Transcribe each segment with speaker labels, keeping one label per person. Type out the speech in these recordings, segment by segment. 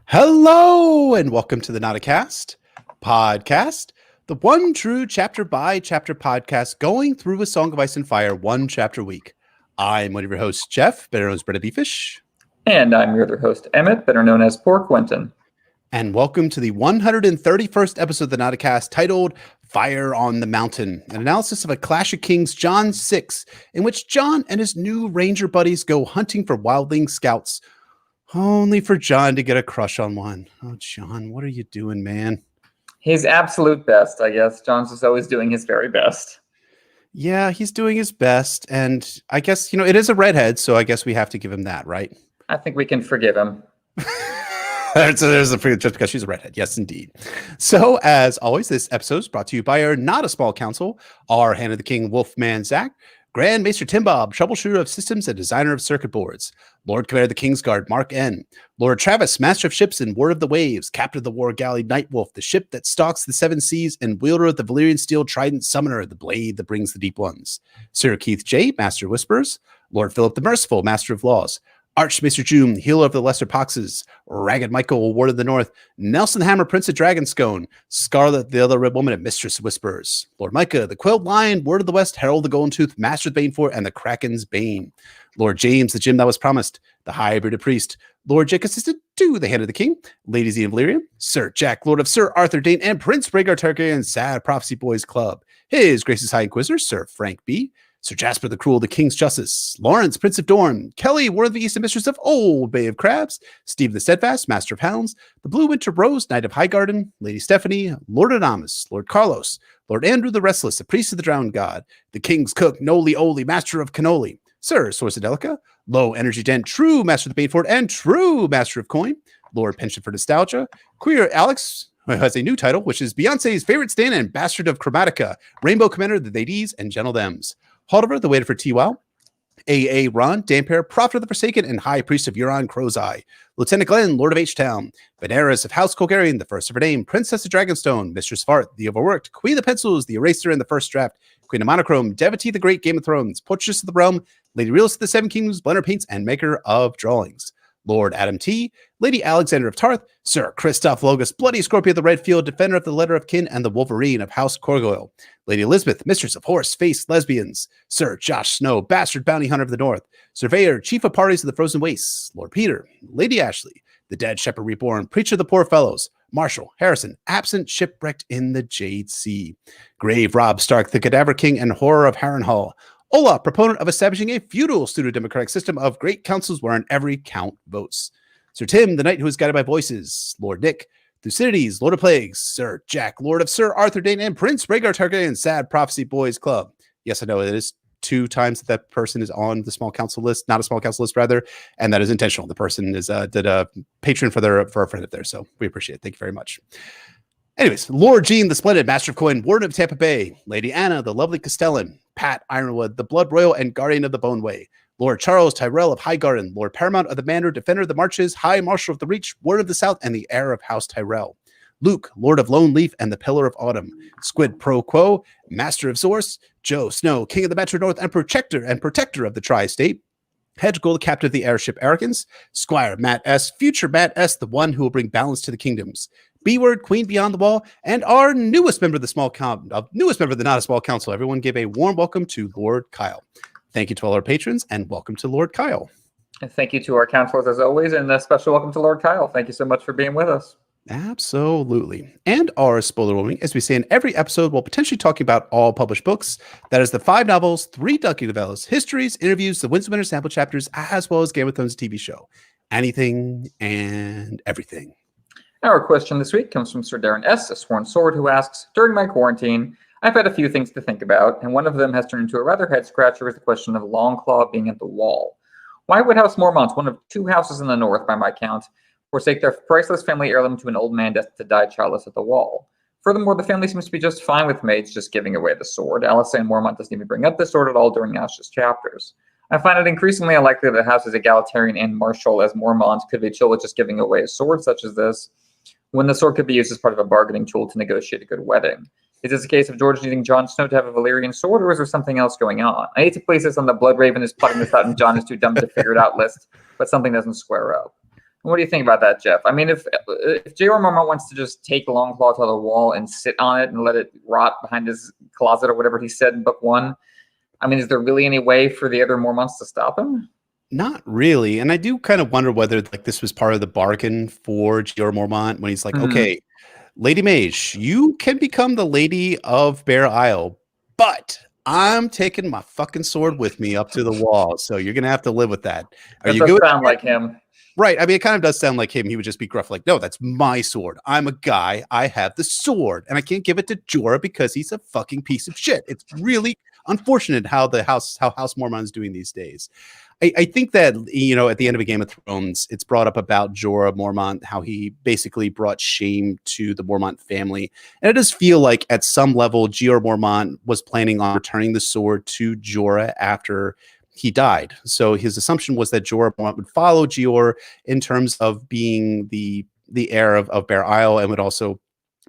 Speaker 1: Hello and welcome to the Not a Cast podcast, the one true chapter by chapter podcast going through a Song of Ice and Fire one chapter a week. I'm one of your hosts, Jeff, better known as Bretta Beefish.
Speaker 2: And I'm your other host, Emmett, better known as Poor Quentin.
Speaker 1: And welcome to the 131st episode of the Not a Cast titled Fire on the Mountain, an analysis of A Clash of Kings, Jon 6, in which Jon and his new ranger buddies go hunting for wildling scouts, only for Jon to get a crush on one. Oh, Jon, what are you doing, man?
Speaker 2: His absolute best, I guess. Jon's just always doing his very best.
Speaker 1: Yeah, he's doing his best. And I guess, it is a redhead, so I guess we have to give him that, right?
Speaker 2: I think we can forgive him.
Speaker 1: Just because she's a redhead. Yes, indeed. So, as always, this episode is brought to you by our Not a Small Council, our Hand of the King Wolfman Zach, Grand Maester Tim Bob, troubleshooter of systems and designer of circuit boards, Lord Commander of the Kingsguard Mark N, Lord Travis, master of ships and ward of the waves, captain of the war galley Nightwolf, the ship that stalks the seven seas, and wielder of the Valyrian steel trident summoner, the blade that brings the deep ones, Sir Keith J, master of whispers, Lord Philip the Merciful, master of laws, Archmaester June, healer of the lesser poxes, Ragged Michael, Ward of the North, Nelson the Hammer, Prince of Dragonscone, Scarlet, the other red woman, and Mistress of Whispers, Lord Micah, the Quilled Lion, Word of the West, Herald the Golden Tooth, Master of the Banefort, and the Kraken's Bane, Lord James, the Gem that was promised, the High-Bearded Priest, Lord Jake Assistant to the Hand of the King, Lady Z of Valyrian, Sir Jack, Lord of Sir Arthur Dane, and Prince Rhaegar Targaryen, Sad Prophecy Boys Club, His Grace's High Inquisitor, Sir Frank B., Sir Jasper the Cruel, the King's Justice, Lawrence, Prince of Dorne, Kelly, Ward of the East and Mistress of Old Bay of Crabs, Steve the Steadfast, Master of Hounds, the Blue Winter Rose, Knight of Highgarden, Lady Stephanie, Lord Adamus, Lord Carlos, Lord Andrew the Restless, the Priest of the Drowned God, the King's Cook, Noli Oli, Master of Cannoli, Sir Sorsadelica, Low Energy Dent, True Master of the Banefort, and True Master of Coin, Lord Penchant for Nostalgia, Queer Alex, who has a new title, which is Beyonce's favorite stan and bastard of Chromatica, Rainbow Commander, the Ladies and Gentle Dems, Haldover, the Waiter for T-Wow, A.A. Ron, Dampere, Prophet of the Forsaken, and High Priest of Euron Crow's Eye, Lieutenant Glenn, Lord of H-Town, Veneris of House Colgarian, the first of her name, Princess of Dragonstone, Mistress of Art, the Overworked, Queen of Pencils, the Eraser in the First Draft, Queen of Monochrome, Devotee the Great, Game of Thrones, Portress of the Realm, Lady Realist of the Seven Kingdoms, Blender Paints, and Maker of Drawings, Lord Adam T., Lady Alexander of Tarth, Sir Christoph Logus, Bloody Scorpio of the Redfield, Defender of the Letter of Kin, and the Wolverine of House Corgoyle, Lady Elizabeth, Mistress of Horse-Faced Lesbians, Sir Josh Snow, Bastard Bounty Hunter of the North, Surveyor, Chief of Parties of the Frozen Wastes, Lord Peter, Lady Ashley, the Dead Shepherd Reborn, Preacher of the Poor Fellows, Marshall, Harrison, Absent, Shipwrecked in the Jade Sea, Grave Rob Stark, the Cadaver King and Horror of Harrenhal, Ola, proponent of establishing a feudal pseudo-democratic system of great councils wherein every count votes, Sir Tim, the knight who is guided by voices, Lord Nick, Thucydides, Lord of Plagues, Sir Jack, Lord of Sir Arthur Dane, and Prince Rhaegar Targaryen, Sad Prophecy Boys Club. Yes, I know it is 2 times that person is on the small council list, not a small council list, rather, and that is intentional. The person is did a patron for a friend up there, so we appreciate it. Thank you very much. Anyways, Lord Jean, the Splendid, Master of Coin, Warden of Tampa Bay, Lady Anna, the Lovely Castellan, Pat Ironwood, the Blood Royal and Guardian of the Boneway, Lord Charles Tyrell of Highgarden, Lord Paramount of the Manor, Defender of the Marches, High Marshal of the Reach, Ward of the South, and the heir of House Tyrell, Luke, Lord of Lone Leaf and the Pillar of Autumn, Squid Pro Quo, Master of Zorse, Joe Snow, King of the Metro North and Protector of the Tri-State, Hedgegul, the Captain of the Airship Arrogance, Squire Matt S., Future Matt S., the one who will bring balance to the kingdoms, B-Word, Queen Beyond the Wall, and our newest member of the Not a Small Council. Everyone give a warm welcome to Lord Kyle. Thank you to all our patrons, and welcome to Lord Kyle.
Speaker 2: And thank you to our counselors as always, and a special welcome to Lord Kyle. Thank you so much for being with us.
Speaker 1: Absolutely. And our spoiler warning, as we say in every episode, we'll potentially talking about all published books. That is the 5 novels, 3 docu-novellas, histories, interviews, the Winston Winter sample chapters, as well as Game of Thrones TV show. Anything and everything.
Speaker 2: Our question this week comes from Sir Darren S., a sworn sword, who asks, during my quarantine, I've had a few things to think about, and one of them has turned into a rather head-scratcher is the question of Longclaw being at the wall. Why would House Mormont, one of 2 houses in the north by my count, forsake their priceless family heirloom to an old man destined to die childless at the wall? Furthermore, the family seems to be just fine with maids just giving away the sword. Alice and Mormont doesn't even bring up the sword at all during Ash's chapters. I find it increasingly unlikely that the house is egalitarian and martial as Mormont could be chill with just giving away a sword such as this, when the sword could be used as part of a bargaining tool to negotiate a good wedding. Is this a case of George needing Jon Snow to have a Valyrian sword, or is there something else going on? I hate to place this on the Blood Raven is plotting this out and Jon is too dumb to figure it out list, but something doesn't square up. What do you think about that, Jeff? I mean, if J.R. Mormont wants to just take Longclaw to the wall and sit on it and let it rot behind his closet or whatever he said in book 1, I mean, is there really any way for the other Mormonts to stop him?
Speaker 1: Not really. And I do kind of wonder whether like this was part of the bargain for J.R. Mormont when he's like, okay, Lady Mage, you can become the Lady of Bear Isle, but I'm taking my fucking sword with me up to the wall. So you're going to have to live with that. Are you good?
Speaker 2: Sound like him.
Speaker 1: Right. I mean, it kind of does sound like him. He would just be gruff, like, no, that's my sword. I'm a guy. I have the sword, and I can't give it to Jorah because he's a fucking piece of shit. It's really unfortunate how House Mormont is doing these days. I think that, you know, at the end of a Game of Thrones, it's brought up about Jorah Mormont, how he basically brought shame to the Mormont family. And it does feel like at some level, Jorah Mormont was planning on returning the sword to Jorah after he died. So his assumption was that Jorah Mormont would follow Jeor in terms of being the heir of Bear Isle and would also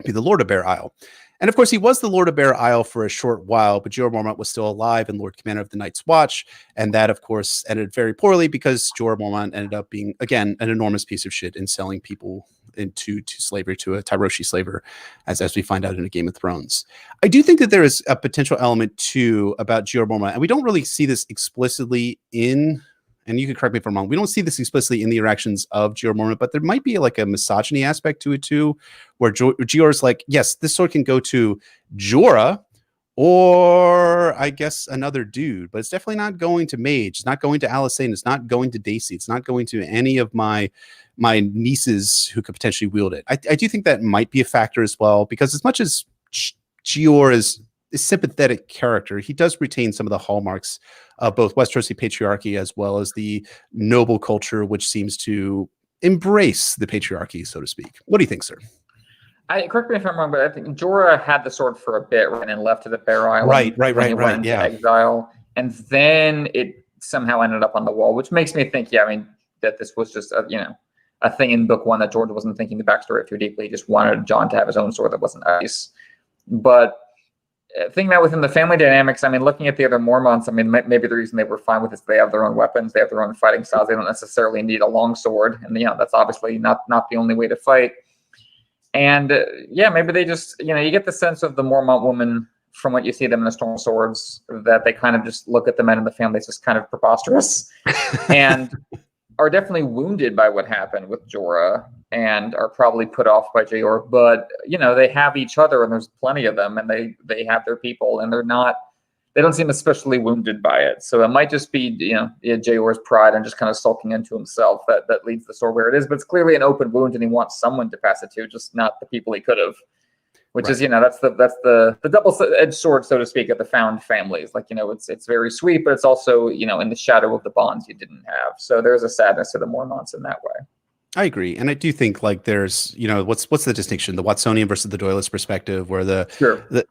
Speaker 1: be the Lord of Bear Isle. And of course, he was the Lord of Bear Isle for a short while, but Jorah Mormont was still alive and Lord Commander of the Night's Watch. And that, of course, ended very poorly because Jorah Mormont ended up being, again, an enormous piece of shit in selling people into slavery, to a Tyroshi slaver, as we find out in a Game of Thrones. I do think that there is a potential element, too, about Jorah Mormont, and we don't really see this explicitly in... And you can correct me if I'm wrong. We don't see this explicitly in the interactions of Jorah Mormont, but there might be like a misogyny aspect to it too, where Jorah's like, yes, this sword can go to Jorah, or I guess another dude, but it's definitely not going to Mage. It's not going to Alysanne. It's not going to Daisy. It's not going to any of my nieces who could potentially wield it. I do think that might be a factor as well, because as much as Jeor is a sympathetic character, he does retain some of the hallmarks of both Westerosi patriarchy as well as the noble culture, which seems to embrace the patriarchy, so to speak. What do you think, sir?
Speaker 2: Correct me if I'm wrong, but I think Jorah had the sword for a bit, right, and left to the Bear Island. Right. Yeah. Exile, and then it somehow ended up on the wall, which makes me think, that this was just a thing in book 1 that George wasn't thinking the backstory too deeply. He just wanted Jon to have his own sword that wasn't ice. But thinking about within the family dynamics, looking at the other Mormonts, maybe the reason they were fine with this, they have their own weapons, they have their own fighting styles, they don't necessarily need a long sword, and that's obviously not the only way to fight. And maybe they just, you get the sense of the Mormont woman from what you see them in the Storm Swords, that they kind of just look at the men in the family as just kind of preposterous, and are definitely wounded by what happened with Jorah, and are probably put off by Jeor, but they have each other, and there's plenty of them, and they have their people, and they don't seem especially wounded by it. So it might just be Jeor's pride and just kind of sulking into himself that leads the sword where it is. But it's clearly an open wound, and he wants someone to pass it to, just not the people he could have. Which is that's the double-edged sword, so to speak, of the found families. Like it's very sweet, but it's also in the shadow of the bonds you didn't have. So there's a sadness to the Mormonts in that way.
Speaker 1: I agree, and I do think like there's what's the distinction, the Watsonian versus the Doylist perspective, where the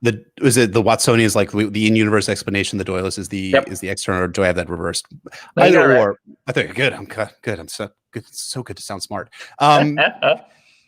Speaker 1: Watsonian is like the in-universe explanation, the Doylist is the external. Or do I have that reversed? Either or. I think good. I'm good. I'm so good. It's so good to sound smart.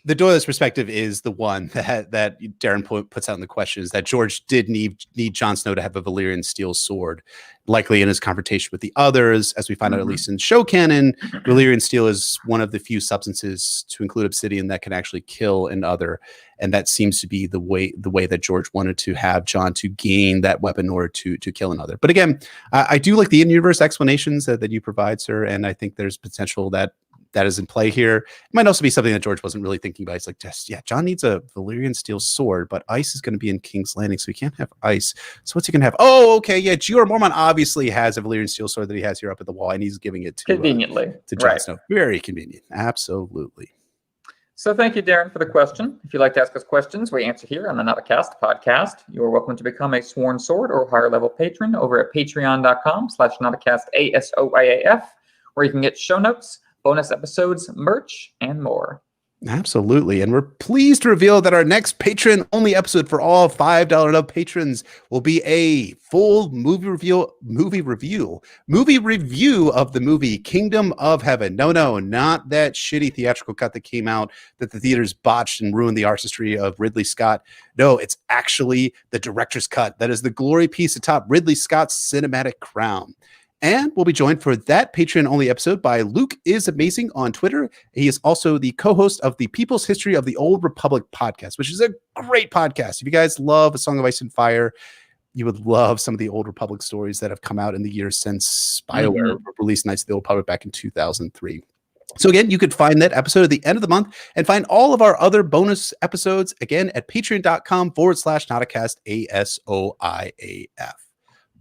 Speaker 1: The Doylist perspective is the one that Darren puts out in the question, is that George did need Jon Snow to have a Valyrian steel sword, likely in his confrontation with the others. As we find out, at least in show canon, Valyrian steel is one of the few substances, to include obsidian, that can actually kill an other, and that seems to be the way that George wanted to have Jon to gain that weapon in order to kill another. But again, I do like the in-universe explanations that you provide, sir, and I think there's potential that is in play here. It might also be something that George wasn't really thinking about. He's like, Jon needs a Valyrian steel sword, but ice is going to be in King's Landing, so he can't have ice. So what's he going to have? Oh, okay, yeah, Jeor Mormont obviously has a Valyrian steel sword that he has here up at the wall, and he's giving it to Jon Snow. Very convenient. Absolutely.
Speaker 2: So thank you, Darren, for the question. If you'd like to ask us questions, we answer here on the Not a Cast podcast. You are welcome to become a Sworn Sword or higher level patron over at patreon.com/notacastassoiaf, where you can get show notes, bonus episodes, merch, and more.
Speaker 1: Absolutely. And we're pleased to reveal that our next patron-only episode for all $5 and up patrons will be a full movie review of the movie Kingdom of Heaven. No, not that shitty theatrical cut that came out that the theaters botched and ruined the artistry of Ridley Scott. No, it's actually the director's cut. That is the glory piece atop Ridley Scott's cinematic crown. And we'll be joined for that Patreon-only episode by Luke is Amazing on Twitter. He is also the co-host of the People's History of the Old Republic podcast, which is a great podcast. If you guys love A Song of Ice and Fire, you would love some of the Old Republic stories that have come out in the years since BioWare released Knights of the Old Republic back in 2003. So again, you could find that episode at the end of the month and find all of our other bonus episodes again at patreon.com/Nauticast, ASOIAF.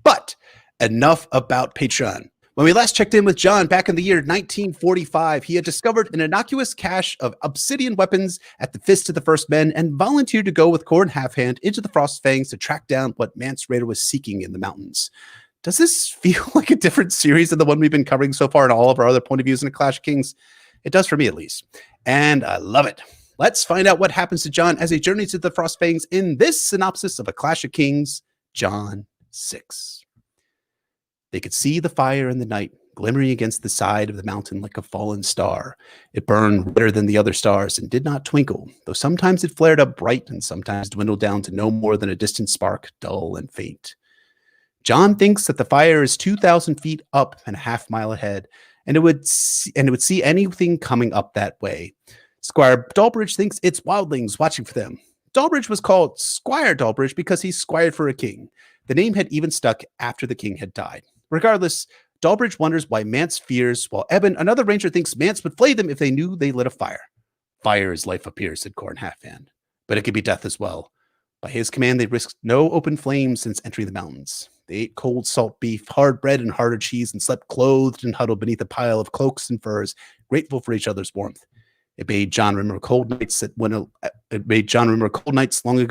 Speaker 1: But enough about Patreon. When we last checked in with John back in the year 1945, he had discovered an innocuous cache of obsidian weapons at the Fist of the First Men and volunteered to go with Corn Halfhand into the Frostfangs to track down what Mance Rayder was seeking in the mountains. Does this feel like a different series than the one we've been covering so far in all of our other point of views in A Clash of Kings? It does for me, at least. And I love it. Let's find out what happens to John as he journeys to the Frostfangs in this synopsis of A Clash of Kings, John 6. They could see the fire in the night, glimmering against the side of the mountain like a fallen star. It burned redder than the other stars and did not twinkle, though sometimes it flared up bright and sometimes dwindled down to no more than a distant spark, dull and faint. John thinks that the fire is 2,000 feet up and a half mile ahead, and it would see anything coming up that way. Squire Dolbridge thinks it's wildlings watching for them. Dolbridge was called Squire Dolbridge because he squired for a king. The name had even stuck after the king had died. Regardless, Dolbridge wonders why Mance fears, while Eben, another ranger, thinks Mance would flay them if they knew they lit a fire. Fire is life up here, said Corn Halfhand, but it could be death as well. By his command, they risked no open flames since entering the mountains. They ate cold salt beef, hard bread, and harder cheese, and slept clothed and huddled beneath a pile of cloaks and furs, grateful for each other's warmth. It made John remember cold nights long ago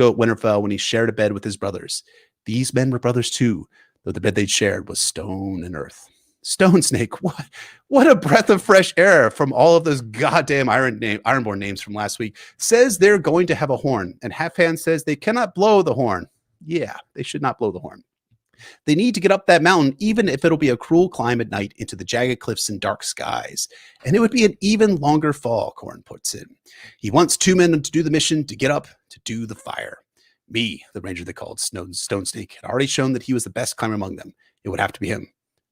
Speaker 1: at Winterfell when he shared a bed with his brothers. These men were brothers too, though the bed they'd shared was stone and earth. Stone Snake, what a breath of fresh air from all of those goddamn Ironborn names from last week, says they're going to have a horn, and Halfhand says they cannot blow the horn. Yeah, they should not blow the horn. They need to get up that mountain, even if it'll be a cruel climb at night into the jagged cliffs and dark skies. And it would be an even longer fall, Corn puts in. He wants 2 men to do the mission, to get up, to do the fire. Me, the ranger they called Stone Snake, had already shown that he was the best climber among them. It would have to be him.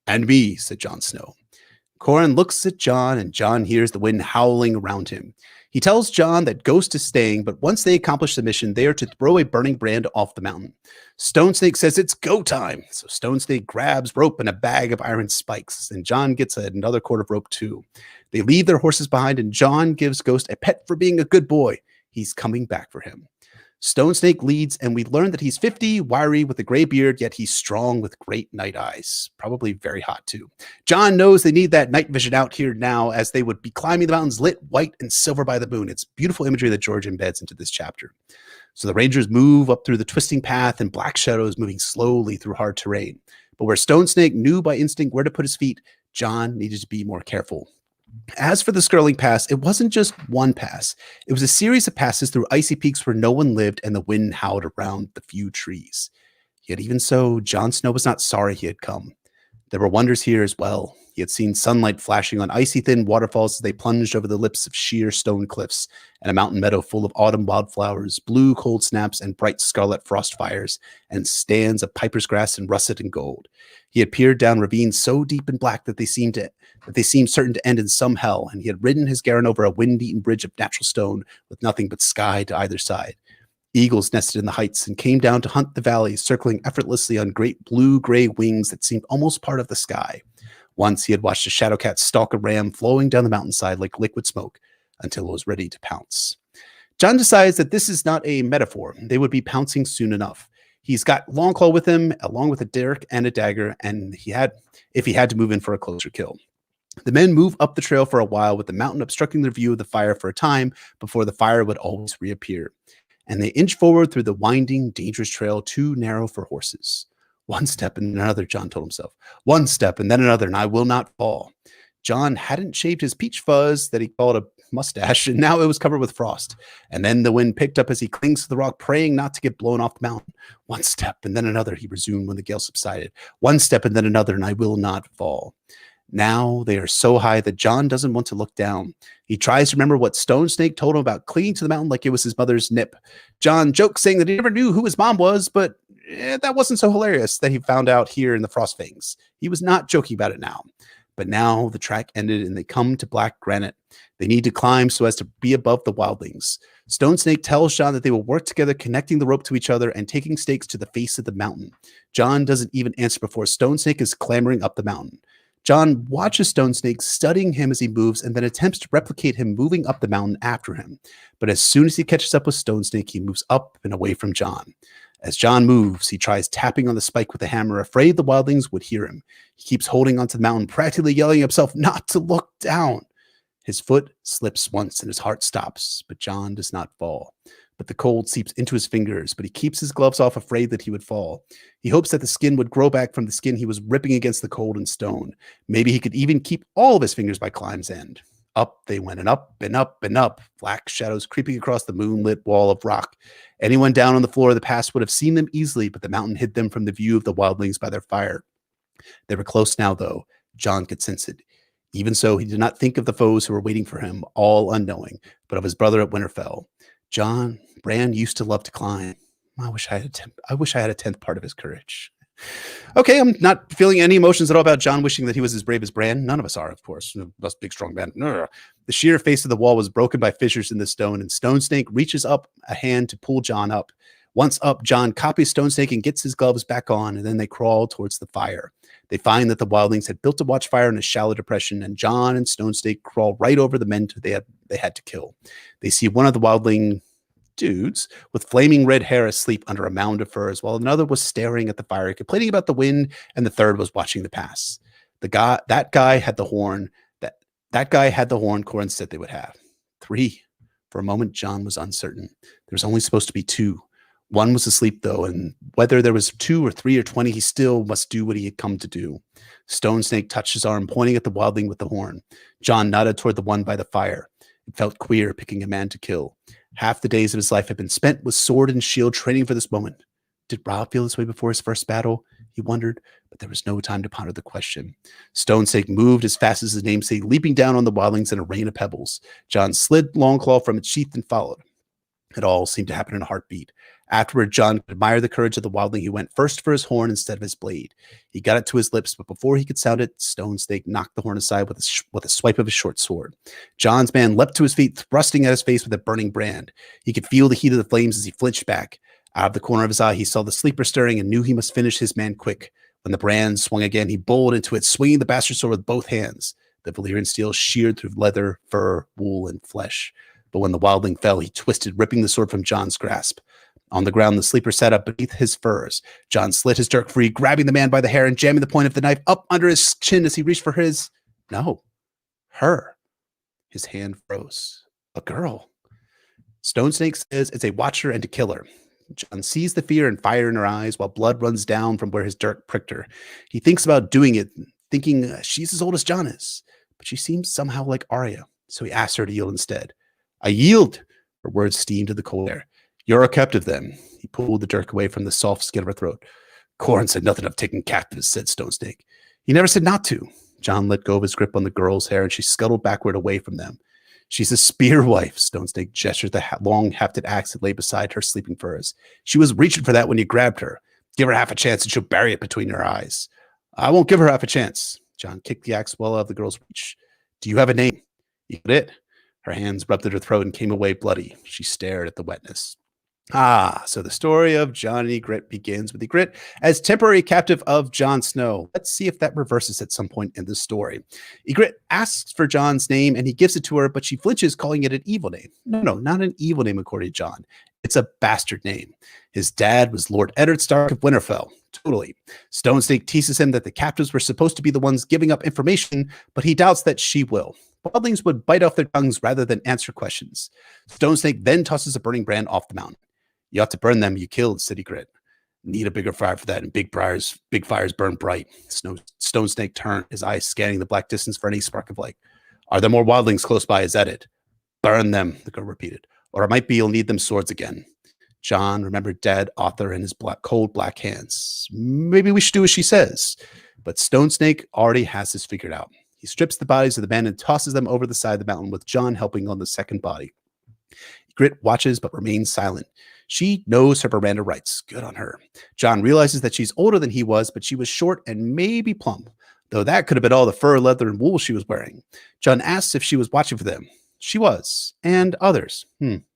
Speaker 1: And me, said Jon Snow. Corran looks at Jon, and Jon hears the wind howling around him. He tells Jon that Ghost is staying, but once they accomplish the mission, they are to throw a burning brand off the mountain. Stone Snake says it's go time. So Stone Snake grabs rope and a bag of iron spikes, and Jon gets another cord of rope too. They leave their horses behind, and Jon gives Ghost a pet for being a good boy. He's coming back for him. Stone Snake leads, and we learn that he's 50, wiry, with a gray beard, yet he's strong with great night eyes. Probably very hot, too. Jon knows they need that night vision out here now, as they would be climbing the mountains lit white and silver by the moon. It's beautiful imagery that George embeds into this chapter. So the Rangers move up through the twisting path and black shadows, moving slowly through hard terrain. But where Stone Snake knew by instinct where to put his feet, Jon needed to be more careful. As for the Skirling Pass, it wasn't just one pass. It was a series of passes through icy peaks where no one lived and the wind howled around the few trees. Yet even so, Jon Snow was not sorry he had come. There were wonders here as well. He had seen sunlight flashing on icy thin waterfalls as they plunged over the lips of sheer stone cliffs, and a mountain meadow full of autumn wildflowers, blue cold snaps, and bright scarlet frost fires, and stands of piper's grass and russet and gold. He had peered down ravines so deep and black that they seemed certain to end in some hell, and he had ridden his Garen over a wind-eaten bridge of natural stone with nothing but sky to either side. Eagles nested in the heights and came down to hunt the valleys, circling effortlessly on great blue-gray wings that seemed almost part of the sky. Once he had watched a shadowcat stalk a ram flowing down the mountainside like liquid smoke until it was ready to pounce. Jon decides that this is not a metaphor. They would be pouncing soon enough. He's got Longclaw with him, along with a derrick and a dagger, and if he had to move in for a closer kill. The men move up the trail for a while, with the mountain obstructing their view of the fire for a time before the fire would always reappear. And they inch forward through the winding, dangerous trail too narrow for horses. One step and another, Jon told himself. One step and then another, and I will not fall. Jon hadn't shaved his peach fuzz that he called a mustache, and now it was covered with frost. And then the wind picked up as he clings to the rock, praying not to get blown off the mountain. One step and then another, he resumed when the gale subsided. One step and then another, and I will not fall. Now they are so high that Jon doesn't want to look down. He tries to remember what Stone Snake told him about clinging to the mountain like it was his mother's nip. Jon jokes, saying that he never knew who his mom was, but that wasn't so hilarious that he found out here in the Frostfangs. He was not joking about it now. But now the track ended and they come to black granite. They need to climb so as to be above the wildlings. Stone Snake tells John that they will work together, connecting the rope to each other and taking stakes to the face of the mountain. John doesn't even answer before Stone Snake is clambering up the mountain. John watches Stone Snake, studying him as he moves, and then attempts to replicate him moving up the mountain after him. But as soon as he catches up with Stone Snake, he moves up and away from John. As John moves, he tries tapping on the spike with a hammer, afraid the wildlings would hear him. He keeps holding onto the mountain, practically yelling at himself not to look down. His foot slips once and his heart stops, but John does not fall. But the cold seeps into his fingers, but he keeps his gloves off, afraid that he would fall. He hopes that the skin would grow back from the skin he was ripping against the cold and stone. Maybe he could even keep all of his fingers by climb's end. Up they went, and up and up and up, black shadows creeping across the moonlit wall of rock. Anyone down on the floor of the pass would have seen them easily, but the mountain hid them from the view of the wildlings by their fire. They were close now, though. John could sense it. Even so, he did not think of the foes who were waiting for him, all unknowing, but of his brother at Winterfell. Bran used to love to climb. I wish I had a tenth part of his courage. Okay, I'm not feeling any emotions at all about John wishing that he was as brave as Bran. None of us are, of course. Us big, strong man. The sheer face of the wall was broken by fissures in the stone, and Stone Snake reaches up a hand to pull John up. Once up, John copies Stone Snake and gets his gloves back on, and then they crawl towards the fire. They find that the wildlings had built a watchfire in a shallow depression, and John and Stone Snake crawl right over the men they had to kill. They see one of the wildling dudes with flaming red hair asleep under a mound of furs, while another was staring at the fire, complaining about the wind, and the third was watching the pass. That guy had the horn Corin said they would have. 3. For a moment, John was uncertain. There was only supposed to be 2. One was asleep, though, and whether there was 2 or 3 or 20, he still must do what he had come to do. Stone Snake touched his arm, pointing at the wildling with the horn. John nodded toward the one by the fire. It felt queer picking a man to kill. Half the days of his life had been spent with sword and shield training for this moment. Did Robb feel this way before his first battle? He wondered, but there was no time to ponder the question. Stone Snake moved as fast as his namesake, leaping down on the wildlings in a rain of pebbles. John slid Longclaw from its sheath and followed. It all seemed to happen in a heartbeat. Afterward, John could admire the courage of the wildling. He went first for his horn instead of his blade. He got it to his lips, but before he could sound it, Stone Snake knocked the horn aside with a swipe of his short sword. John's man leapt to his feet, thrusting at his face with a burning brand. He could feel the heat of the flames as he flinched back. Out of the corner of his eye, he saw the sleeper stirring and knew he must finish his man quick. When the brand swung again, he bowled into it, swinging the bastard sword with both hands. The Valyrian steel sheared through leather, fur, wool, and flesh. But when the wildling fell, he twisted, ripping the sword from John's grasp. On the ground, the sleeper sat up beneath his furs. John slit his dirk free, grabbing the man by the hair and jamming the point of the knife up under his chin as he reached for her. His hand froze. A girl. Stone Snake says it's a watcher and a killer. John sees the fear and fire in her eyes while blood runs down from where his dirk pricked her. He thinks about doing it, thinking she's as old as John is, but she seems somehow like Arya, so he asks her to yield instead. I yield. Her words steamed to the cold air. You're a captive, then. He pulled the dirk away from the soft skin of her throat. Corin said nothing of taking captives, said Stone Snake. He never said not to. John let go of his grip on the girl's hair, and she scuttled backward away from them. She's a spear wife. Stone Snake gestured the long hafted axe that lay beside her sleeping furs. She was reaching for that when you grabbed her. Give her half a chance, and she'll bury it between your eyes. I won't give her half a chance. John kicked the axe well out of the girl's reach. Do you have a name? Ygritte. Her hands rubbed at her throat and came away bloody. She stared at the wetness. So the story of Jon and Ygritte begins with Ygritte as temporary captive of Jon Snow. Let's see if that reverses at some point in the story. Ygritte asks for Jon's name and he gives it to her, but she flinches, calling it an evil name. No, not an evil name according to Jon. It's a bastard name. His dad was Lord Eddard Stark of Winterfell. Totally. Stone Snake teases him that the captives were supposed to be the ones giving up information, but he doubts that she will. Wildlings would bite off their tongues rather than answer questions. Stone Snake then tosses a burning brand off the mountain. You ought to burn them you killed, said Ygritte. Need a bigger fire for that, and big fires burn bright. Stone Snake turned, his eyes scanning the black distance for any spark of light. Are there more wildlings close by? Is that it? Burn them, the girl repeated. Or it might be you'll need them swords again. Jon remembered Dad, Author, and his cold black hands. Maybe we should do as she says. But Stone Snake already has this figured out. He strips the bodies of the men and tosses them over the side of the mountain, with Jon helping on the second body. Ygritte watches but remains silent. She knows her Miranda rights. Good on her. Jon realizes that she's older than he was, but she was short and maybe plump, though that could have been all the fur, leather, and wool she was wearing. Jon asks if she was watching for them. She was, and others.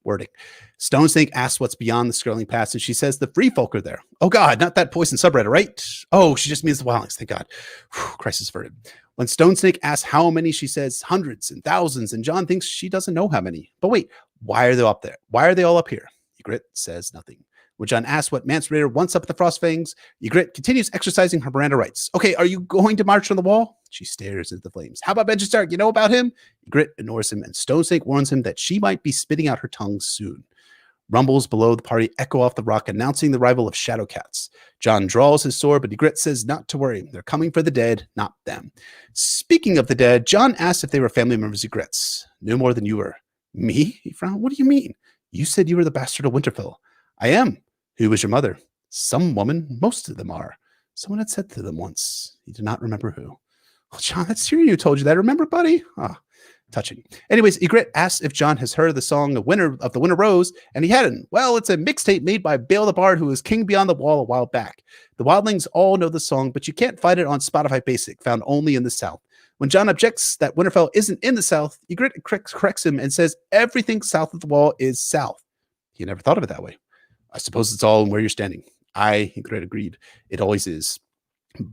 Speaker 1: Wording. Stone Snake asks what's beyond the Skirling Pass, and she says the free folk are there. Oh God, not that poison subreddit, right? Oh, she just means the wildlings, thank God. Crisis averted. When Stone Snake asks how many, she says hundreds and thousands, and Jon thinks she doesn't know how many. But wait, why are they up there? Why are they all up here? Ygritte says nothing. When Jon asks what Mance Rayder wants up at the Frostfangs, Ygritte continues exercising her Miranda rights. Okay, are you going to march on the wall? She stares into the flames. How about Benjen Stark? You know about him? Ygritte ignores him, and Stone Snake warns him that she might be spitting out her tongue soon. Rumbles below the party echo off the rock, announcing the arrival of Shadowcats. Jon draws his sword, but Ygritte says not to worry. They're coming for the dead, not them. Speaking of the dead, Jon asks if they were family members of Ygritte's. No more than you were. Me? He frowned. What do you mean? You said you were the bastard of Winterfell. I am. Who was your mother? Some woman. Most of them are. Someone had said to them once. He did not remember who. Oh, Jon, that's Tyrion who told you that. Remember, buddy? Ah, touching. Anyways, Ygritte asks if Jon has heard of the song The Winter of the Winter Rose, and he hadn't. Well, it's a mixtape made by Bale the Bard, who was king beyond the wall a while back. The wildlings all know the song, but you can't find it on Spotify Basic, found only in the South. When Jon objects that Winterfell isn't in the South, Ygritte corrects him and says everything south of the wall is south. He never thought of it that way. I suppose it's all in where you're standing. Ygritte agreed. It always is.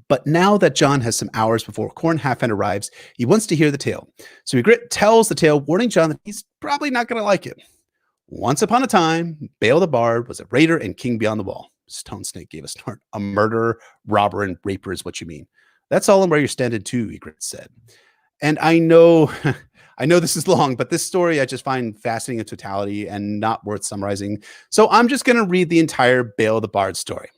Speaker 1: But now that Jon has some hours before Corn Halfhand arrives, he wants to hear the tale. So Ygritte tells the tale, warning Jon that he's probably not going to like it. Once upon a time, Bale the Bard was a raider and king beyond the wall. Stone Snake gave a snort. A murderer, robber, and raper is what you mean. That's all in where you're standing too, Ygritte said. And I know this is long, but this story I just find fascinating in totality and not worth summarizing. So I'm just going to read the entire Bale the Bard story.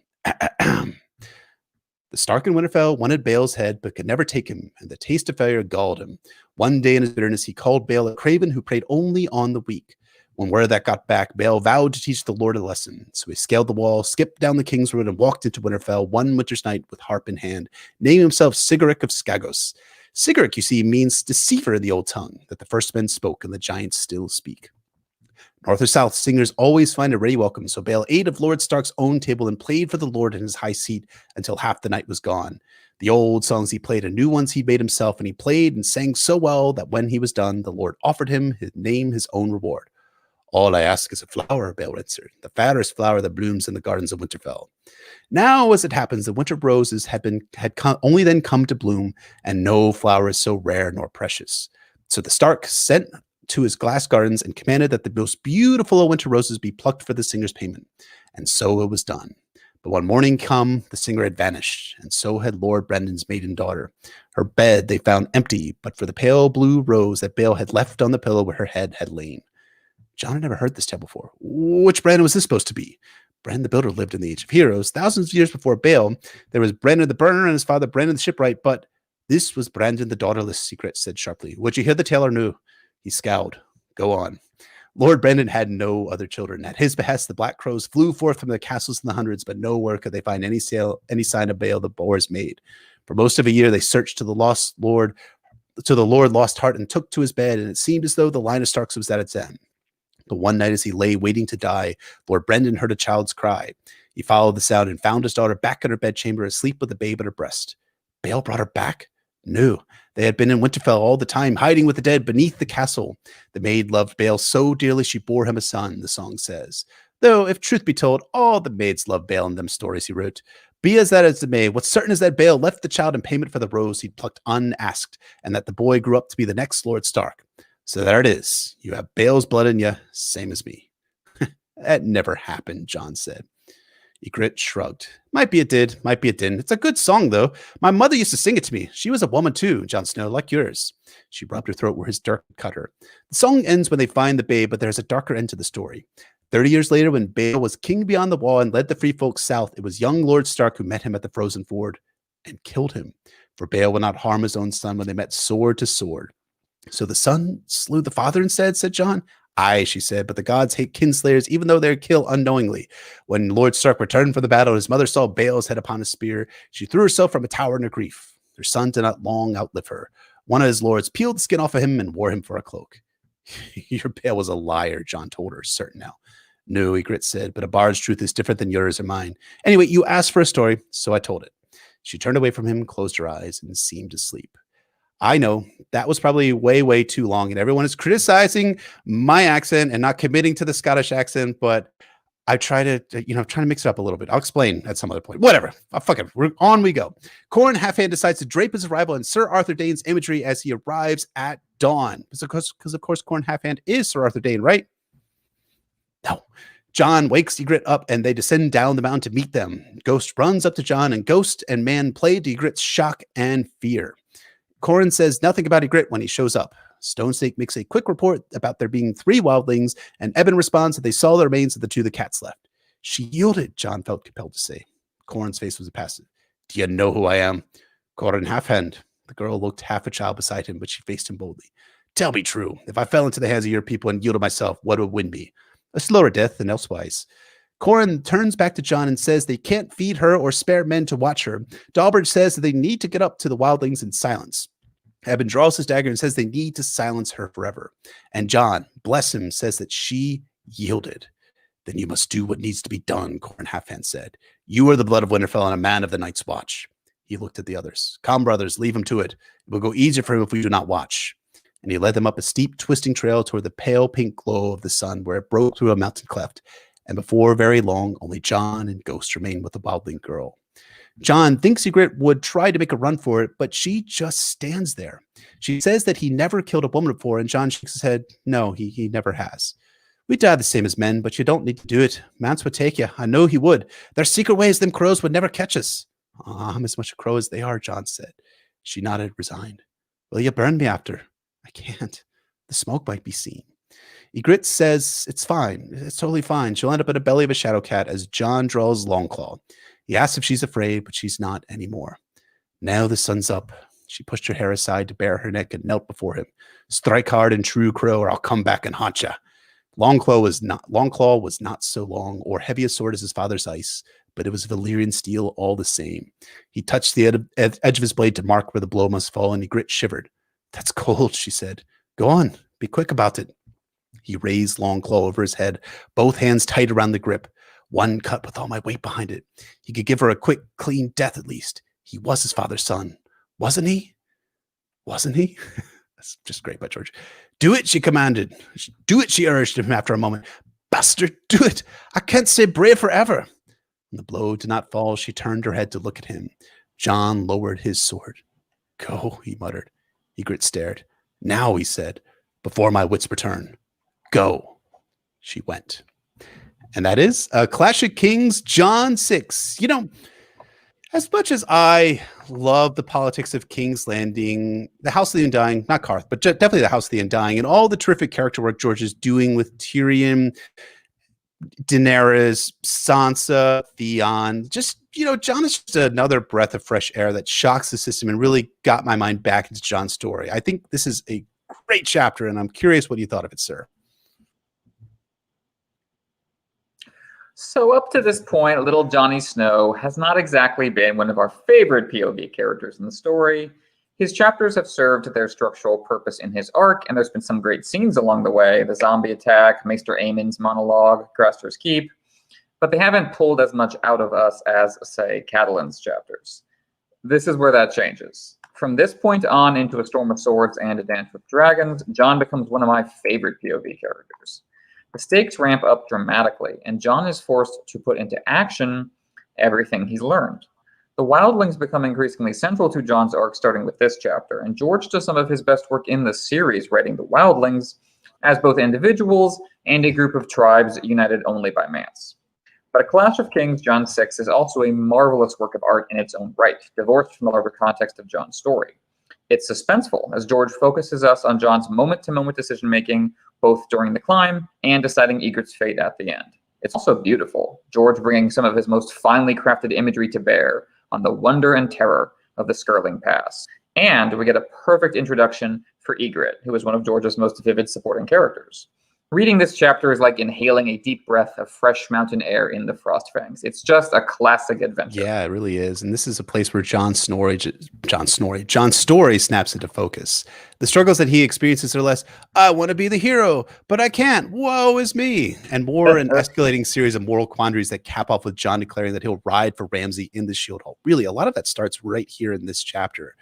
Speaker 1: The Stark in Winterfell wanted Bale's head, but could never take him, and the taste of failure galled him. One day in his bitterness, he called Bale a craven who preyed only on the weak. When word of that got back, Bale vowed to teach the Lord a lesson. So he scaled the wall, skipped down the King's Road, and walked into Winterfell one winter's night with harp in hand, naming himself Sigaric of Skagos. Sigaric, you see, means deceiver in the old tongue, that the first men spoke and the giants still speak. North or south, singers always find a ready welcome, so Bale ate of Lord Stark's own table and played for the Lord in his high seat until half the night was gone. The old songs he played and new ones he made himself, and he played and sang so well that when he was done, the Lord offered him his own reward. All I ask is a flower, Bale answered, the fairest flower that blooms in the gardens of Winterfell. Now, as it happens, the winter roses had only then come to bloom, and no flower is so rare nor precious. So the Stark sent to his glass gardens and commanded that the most beautiful of winter roses be plucked for the singer's payment. And so it was done. But when morning come, the singer had vanished, and so had Lord Brendan's maiden daughter. Her bed they found empty, but for the pale blue rose that Bale had left on the pillow where her head had lain. Jon had never heard this tale before. Which Bran was this supposed to be? Bran the Builder lived in the Age of Heroes. Thousands of years before Bale, there was Brandon the Burner and his father Brandon the Shipwright, but this was Brandon the Daughterless, Secret said sharply. Would you hear the tale or no? He scowled. Go on. Lord Brandon had no other children. At his behest, the Black Crows flew forth from their castles in the hundreds, but nowhere could they find any sign of Bale the Boar's maid. For most of a year, they searched to the Lord lost heart and took to his bed, and it seemed as though the line of Starks was at its end. But one night, as he lay waiting to die, Lord Brendan heard a child's cry. He followed the sound and found his daughter back in her bedchamber, asleep with a babe at her breast. Bale brought her back? No. They had been in Winterfell all the time, hiding with the dead beneath the castle. The maid loved Bale so dearly she bore him a son, the song says. Though, if truth be told, all the maids love Bale in them stories, he wrote. Be as that as it may, what's certain is that Bale left the child in payment for the rose he'd plucked unasked, and that the boy grew up to be the next Lord Stark. So there it is. You have Bale's blood in you, same as me. That never happened, Jon said. Ygritte shrugged. Might be it did, might be it didn't. It's a good song, though. My mother used to sing it to me. She was a woman, too, Jon Snow, like yours. She rubbed her throat where his dirk cut her. The song ends when they find the babe, but there's a darker end to the story. 30 years later, when Bale was king beyond the wall and led the free folk south, it was young Lord Stark who met him at the frozen ford and killed him. For Bale would not harm his own son when they met sword to sword. So the son slew the father instead, said Jon. Aye, she said, but the gods hate kinslayers, even though they kill unknowingly. When Lord Stark returned from the battle, his mother saw Bale's head upon a spear. She threw herself from a tower in her grief. Her son did not long outlive her. One of his lords peeled the skin off of him and wore him for a cloak. Your Bale was a liar, Jon told her, certain now. No, Ygritte said, but a bard's truth is different than yours or mine. Anyway, you asked for a story, so I told it. She turned away from him, closed her eyes, and seemed to sleep. I know that was probably way, way too long, and everyone is criticizing my accent and not committing to the Scottish accent, but I try to, trying to mix it up a little bit. I'll explain at some other point. Whatever. Fuck it. On we go. Qhorin Halfhand decides to drape his arrival in Sir Arthur Dane's imagery as he arrives at dawn. Because of course, Qhorin Halfhand is Sir Arthur Dane, right? No. Jon wakes Ygritte up and they descend down the mountain to meet them. Ghost runs up to Jon and Ghost and Man play to Ygritte's shock and fear. Qhorin says nothing about Ygritte when he shows up. Stone Snake makes a quick report about there being 3 wildlings, and Eben responds that they saw the remains of the 2 the cats left. She yielded, Jon felt compelled to say. Qhorin's face was impassive. Do you know who I am? Qhorin Halfhand. The girl looked half a child beside him, but she faced him boldly. Tell me true. If I fell into the hands of your people and yielded myself, what would win be? A slower death than elsewise. Qhorin turns back to Jon and says they can't feed her or spare men to watch her. Dolbridge says that they need to get up to the wildlings in silence. Eben draws his dagger and says they need to silence her forever. And Jon, bless him, says that she yielded. Then you must do what needs to be done, Qhorin Halfhand said. You are the blood of Winterfell and a man of the Night's Watch. He looked at the others. Come, brothers, leave him to it. It will go easier for him if we do not watch. And he led them up a steep, twisting trail toward the pale pink glow of the sun where it broke through a mountain cleft. And before very long, only Jon and Ghost remained with the wildling girl. Jon thinks Ygritte would try to make a run for it, but she just stands there. She says that he never killed a woman before, and Jon shakes his head. No, he never has. We die the same as men, but you don't need to do it. Mance would take you. I know he would. There's secret ways them crows would never catch us. I'm as much a crow as they are, Jon said. She nodded, resigned. Will you burn me after? I can't. The smoke might be seen. Ygritte says it's fine. It's totally fine. She'll end up in the belly of a shadow cat as Jon draws Longclaw. He asks if she's afraid, but she's not anymore. Now the sun's up. She pushed her hair aside to bare her neck and knelt before him. Strike hard and true, crow, or I'll come back and haunt ya. Longclaw was not so long or heavy a sword as his father's ice, but it was Valyrian steel all the same. He touched the edge of his blade to mark where the blow must fall, and Ygritte shivered. That's cold, she said. Go on, be quick about it. He raised Longclaw over his head, both hands tight around the grip. One cut with all my weight behind it. He could give her a quick, clean death at least. He was his father's son. Wasn't he? Wasn't he? That's just great by George. Do it, she commanded. Do it, she urged him after a moment. Bastard, do it. I can't stay brave forever. When the blow did not fall, she turned her head to look at him. Jon lowered his sword. Go, he muttered. Ygritte stared. Now, he said, before my wits return. Go. She went. And that is Clash of Kings, Jon 6. You know, as much as I love the politics of King's Landing, the House of the Undying, not Karth, but definitely the House of the Undying, and all the terrific character work George is doing with Tyrion, Daenerys, Sansa, Theon. Just, Jon is just another breath of fresh air that shocks the system and really got my mind back into Jon's story. I think this is a great chapter, and I'm curious what you thought of it, sir.
Speaker 2: So up to this point, little Johnny Snow has not exactly been one of our favorite POV characters in the story. His chapters have served their structural purpose in his arc, and there's been some great scenes along the way. The zombie attack, Maester Aemon's monologue, Craster's Keep, but they haven't pulled as much out of us as, say, Catelyn's chapters. This is where that changes. From this point on into A Storm of Swords and A Dance with Dragons, Jon becomes one of my favorite POV characters. The stakes ramp up dramatically, and Jon is forced to put into action everything he's learned. The wildlings become increasingly central to Jon's arc starting with this chapter, and George does some of his best work in the series writing the wildlings as both individuals and a group of tribes united only by Mance. But A Clash of Kings, Jon 6 is also a marvelous work of art in its own right, divorced from the larger context of Jon's story. It's suspenseful, as George focuses us on Jon's moment-to-moment decision-making, both during the climb and deciding Ygritte's fate at the end. It's also beautiful, George bringing some of his most finely crafted imagery to bear on the wonder and terror of the Skirling Pass. And we get a perfect introduction for Ygritte, who is one of George's most vivid supporting characters. Reading this chapter is like inhaling a deep breath of fresh mountain air in the Frostfangs. It's just a classic adventure.
Speaker 1: Yeah, it really is. And this is a place where John's story snaps into focus. The struggles that he experiences are less, I want to be the hero, but I can't. Woe is me. And more an escalating series of moral quandaries that cap off with John declaring that he'll ride for Ramsay in the Shield Hall. Really, a lot of that starts right here in this chapter.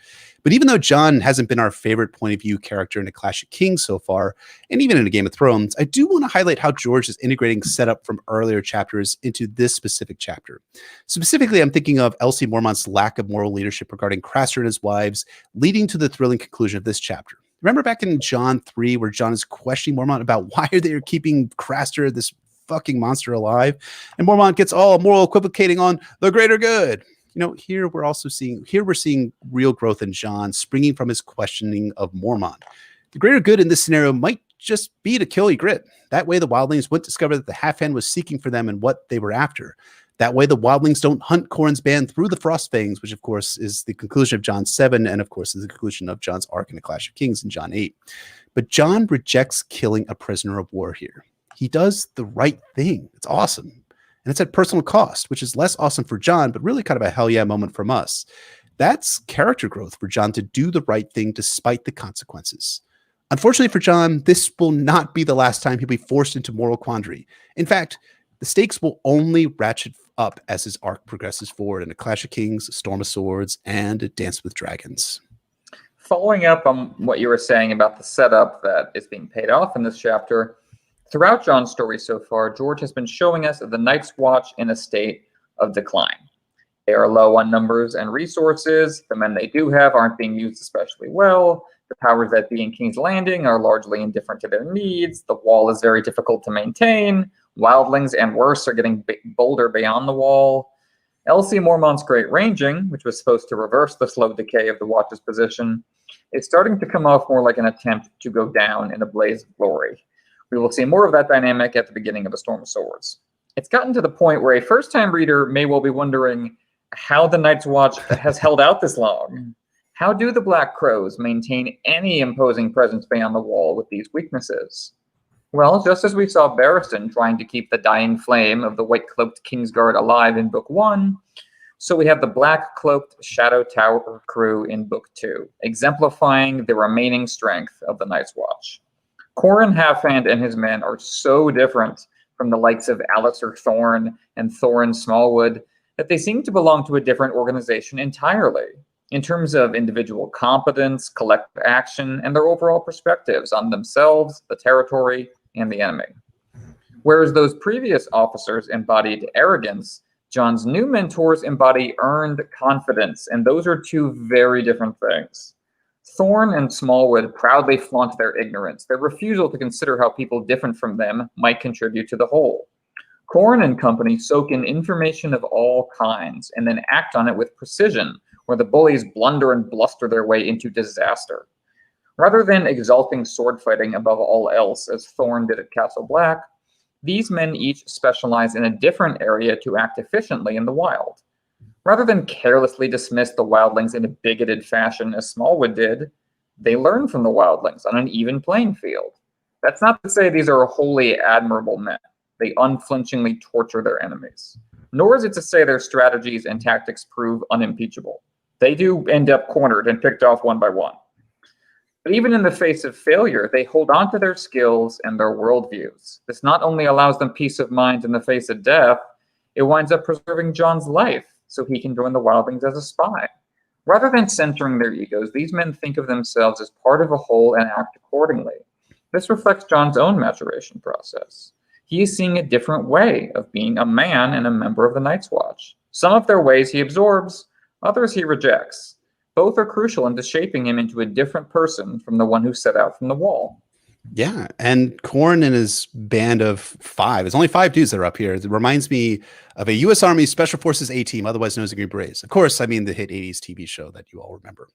Speaker 1: But even though John hasn't been our favorite point of view character in A Clash of Kings so far, and even in A Game of Thrones, I do want to highlight how George is integrating setup from earlier chapters into this specific chapter. Specifically, I'm thinking of Elsie Mormont's lack of moral leadership regarding Craster and his wives, leading to the thrilling conclusion of this chapter. Remember back in John 3, where John is questioning Mormont about why they are keeping Craster, this fucking monster, alive, and Mormont gets all moral equivocating on the greater good. Here we're seeing real growth in John, springing from his questioning of Mormont. The greater good in this scenario might just be to kill Ygritte. That way the wildlings wouldn't discover that the half-hand was seeking for them and what they were after. That way the wildlings don't hunt Corrin's band through the Frostfangs, which of course is the conclusion of John 7, and of course is the conclusion of John's arc in A Clash of Kings in John 8. But John rejects killing a prisoner of war here. He does the right thing. It's awesome. And it's at personal cost, which is less awesome for John, but really kind of a hell yeah moment from us. That's character growth for John to do the right thing despite the consequences. Unfortunately for John, this will not be the last time he'll be forced into moral quandary. In fact, the stakes will only ratchet up as his arc progresses forward in A Clash of Kings, A Storm of Swords, and A Dance with Dragons.
Speaker 2: Following up on what you were saying about the setup that is being paid off in this chapter, throughout John's story so far, George has been showing us the Night's Watch in a state of decline. They are low on numbers and resources. The men they do have aren't being used especially well. The powers that be in King's Landing are largely indifferent to their needs. The wall is very difficult to maintain. Wildlings and worse are getting bolder beyond the wall. Elsie Mormont's great ranging, which was supposed to reverse the slow decay of the Watch's position, is starting to come off more like an attempt to go down in a blaze of glory. We will see more of that dynamic at the beginning of A Storm of Swords. It's gotten to the point where a first-time reader may well be wondering how the Night's Watch has held out this long. How do the Black Crows maintain any imposing presence beyond the wall with these weaknesses? Well, just as we saw Barristan trying to keep the dying flame of the white-cloaked Kingsguard alive in Book 1, so we have the black-cloaked Shadow Tower crew in Book 2, exemplifying the remaining strength of the Night's Watch. Corrin Halfhand and his men are so different from the likes of Alistair Thorne and Thorin Smallwood that they seem to belong to a different organization entirely, in terms of individual competence, collective action, and their overall perspectives on themselves, the territory, and the enemy. Whereas those previous officers embodied arrogance, John's new mentors embody earned confidence, and those are two very different things. Thorne and Smallwood proudly flaunt their ignorance, their refusal to consider how people different from them might contribute to the whole. Corrin and company soak in information of all kinds and then act on it with precision, where the bullies blunder and bluster their way into disaster. Rather than exalting sword fighting above all else, as Thorne did at Castle Black, these men each specialize in a different area to act efficiently in the wild. Rather than carelessly dismiss the wildlings in a bigoted fashion as Smallwood did, they learn from the wildlings on an even playing field. That's not to say these are wholly admirable men. They unflinchingly torture their enemies. Nor is it to say their strategies and tactics prove unimpeachable. They do end up cornered and picked off one by one. But even in the face of failure, they hold on to their skills and their worldviews. This not only allows them peace of mind in the face of death, it winds up preserving John's life so he can join the wildlings as a spy. Rather than centering their egos, these men think of themselves as part of a whole and act accordingly. This reflects John's own maturation process. He is seeing a different way of being a man and a member of the Night's Watch. Some of their ways he absorbs, others he rejects. Both are crucial into shaping him into a different person from the one who set out from the wall.
Speaker 1: Yeah, and Corrin and his band of 5. There's only 5 dudes that are up here. It reminds me of a U.S. Army Special Forces A-Team, otherwise known as the Green Berets. Of course, I mean the hit 80s TV show that you all remember.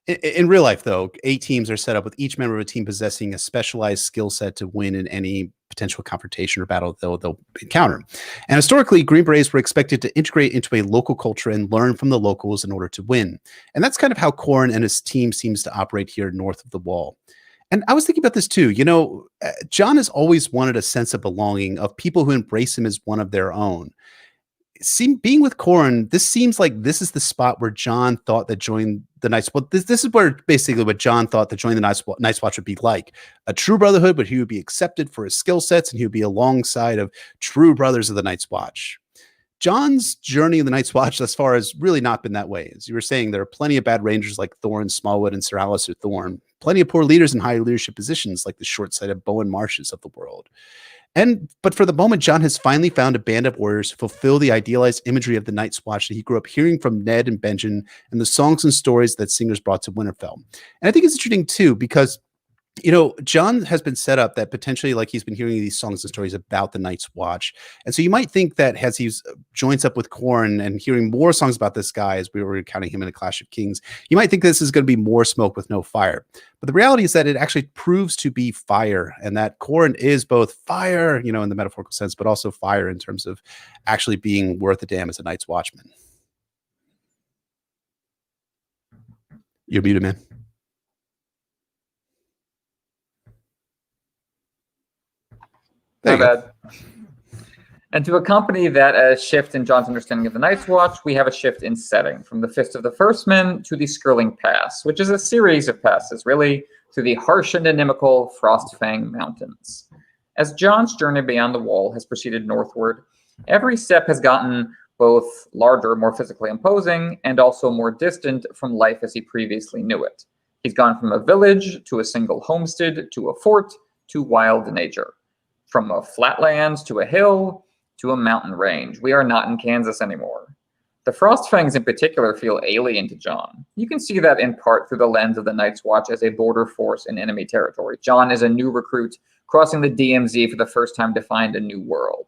Speaker 1: In real life, though, A-teams are set up with each member of a team possessing a specialized skill set to win in any potential confrontation or battle they'll encounter. And historically, Green Berets were expected to integrate into a local culture and learn from the locals in order to win. And that's kind of how Corrin and his team seems to operate here north of the wall. And I was thinking about this too. John has always wanted a sense of belonging, of people who embrace him as one of their own. Being with Corin, this seems like this is the spot where John thought that joining the Night's Watch. This is where basically what John thought that joining the Night's Watch would be like. A true brotherhood, but he would be accepted for his skill sets, and he would be alongside of true brothers of the Night's Watch. John's journey in the Night's Watch thus far has really not been that way. As you were saying, there are plenty of bad rangers like Thorin Smallwood and Sir Alistair Thorne, plenty of poor leaders in high leadership positions like the short-sighted Bowen Marshes of the world. But for the moment, John has finally found a band of warriors who fulfill the idealized imagery of the Night's Watch that he grew up hearing from Ned and Benjen and the songs and stories that singers brought to Winterfell. And I think it's interesting too, because John has been set up that potentially like he's been hearing these songs and stories about the Night's Watch. And so you might think that as he joins up with Corin and hearing more songs about this guy, as we were counting him in a Clash of Kings, you might think this is going to be more smoke with no fire. But the reality is that it actually proves to be fire, and that Corin is both fire, in the metaphorical sense, but also fire in terms of actually being worth a damn as a Night's Watchman. You're muted, man.
Speaker 2: Not bad. And to accompany that shift in John's understanding of the Night's Watch, we have a shift in setting from the Fist of the Firstmen to the Skirling Pass, which is a series of passes, really, to the harsh and inimical Frostfang Mountains. As John's journey beyond the Wall has proceeded northward, every step has gotten both larger, more physically imposing, and also more distant from life as he previously knew it. He's gone from a village to a single homestead to a fort to wild nature. From a flatlands to a hill to a mountain range. We are not in Kansas anymore. The Frostfangs in particular feel alien to John. You can see that in part through the lens of the Night's Watch as a border force in enemy territory. John is a new recruit crossing the DMZ for the first time to find a new world.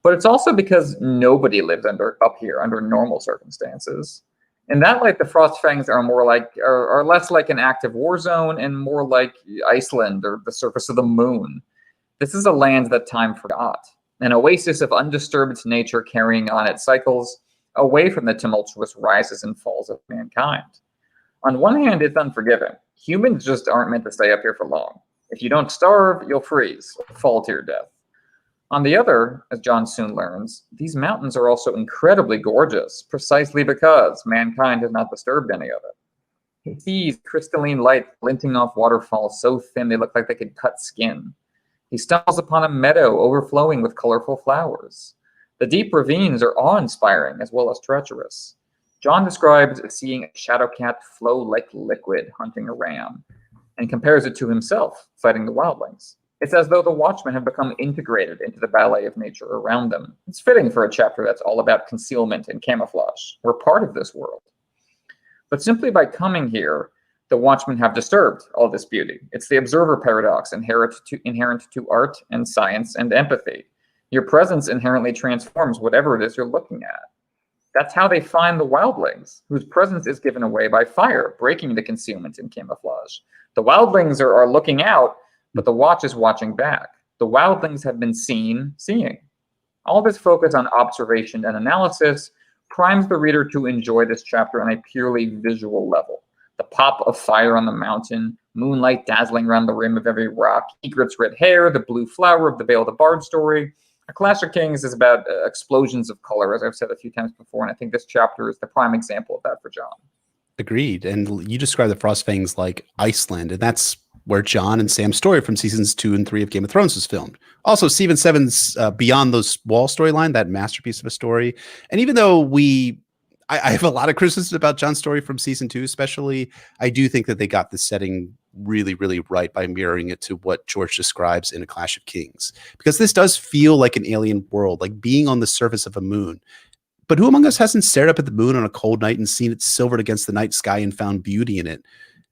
Speaker 2: But it's also because nobody lives up here under normal circumstances. In that light, the Frostfangs are less like an active war zone and more like Iceland or the surface of the moon. This is a land that time forgot, an oasis of undisturbed nature carrying on its cycles, away from the tumultuous rises and falls of mankind. On one hand, it's unforgiving. Humans just aren't meant to stay up here for long. If you don't starve, you'll freeze, fall to your death. On the other, as John soon learns, these mountains are also incredibly gorgeous, precisely because mankind has not disturbed any of it. He sees crystalline light glinting off waterfalls so thin they look like they could cut skin. He stumbles upon a meadow overflowing with colorful flowers. The deep ravines are awe-inspiring as well as treacherous. John describes seeing a shadow cat flow like liquid hunting a ram, and compares it to himself fighting the wildlings. It's as though the Watchmen have become integrated into the ballet of nature around them. It's fitting for a chapter that's all about concealment and camouflage. We're part of this world. But simply by coming here, the Watchmen have disturbed all this beauty. It's the observer paradox inherent to art and science and empathy. Your presence inherently transforms whatever it is you're looking at. That's how they find the wildlings, whose presence is given away by fire, breaking the concealment and camouflage. The wildlings are looking out, but the Watch is watching back. The wildlings have been seen seeing. All this focus on observation and analysis primes the reader to enjoy this chapter on a purely visual level. The pop of fire on the mountain, moonlight dazzling around the rim of every rock, Egret's red hair, the blue flower of the Vale of the Bard story. A Clash of Kings is about explosions of color, as I've said a few times before, and I think this chapter is the prime example of that for John.
Speaker 1: Agreed. And you describe the Frostfangs like Iceland, and that's where John and Sam's story from seasons 2 and 3 of Game of Thrones was filmed. Also, Season 7's Beyond Those Walls storyline, that masterpiece of a story. And even though I have a lot of criticisms about John's story from season 2, especially, I do think that they got the setting really, really right by mirroring it to what George describes in A Clash of Kings. Because this does feel like an alien world, like being on the surface of a moon. But who among us hasn't stared up at the moon on a cold night and seen it silvered against the night sky and found beauty in it?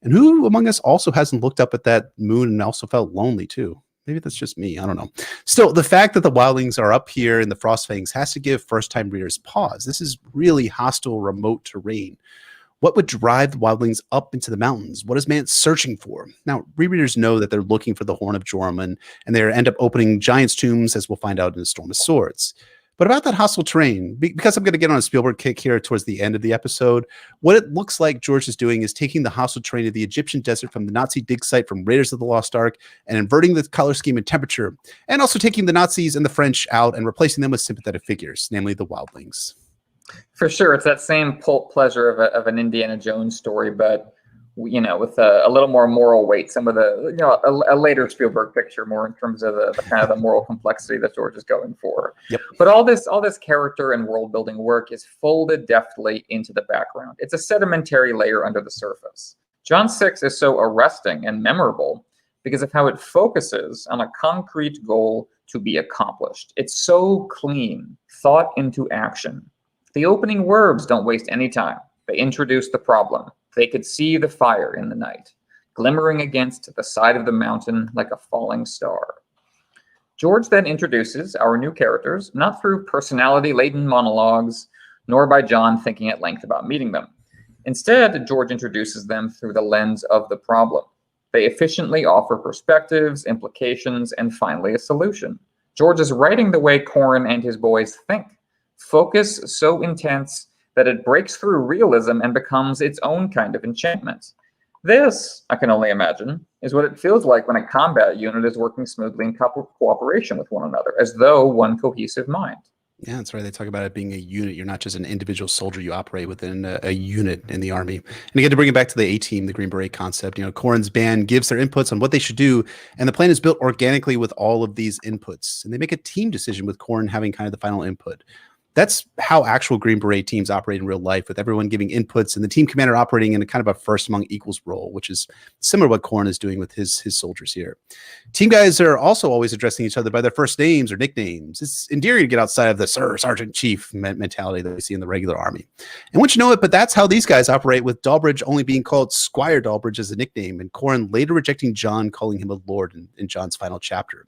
Speaker 1: And who among us also hasn't looked up at that moon and also felt lonely too? Maybe that's just me. I don't know. Still, the fact that the wildlings are up here in the Frostfangs has to give first-time readers pause. This is really hostile, remote terrain. What would drive the wildlings up into the mountains? What is man searching for? Now, rereaders know that they're looking for the Horn of Jormungand, and they end up opening giants' tombs, as we'll find out in the Storm of Swords. But about that hostile terrain, because I'm going to get on a Spielberg kick here towards the end of the episode, what it looks like George is doing is taking the hostile terrain of the Egyptian desert from the Nazi dig site from Raiders of the Lost Ark and inverting the color scheme and temperature, and also taking the Nazis and the French out and replacing them with sympathetic figures, namely the wildlings.
Speaker 2: For sure, it's that same pulp pleasure of an Indiana Jones story, but with a little more moral weight. Some of the, a later Spielberg picture, more in terms of the kind of the moral complexity that George is going for.
Speaker 1: Yep.
Speaker 2: But all this character and world building work is folded deftly into the background. It's a sedimentary layer under the surface. John 6 is so arresting and memorable because of how it focuses on a concrete goal to be accomplished. It's so clean, thought into action. The opening words don't waste any time. They introduce the problem. They could see the fire in the night, glimmering against the side of the mountain like a falling star. George then introduces our new characters, not through personality-laden monologues, nor by John thinking at length about meeting them. Instead, George introduces them through the lens of the problem. They efficiently offer perspectives, implications, and finally a solution. George is writing the way Corran and his boys think. Focus so intense that it breaks through realism and becomes its own kind of enchantment. This, I can only imagine, is what it feels like when a combat unit is working smoothly in cooperation with one another, as though one cohesive mind.
Speaker 1: Yeah, that's right. They talk about it being a unit. You're not just an individual soldier. You operate within a unit in the army. And again, to bring it back to the A-Team, the Green Beret concept, Corran's band gives their inputs on what they should do, and the plan is built organically with all of these inputs. And they make a team decision with Corran having kind of the final input. That's how actual Green Beret teams operate in real life, with everyone giving inputs and the team commander operating in a kind of a first among equals role, which is similar to what Corran is doing with his soldiers here. Team guys are also always addressing each other by their first names or nicknames. It's endearing to get outside of the Sir, Sergeant, Chief mentality that we see in the regular army. And once you know it, but that's how these guys operate, with Dolbridge only being called Squire Dolbridge as a nickname, and Corran later rejecting John, calling him a lord in John's final chapter.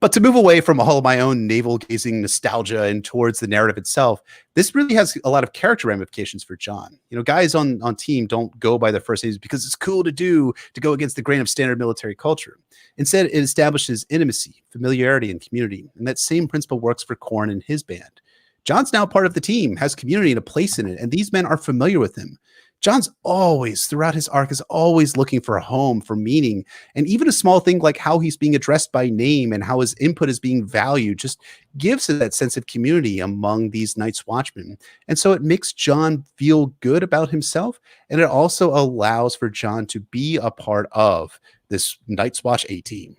Speaker 1: But to move away from all of my own navel-gazing nostalgia and towards the narrative itself, this really has a lot of character ramifications for John. Guys on team don't go by their first names because it's cool to go against the grain of standard military culture. Instead, it establishes intimacy, familiarity, and community. And that same principle works for Corran and his band. John's now part of the team, has community and a place in it, and these men are familiar with him. John's always, throughout his arc, is always looking for a home, for meaning, and even a small thing like how he's being addressed by name and how his input is being valued just gives it that sense of community among these Night's Watchmen. And so it makes John feel good about himself, and it also allows for John to be a part of this Night's Watch A-Team.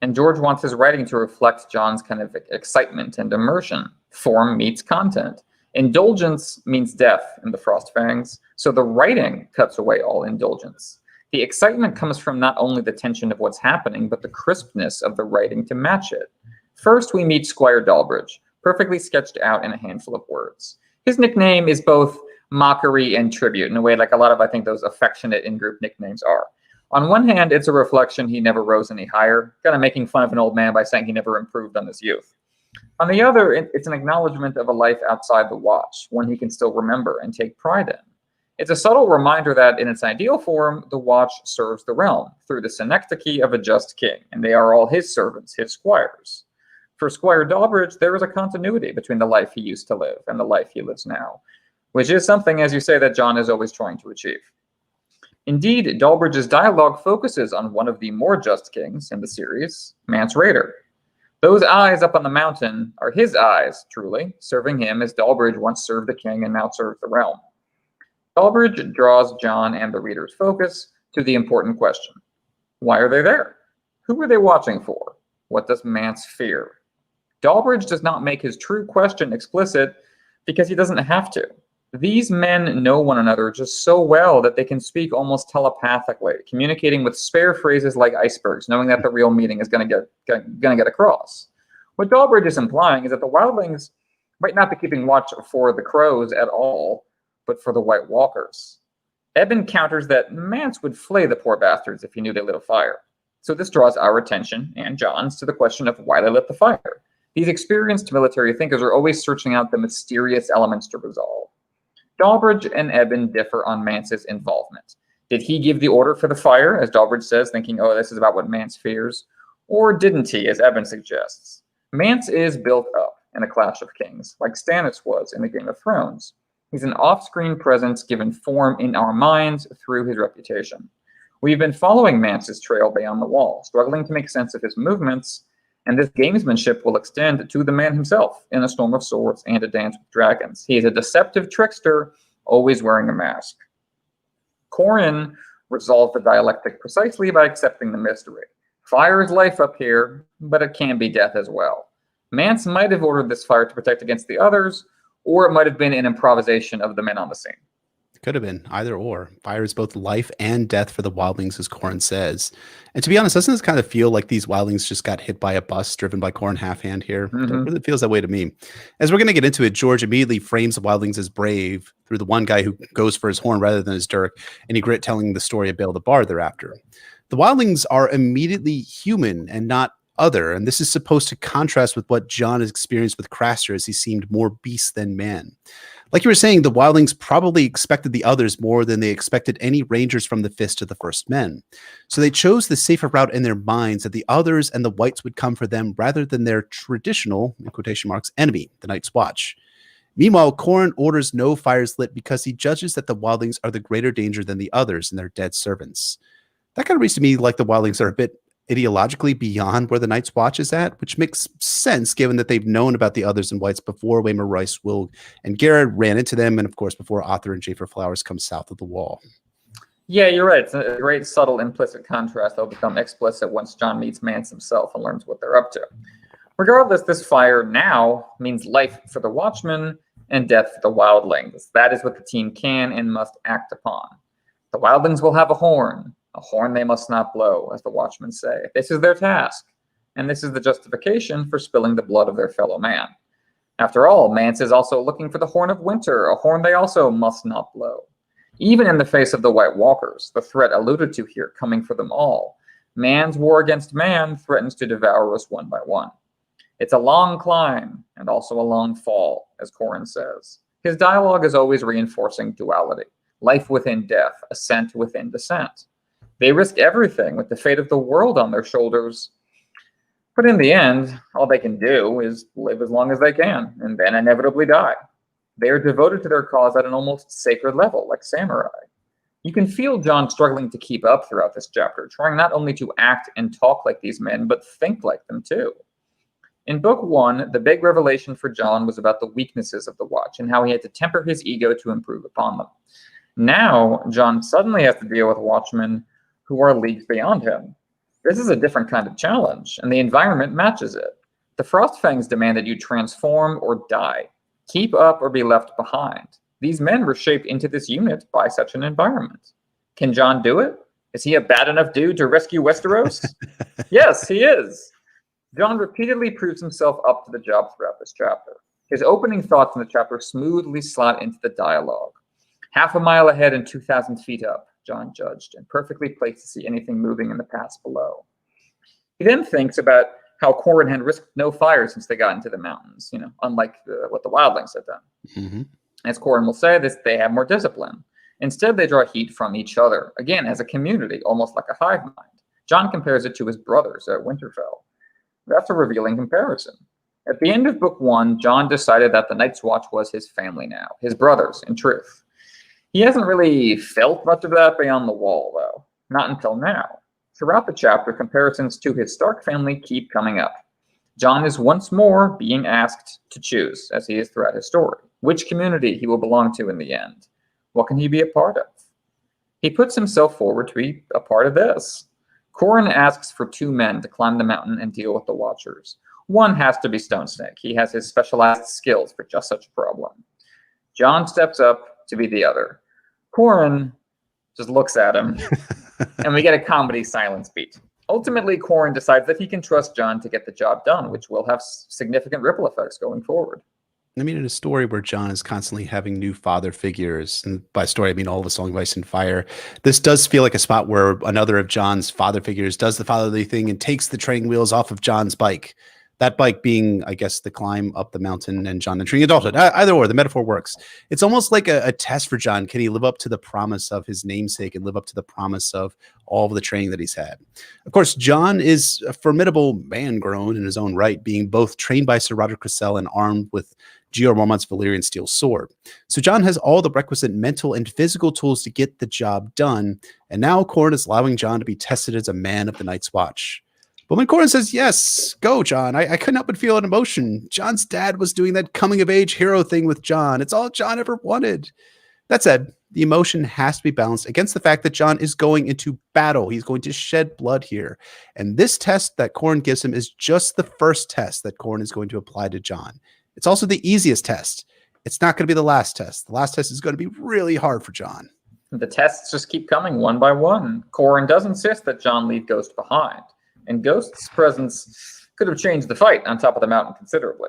Speaker 2: And George wants his writing to reflect John's kind of excitement and immersion. Form meets content. Indulgence means death in the Frostfangs, so the writing cuts away all indulgence. The excitement comes from not only the tension of what's happening, but the crispness of the writing to match it. First, we meet Squire Dolbridge, perfectly sketched out in a handful of words. His nickname is both mockery and tribute, in a way like a lot of, I think, those affectionate in-group nicknames are. On one hand, it's a reflection he never rose any higher, kind of making fun of an old man by saying he never improved on his youth. On the other, it's an acknowledgement of a life outside the Watch, one he can still remember and take pride in. It's a subtle reminder that, in its ideal form, the Watch serves the realm through the synecdoche of a just king, and they are all his servants, his squires. For Squire Dolbridge, there is a continuity between the life he used to live and the life he lives now, which is something, as you say, that John is always trying to achieve. Indeed, Dolbridge's dialogue focuses on one of the more just kings in the series, Mance Rayder. Those eyes up on the mountain are his eyes, truly, serving him as Dolbridge once served the king and now serves the realm. Dolbridge draws John and the reader's focus to the important question. Why are they there? Who are they watching for? What does Mance fear? Dolbridge does not make his true question explicit because he doesn't have to. These men know one another just so well that they can speak almost telepathically, communicating with spare phrases like icebergs, knowing that the real meaning is going to get across. What Dolbridge is implying is that the wildlings might not be keeping watch for the crows at all, but for the White Walkers. Eben counters that Mance would flay the poor bastards if he knew they lit a fire. So this draws our attention, and John's, to the question of why they lit the fire. These experienced military thinkers are always searching out the mysterious elements to resolve. Dolbridge and Eben differ on Mance's involvement. Did he give the order for the fire, as Dolbridge says, thinking, oh, this is about what Mance fears? Or didn't he, as Eben suggests? Mance is built up, in A Clash of Kings, like Stannis was in the Game of Thrones. He's an off-screen presence given form in our minds through his reputation. We've been following Mance's trail beyond the wall, struggling to make sense of his movements, and this gamesmanship will extend to the man himself in A Storm of Swords and A Dance with Dragons. He is a deceptive trickster, always wearing a mask. Qhorin resolved the dialectic precisely by accepting the mystery. Fire is life up here, but it can be death as well. Mance might have ordered this fire to protect against the others, or it might have been an improvisation of the men on the scene.
Speaker 1: Could have been either or. Fire is both life and death for the wildlings, as Qhorin says. And to be honest, doesn't this kind of feel like these wildlings just got hit by a bus driven by Qhorin Halfhand here? It really feels that way to me. As we're going to get into it, George immediately frames the wildlings as brave through the one guy who goes for his horn rather than his dirk, and Ygritte telling the story of Bael the Bard thereafter. The wildlings are immediately human and not other, and this is supposed to contrast with what Jon has experienced with Craster, as he seemed more beast than man. Like you were saying, the wildlings probably expected the others more than they expected any rangers from the Fist of the First Men. So they chose the safer route in their minds, that the others and the whites would come for them rather than their traditional, in quotation marks, enemy, the Night's Watch. Meanwhile, Qhorin orders no fires lit because he judges that the wildlings are the greater danger than the others and their dead servants. That kind of reads to me like the wildlings are a bit ideologically beyond where the Night's Watch is at, which makes sense given that they've known about the others and whites before Waymar Rice, Will, and Garrett ran into them, and of course before Arthur and Jafer Flowers come south of the wall.
Speaker 2: Yeah, you're right. It's a great subtle implicit contrast that will become explicit once Jon meets Mance himself and learns what they're up to. Regardless, this fire now means life for the Watchmen and death for the wildlings. That is what the team can and must act upon. The wildlings will have a horn they must not blow, as the Watchmen say. This is their task, and this is the justification for spilling the blood of their fellow man. After all, Mance is also looking for the Horn of Winter, a horn they also must not blow. Even in the face of the White Walkers, the threat alluded to here coming for them all, man's war against man threatens to devour us one by one. It's a long climb, and also a long fall, as Qhorin says. His dialogue is always reinforcing duality, life within death, ascent within descent. They risk everything with the fate of the world on their shoulders. But in the end, all they can do is live as long as they can, and then inevitably die. They are devoted to their cause at an almost sacred level, like samurai. You can feel Jon struggling to keep up throughout this chapter, trying not only to act and talk like these men, but think like them too. In Book 1, the big revelation for Jon was about the weaknesses of the Watch and how he had to temper his ego to improve upon them. Now, Jon suddenly has to deal with Watchmen who are leagues beyond him. This is a different kind of challenge, and the environment matches it. The Frostfangs demand that you transform or die, keep up or be left behind. These men were shaped into this unit by such an environment. Can Jon do it? Is he a bad enough dude to rescue Westeros? Yes, he is. Jon repeatedly proves himself up to the job throughout this chapter. His opening thoughts in the chapter smoothly slot into the dialogue. Half a mile ahead and 2,000 feet up, Jon judged, and perfectly placed to see anything moving in the pass below. He then thinks about how Qhorin had risked no fire since they got into the mountains, unlike what the wildlings had done. As Qhorin will say, they have more discipline. Instead, they draw heat from each other, again, as a community, almost like a hive mind. Jon compares it to his brothers at Winterfell. That's a revealing comparison. At the end of Book 1, Jon decided that the Night's Watch was his family now, his brothers, in truth. He hasn't really felt much of that beyond the wall, though. Not until now. Throughout the chapter, comparisons to his Stark family keep coming up. Jon is once more being asked to choose, as he is throughout his story, which community he will belong to in the end. What can he be a part of? He puts himself forward to be a part of this. Qhorin asks for 2 men to climb the mountain and deal with the Watchers. One has to be Stone Snake. He has his specialized skills for just such a problem. Jon steps up to be the other. Qhorin just looks at him, and we get a comedy silence beat. Ultimately, Qhorin decides that he can trust Jon to get the job done, which will have significant ripple effects going forward.
Speaker 1: I mean, in a story where Jon is constantly having new father figures, and by story, I mean all of us, Song of Ice and Fire, this does feel like a spot where another of Jon's father figures does the fatherly thing and takes the training wheels off of Jon's bike. That bike being, I guess, the climb up the mountain and Jon entering adulthood. Either or, the metaphor works. It's almost like a test for Jon. Can he live up to the promise of his namesake and live up to the promise of all of the training that he's had? Of course, Jon is a formidable man grown in his own right, being both trained by Sir Roderick Cressel and armed with Jeor Mormont's Valyrian steel sword. So Jon has all the requisite mental and physical tools to get the job done. And now Qhorin is allowing Jon to be tested as a man of the Night's Watch. But when Qhorin says, yes, go, Jon, I couldn't help but feel an emotion. Jon's dad was doing that coming-of-age hero thing with Jon. It's all Jon ever wanted. That said, the emotion has to be balanced against the fact that Jon is going into battle. He's going to shed blood here. And this test that Qhorin gives him is just the first test that Qhorin is going to apply to Jon. It's also the easiest test. It's not going to be the last test. The last test is going to be really hard for Jon.
Speaker 2: The tests just keep coming one by one. Qhorin does insist that Jon leave Ghost behind. And Ghost's presence could have changed the fight on top of the mountain considerably.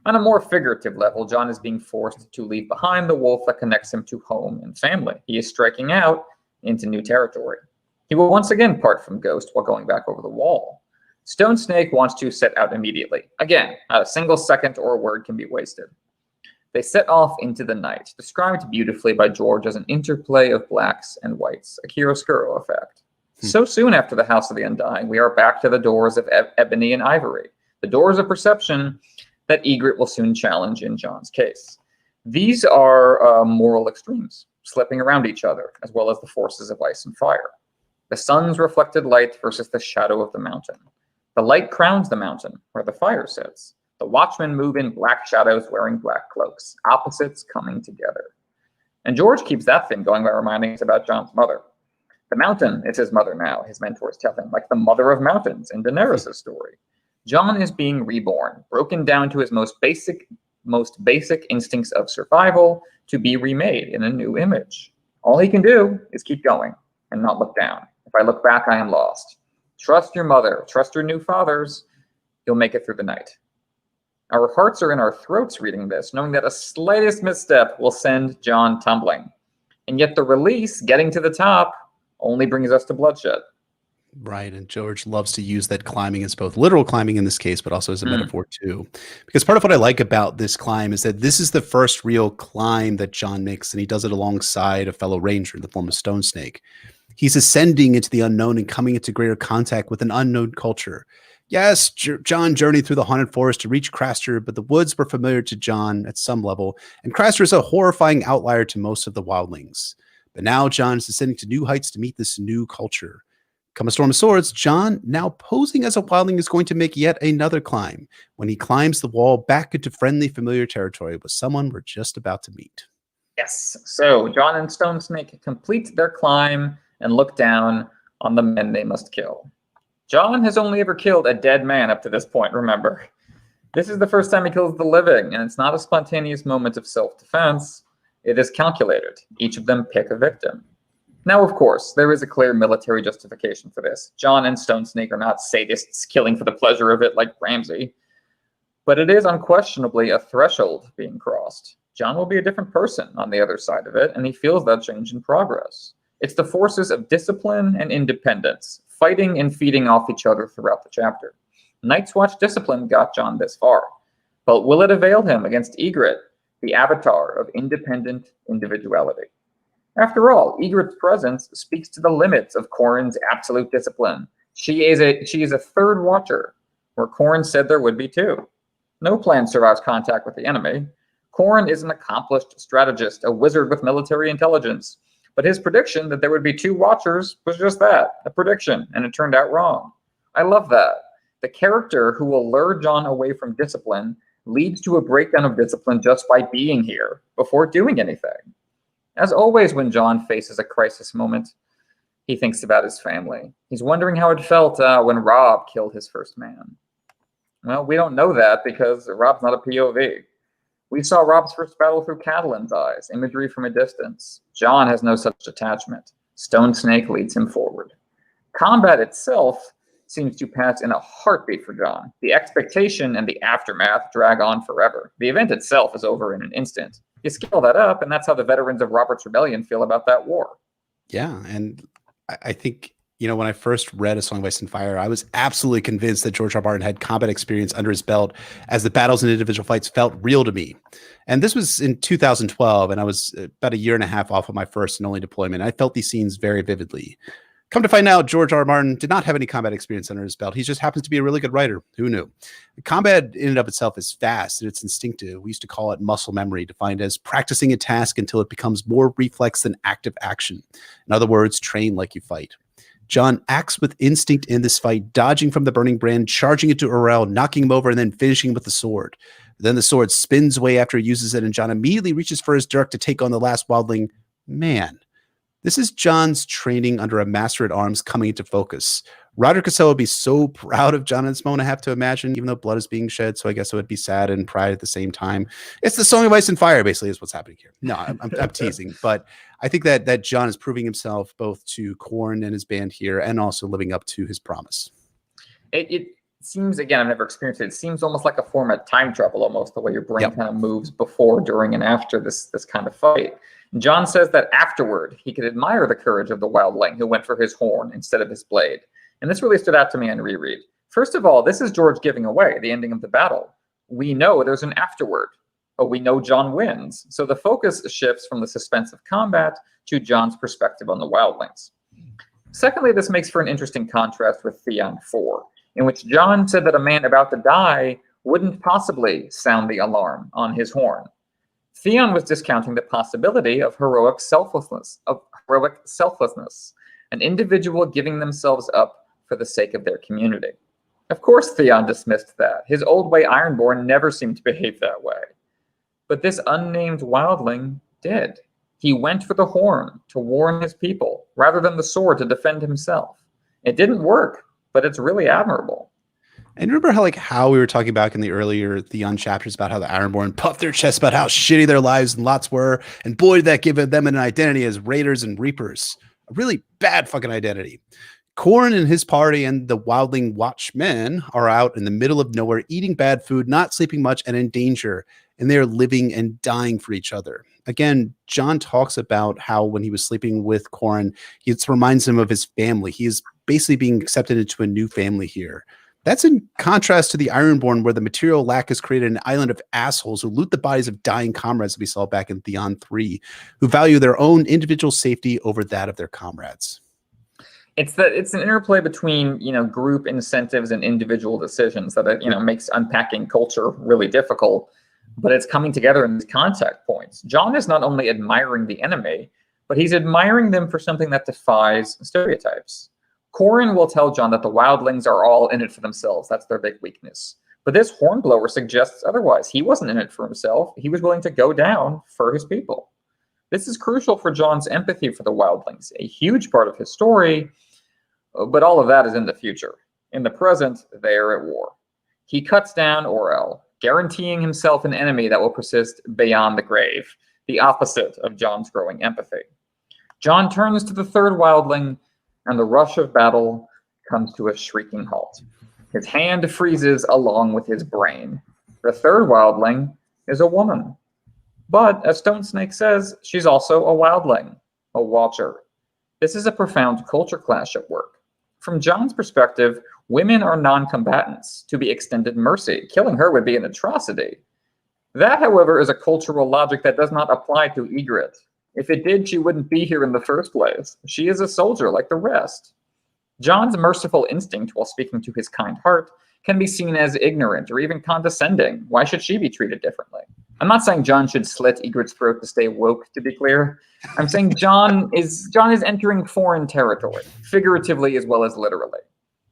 Speaker 2: On a more figurative level, Jon is being forced to leave behind the wolf that connects him to home and family. He is striking out into new territory. He will once again part from Ghost while going back over the wall. Stone Snake wants to set out immediately. Again, not a single second or word can be wasted. They set off into the night, described beautifully by George as an interplay of blacks and whites, a chiaroscuro effect. So soon after the House of the Undying, we are back to the doors of ebony and ivory, the doors of perception that Ygritte will soon challenge in Jon's case. These are moral extremes, slipping around each other, as well as the forces of ice and fire. The sun's reflected light versus the shadow of the mountain. The light crowns the mountain, where the fire sits. The watchmen move in black shadows wearing black cloaks, opposites coming together. And George keeps that thing going by reminding us about Jon's mother. The mountain is his mother now, his mentors tell him, like the mother of mountains in Daenerys' story. Jon is being reborn, broken down to his most basic instincts of survival to be remade in a new image. All he can do is keep going and not look down. If I look back, I am lost. Trust your mother, trust your new fathers, you'll make it through the night. Our hearts are in our throats reading this, knowing that a slightest misstep will send Jon tumbling. And yet the release, getting to the top, only brings us to bloodshed.
Speaker 1: Right, and George loves to use that climbing as both literal climbing in this case, but also as a metaphor too. Because part of what I like about this climb is that this is the first real climb that Jon makes, and he does it alongside a fellow ranger in the form of Stone Snake. He's ascending into the unknown and coming into greater contact with an unknown culture. Yes, Jon journeyed through the haunted forest to reach Craster, but the woods were familiar to Jon at some level, and Craster is a horrifying outlier to most of the wildlings. But now Jon is ascending to new heights to meet this new culture. Come a storm of swords, Jon, now posing as a wildling, is going to make yet another climb when he climbs the wall back into friendly, familiar territory with someone we're just about to meet.
Speaker 2: Yes, so Jon and Stone Snake complete their climb and look down on the men they must kill. Jon has only ever killed a dead man up to this point, remember. This is the first time he kills the living, and it's not a spontaneous moment of self-defense. It is calculated. Each of them pick a victim. Now, of course, there is a clear military justification for this. Jon and Stone Snake are not sadists killing for the pleasure of it like Ramsay. But it is unquestionably a threshold being crossed. Jon will be a different person on the other side of it, and he feels that change in progress. It's the forces of discipline and independence, fighting and feeding off each other throughout the chapter. Night's Watch discipline got Jon this far. But will it avail him against Ygritte, the avatar of independent individuality? After all, Ygritte's presence speaks to the limits of Qhorin's absolute discipline. She is a third watcher, where Qhorin said there would be two. No plan survives contact with the enemy. Qhorin is an accomplished strategist, a wizard with military intelligence. But his prediction that there would be two watchers was just that, a prediction, and it turned out wrong. I love that. The character who will lure Jon away from discipline leads to a breakdown of discipline just by being here, before doing anything. As always, when Jon faces a crisis moment, he thinks about his family. He's wondering how it felt when Robb killed his first man. Well, we don't know that because Robb's not a POV. We saw Robb's first battle through Catelyn's eyes, imagery from a distance. Jon has no such attachment. Stone Snake leads him forward. Combat itself seems to pass in a heartbeat for Jon. The expectation and the aftermath drag on forever. The event itself is over in an instant. You scale that up, and that's how the veterans of Robert's Rebellion feel about that war.
Speaker 1: Yeah, and I think, when I first read A Song of Ice and Fire, I was absolutely convinced that George R. R. Martin had combat experience under his belt, as the battles and individual fights felt real to me. And this was in 2012, and I was about a year and a half off of my first and only deployment. I felt these scenes very vividly. Come to find out, George R. R. Martin did not have any combat experience under his belt. He just happens to be a really good writer. Who knew? Combat in and of itself is fast and it's instinctive. We used to call it muscle memory, defined as practicing a task until it becomes more reflex than active action. In other words, train like you fight. Jon acts with instinct in this fight, dodging from the burning brand, charging into Orell, knocking him over, and then finishing with the sword. Then the sword spins away after he uses it, and Jon immediately reaches for his dirk to take on the last wildling. Man, this is Jon's training under a master at arms coming into focus. Roger Cassell would be so proud of Jon in this moment, I have to imagine, even though blood is being shed, so I guess it would be sad and pride at the same time. It's the Song of Ice and Fire, basically, is what's happening here. No, I'm teasing, but I think that Jon is proving himself both to Qhorin and his band here, and also living up to his promise.
Speaker 2: It seems, again, I've never experienced it. It seems almost like a form of time travel, almost the way your brain kind of moves before, during, and after this kind of fight. Jon says that afterward, he could admire the courage of the wildling who went for his horn instead of his blade. And this really stood out to me on reread. First of all, this is George giving away the ending of the battle. We know there's an afterward, but we know Jon wins. So the focus shifts from the suspense of combat to Jon's perspective on the wildlings. Secondly, this makes for an interesting contrast with Theon 4, in which Jon said that a man about to die wouldn't possibly sound the alarm on his horn. Theon was discounting the possibility of heroic selflessness, an individual giving themselves up for the sake of their community. Of course, Theon dismissed that. His old way Ironborn never seemed to behave that way. But this unnamed wildling did. He went for the horn to warn his people, rather than the sword to defend himself. It didn't work, but it's really admirable.
Speaker 1: And remember how we were talking back in the earlier Theon chapters about how the Ironborn puffed their chests about how shitty their lives and lots were, and boy, did that give them an identity as raiders and reapers. A really bad fucking identity. Qhorin and his party and the wildling watchmen are out in the middle of nowhere, eating bad food, not sleeping much, and in danger, and they are living and dying for each other. Again, Jon talks about how when he was sleeping with Qhorin, it reminds him of his family. He is basically being accepted into a new family here. That's in contrast to the Ironborn, where the material lack has created an island of assholes who loot the bodies of dying comrades that we saw back in Theon 3, who value their own individual safety over that of their comrades.
Speaker 2: It's an interplay between, group incentives and individual decisions that, makes unpacking culture really difficult, but it's coming together in these contact points. Jon is not only admiring the enemy, but he's admiring them for something that defies stereotypes. Qhorin will tell Jon that the wildlings are all in it for themselves. That's their big weakness. But this hornblower suggests otherwise. He wasn't in it for himself. He was willing to go down for his people. This is crucial for Jon's empathy for the wildlings, a huge part of his story, but all of that is in the future. In the present, they are at war. He cuts down Orell, guaranteeing himself an enemy that will persist beyond the grave, the opposite of Jon's growing empathy. Jon turns to the third wildling, and the rush of battle comes to a shrieking halt. His hand freezes along with his brain. The third wildling is a woman. But, as Stone Snake says, she's also a wildling, a watcher. This is a profound culture clash at work. From Jon's perspective, women are non-combatants, to be extended mercy. Killing her would be an atrocity. That, however, is a cultural logic that does not apply to Ygritte. If it did, she wouldn't be here in the first place. She is a soldier like the rest. Jon's merciful instinct, while speaking to his kind heart, can be seen as ignorant or even condescending. Why should she be treated differently? I'm not saying Jon should slit Ygritte's throat to stay woke, to be clear. I'm saying Jon is entering foreign territory, figuratively as well as literally.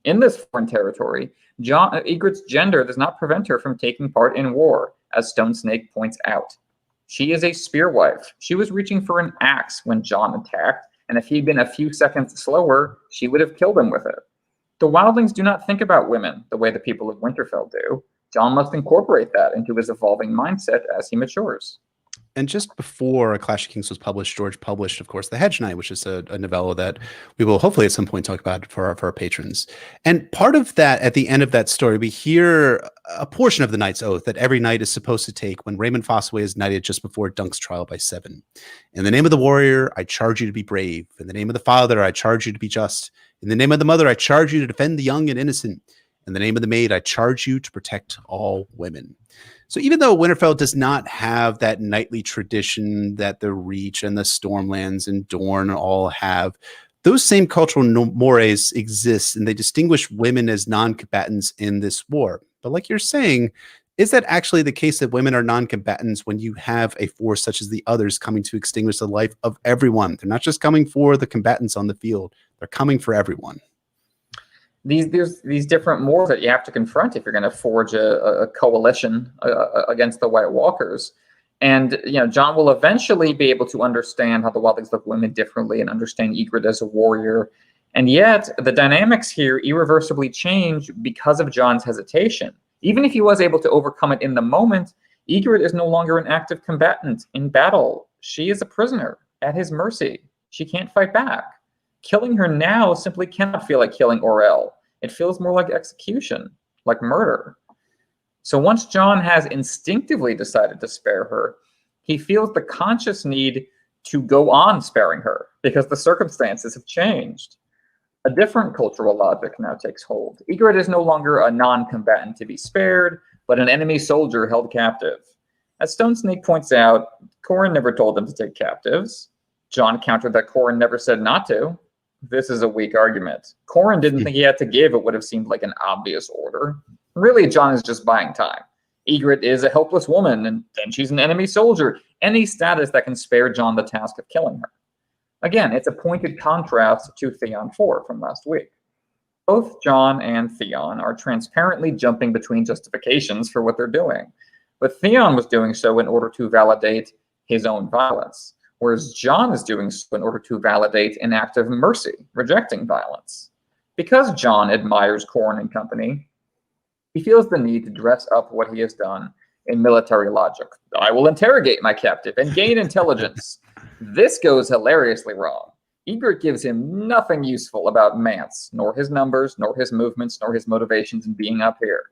Speaker 2: In this foreign territory, Ygritte's gender does not prevent her from taking part in war, as Stone Snake points out. She is a spearwife. She was reaching for an axe when Jon attacked, and if he'd been a few seconds slower, she would have killed him with it. The wildlings do not think about women the way the people of Winterfell do. Jon must incorporate that into his evolving mindset as he matures.
Speaker 1: And just before A Clash of Kings was published, George published, of course, The Hedge Knight, which is a novella that we will hopefully at some point talk about for our patrons. And part of that, at the end of that story, we hear a portion of the knight's oath that every knight is supposed to take when Raymond Fossaway is knighted just before Dunk's trial by 7. In the name of the warrior, I charge you to be brave. In the name of the father, I charge you to be just. In the name of the mother, I charge you to defend the young and innocent. In the name of the maid, I charge you to protect all women. So even though Winterfell does not have that knightly tradition that the Reach and the Stormlands and Dorne all have, those same cultural mores exist, and they distinguish women as non-combatants in this war. But like you're saying, is that actually the case that women are non-combatants when you have a force such as the others coming to extinguish the life of everyone? They're not just coming for the combatants on the field. They're coming for everyone.
Speaker 2: There's these different mores that you have to confront if you're going to forge a coalition against the White Walkers. And, Jon will eventually be able to understand how the wildlings look at women differently and understand Ygritte as a warrior. And yet the dynamics here irreversibly change because of Jon's hesitation. Even if he was able to overcome it in the moment, Ygritte is no longer an active combatant in battle. She is a prisoner at his mercy. She can't fight back. Killing her now simply cannot feel like killing Orell. It feels more like execution, like murder. So once Jon has instinctively decided to spare her, he feels the conscious need to go on sparing her because the circumstances have changed. A different cultural logic now takes hold. Ygritte is no longer a non-combatant to be spared, but an enemy soldier held captive. As Stone Snake points out, Qhorin never told them to take captives. Jon countered that Qhorin never said not to. This is a weak argument. Qhorin didn't think he had to give what would have seemed like an obvious order. Really, Jon is just buying time. Ygritte is a helpless woman, and then she's an enemy soldier. Any status that can spare Jon the task of killing her. Again, it's a pointed contrast to Theon 4 from last week. Both Jon and Theon are transparently jumping between justifications for what they're doing. But Theon was doing so in order to validate his own violence, whereas Jon is doing so in order to validate an act of mercy, rejecting violence. Because Jon admires Qhorin and company, he feels the need to dress up what he has done in military logic. I will interrogate my captive and gain intelligence. This goes hilariously wrong. Ygritte gives him nothing useful about Mance, nor his numbers, nor his movements, nor his motivations in being up here.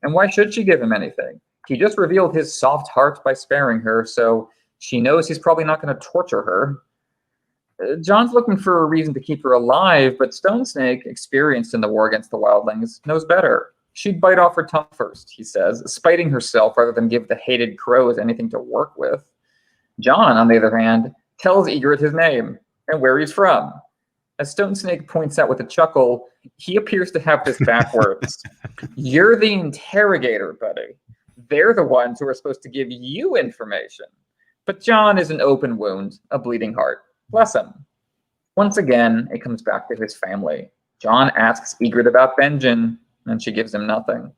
Speaker 2: And why should she give him anything? He just revealed his soft heart by sparing her, so she knows he's probably not going to torture her. Jon's looking for a reason to keep her alive, but Stone Snake, experienced in the war against the wildlings, knows better. She'd bite off her tongue first, he says, spiting herself rather than give the hated crows anything to work with. Jon, on the other hand, tells Ygritte his name and where he's from. As Stone Snake points out with a chuckle, he appears to have this backwards. You're the interrogator, buddy. They're the ones who are supposed to give you information. But Jon is an open wound, a bleeding heart. Bless him. Once again, it comes back to his family. Jon asks Ygritte about Benjen, and she gives him nothing.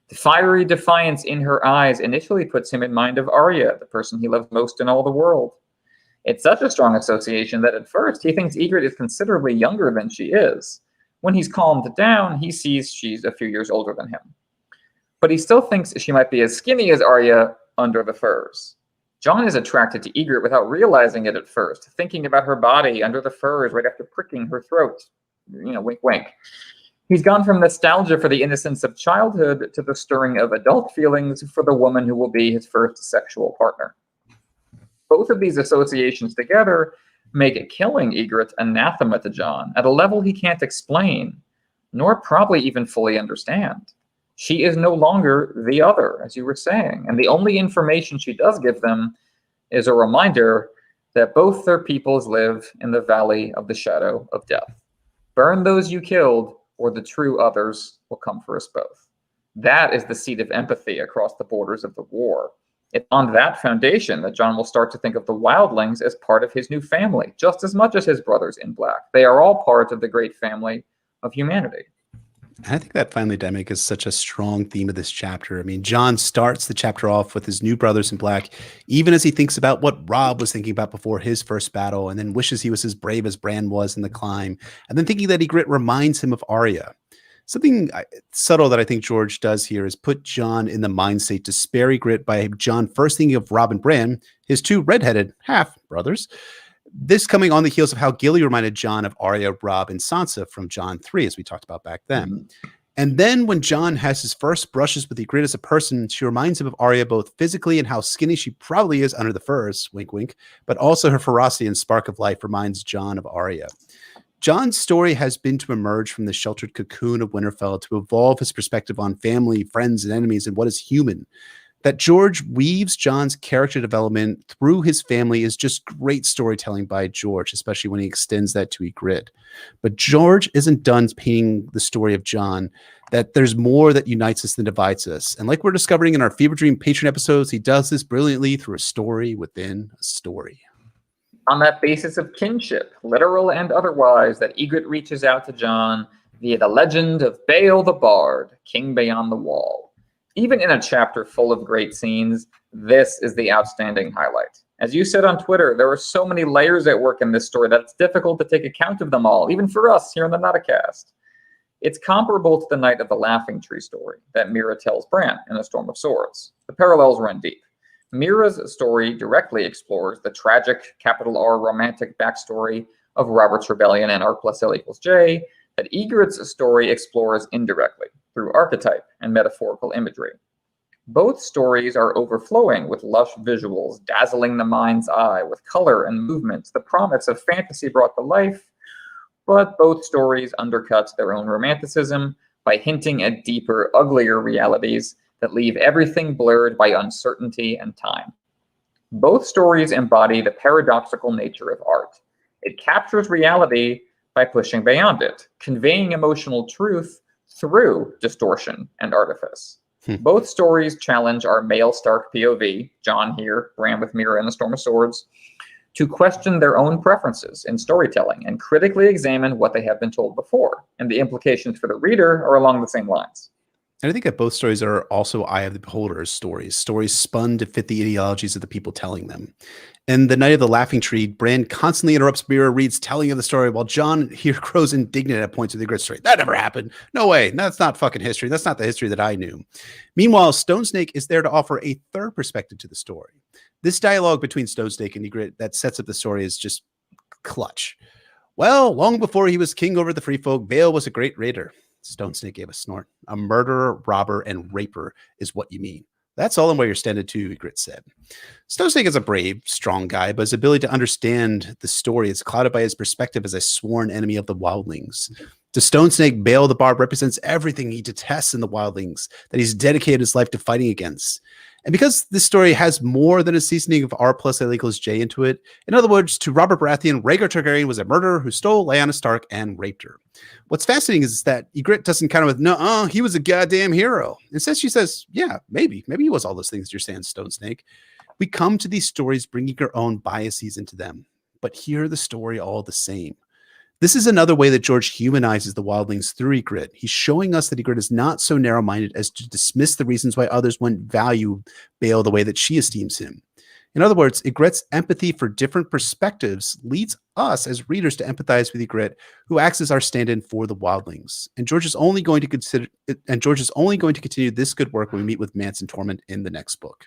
Speaker 2: The fiery defiance in her eyes initially puts him in mind of Arya, the person he loves most in all the world. It's such a strong association that at first he thinks Ygritte is considerably younger than she is. When he's calmed down, he sees she's a few years older than him. But he still thinks she might be as skinny as Arya under the furs. Jon is attracted to Ygritte without realizing it at first, thinking about her body under the furs right after pricking her throat. Wink, wink. He's gone from nostalgia for the innocence of childhood to the stirring of adult feelings for the woman who will be his first sexual partner. Both of these associations together make killing Ygritte anathema to Jon at a level he can't explain, nor probably even fully understand. She is no longer the other, as you were saying, and the only information she does give them is a reminder that both their peoples live in the valley of the shadow of death. Burn those you killed, or the true others will come for us both. That is the seed of empathy across the borders of the war. It's on that foundation that Jon will start to think of the wildlings as part of his new family, just as much as his brothers in black. They are all part of the great family of humanity.
Speaker 1: I think that finally dynamic is such a strong theme of this chapter. I mean, Jon starts the chapter off with his new brothers in black, even as he thinks about what Robb was thinking about before his first battle, and then wishes he was as brave as Bran was in the climb, and then thinking that Ygritte reminds him of Arya. Something subtle that I think George does here is put John in the mind state to spare Ygritte by John first thinking of Rob and Bran, his two redheaded half brothers. This coming on the heels of how Gilly reminded John of Arya, Rob, and Sansa from John 3, as we talked about back then. And then when John has his first brushes with Ygritte as a person, she reminds him of Arya both physically and how skinny she probably is under the furs, wink, wink, but also her ferocity and spark of life reminds John of Arya. John's story has been to emerge from the sheltered cocoon of Winterfell to evolve his perspective on family, friends, and enemies and what is human. That George weaves John's character development through his family is just great storytelling by George, especially when he extends that to Ygritte. But George isn't done painting the story of John, that there's more that unites us than divides us. And like we're discovering in our Fever Dream Patreon episodes, he does this brilliantly through a story within a story.
Speaker 2: On that basis of kinship, literal and otherwise, that Ygritte reaches out to John via the legend of Beowulf the Bard, King Beyond the Wall. Even in a chapter full of great scenes, this is the outstanding highlight. As you said on Twitter, there are so many layers at work in this story that it's difficult to take account of them all, even for us here in the Notacast. It's comparable to the Night of the Laughing Tree story that Mira tells Bran in A Storm of Swords. The parallels run deep. Mira's story directly explores the tragic, capital R romantic backstory of Robert's Rebellion and R + L = J, that Ygritte's story explores indirectly through archetype and metaphorical imagery. Both stories are overflowing with lush visuals, dazzling the mind's eye with color and movements, the promise of fantasy brought to life, but both stories undercut their own romanticism by hinting at deeper, uglier realities that leave everything blurred by uncertainty and time. Both stories embody the paradoxical nature of art. It captures reality by pushing beyond it, conveying emotional truth through distortion and artifice. Both stories challenge our male Stark POV, Jon here, Bran with Mira in A Storm of Swords, to question their own preferences in storytelling and critically examine what they have been told before, and the implications for the reader are along the same lines.
Speaker 1: And I think that both stories are also Eye of the Beholder's stories spun to fit the ideologies of the people telling them. In The Night of the Laughing Tree, Bran constantly interrupts Mira Reed's telling of the story, while Jon here grows indignant at points of the Ygritte story. That never happened. No way. That's not fucking history. That's not the history that I knew. Meanwhile, Stone Snake is there to offer a third perspective to the story. This dialogue between Stone Snake and Ygritte that sets up the story is just clutch. Well, long before he was king over the free folk, Vale was a great raider. Stone Snake gave a snort. A murderer, robber, and raper is what you mean. That's all in what you're standing to, Ygritte said. Stone Snake is a brave, strong guy, but his ability to understand the story is clouded by his perspective as a sworn enemy of the wildlings. To Stone Snake, Bale the Bard represents everything he detests in the wildlings, that he's dedicated his life to fighting against. And because this story has more than a seasoning of R + L = J into it, in other words, to Robert Baratheon, Rhaegar Targaryen was a murderer who stole Lyanna Stark and raped her. What's fascinating is that Ygritte doesn't counter with, no, he was a goddamn hero. Instead, she says, yeah, maybe he was all those things you're saying, Stone Snake. We come to these stories bringing our own biases into them, but hear the story all the same. This is another way that George humanizes the wildlings through Ygritte. He's showing us that Ygritte is not so narrow-minded as to dismiss the reasons why others wouldn't value Bale the way that she esteems him. In other words, Ygritte's empathy for different perspectives leads us as readers to empathize with Ygritte, who acts as our stand-in for the wildlings. And George is only going to continue this good work when we meet with Mance and Tormund in the next book.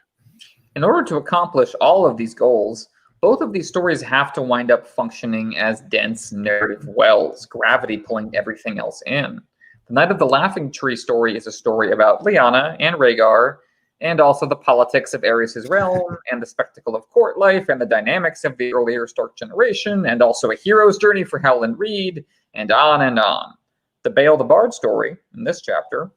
Speaker 2: In order to accomplish all of these goals, both of these stories have to wind up functioning as dense narrative wells, gravity pulling everything else in. The Night of the Laughing Tree story is a story about Lyanna and Rhaegar, and also the politics of Aerys' realm, and the spectacle of court life, and the dynamics of the earlier Stark generation, and also a hero's journey for Howland Reed, and on and on. The Bale the Bard story, in this chapter,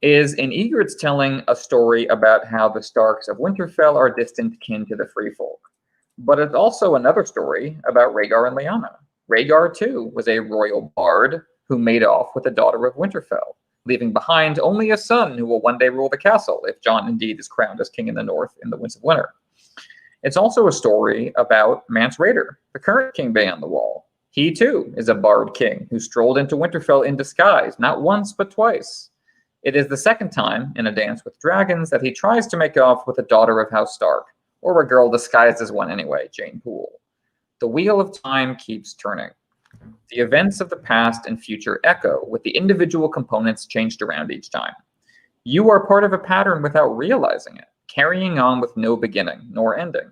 Speaker 2: is in Ygritte's telling a story about how the Starks of Winterfell are distant kin to the Free Folk. But it's also another story about Rhaegar and Lyanna. Rhaegar, too, was a royal bard who made off with the daughter of Winterfell, leaving behind only a son who will one day rule the castle if Jon indeed is crowned as king in the north in the Winds of Winter. It's also a story about Mance Rayder, the current king beyond the wall. He, too, is a bard king who strolled into Winterfell in disguise, not once but twice. It is the second time in A Dance with Dragons that he tries to make off with a daughter of House Stark, or a girl disguised as one anyway, Jane Poole. The wheel of time keeps turning. The events of the past and future echo, with the individual components changed around each time. You are part of a pattern without realizing it, carrying on with no beginning nor ending.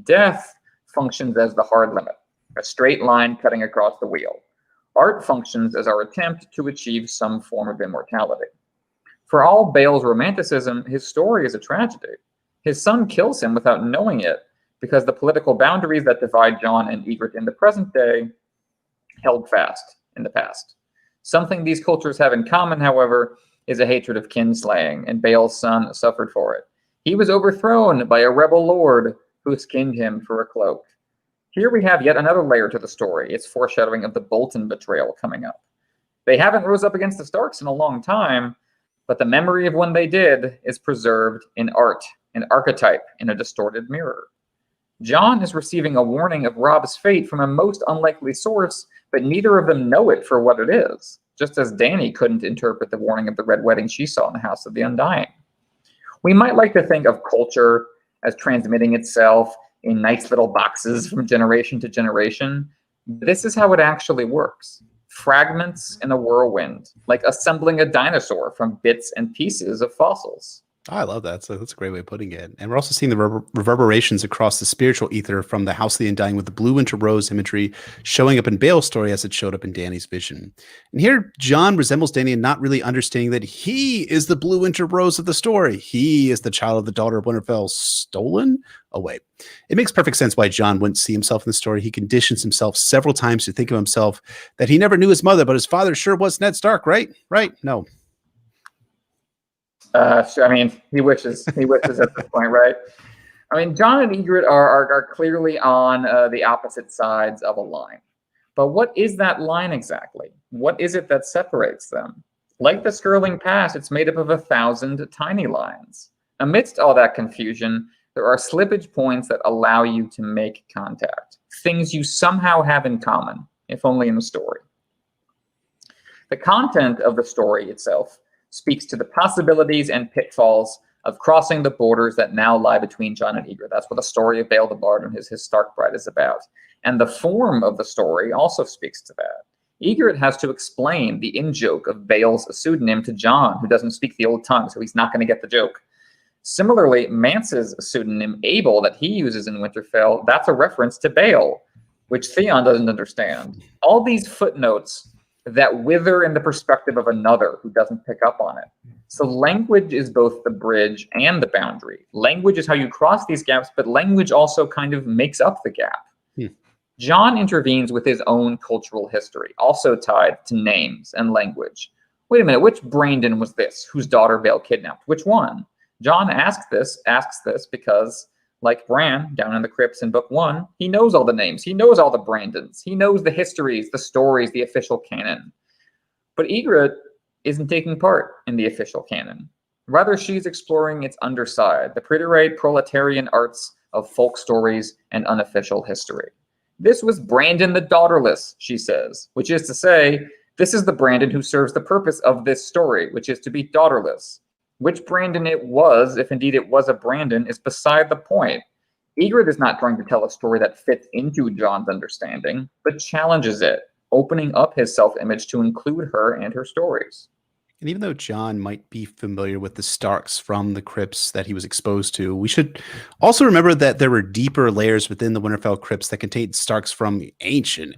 Speaker 2: Death functions as the hard limit, a straight line cutting across the wheel. Art functions as our attempt to achieve some form of immortality. For all Bale's romanticism, his story is a tragedy. His son kills him without knowing it because the political boundaries that divide Jon and Ygritte in the present day held fast in the past. Something these cultures have in common, however, is a hatred of kinslaying, and Bale's son suffered for it. He was overthrown by a rebel lord who skinned him for a cloak. Here we have yet another layer to the story. It's foreshadowing of the Bolton betrayal coming up. They haven't rose up against the Starks in a long time, but the memory of when they did is preserved in art, an archetype in a distorted mirror. Jon is receiving a warning of Robb's fate from a most unlikely source, but neither of them know it for what it is, just as Dany couldn't interpret the warning of the Red Wedding she saw in the House of the Undying. We might like to think of culture as transmitting itself in nice little boxes from generation to generation. This is how it actually works. Fragments in a whirlwind, like assembling a dinosaur from bits and pieces of fossils.
Speaker 1: I love that. So that's a great way of putting it. And we're also seeing the reverberations across the spiritual ether from the House of the Undying, with the blue winter rose imagery showing up in Bale's story as it showed up in Dany's vision. And here, Jon resembles Dany in not really understanding that he is the blue winter rose of the story. He is the child of the daughter of Winterfell stolen away. It makes perfect sense why Jon wouldn't see himself in the story. He conditions himself several times to think of himself that he never knew his mother, but his father sure was Ned Stark, right? Right? No.
Speaker 2: I mean, he wishes at this point, right? I mean, Jon and Ygritte are clearly on the opposite sides of a line. But what is that line exactly? What is it that separates them? Like the Skirling Pass, it's made up of 1,000 tiny lines. Amidst all that confusion, there are slippage points that allow you to make contact, things you somehow have in common, if only in the story. The content of the story itself speaks to the possibilities and pitfalls of crossing the borders that now lie between Jon and Ygritte. That's what the story of Bale the Bard and his Stark Bride is about. And the form of the story also speaks to that. Ygritte has to explain the in-joke of Bale's pseudonym to Jon, who doesn't speak the old tongue, so he's not going to get the joke. Similarly, Mance's pseudonym, Abel, that he uses in Winterfell, that's a reference to Bale, which Theon doesn't understand. All these footnotes that wither in the perspective of another who doesn't pick up on it. So language is both the bridge and the boundary. Language is how you cross these gaps, but language also kind of makes up the gap. Jon intervenes with his own cultural history, also tied to names and language. Wait a minute, which Brandon was this, whose daughter Bale kidnapped? Which one? Jon asks this because, like Bran down in the crypts in book 1, he knows all the names. He knows all the Brandons. He knows the histories, the stories, the official canon. But Ygritte isn't taking part in the official canon. Rather, she's exploring its underside, the preterite proletarian arts of folk stories and unofficial history. This was Brandon the Daughterless, she says, which is to say, this is the Brandon who serves the purpose of this story, which is to be daughterless. Which Brandon it was, if indeed it was a Brandon, is beside the point. Ygritte is not trying to tell a story that fits into Jon's understanding, but challenges it, opening up his self-image to include her and her stories.
Speaker 1: And even though Jon might be familiar with the Starks from the crypts that he was exposed to, we should also remember that there were deeper layers within the Winterfell crypts that contained Starks from ancient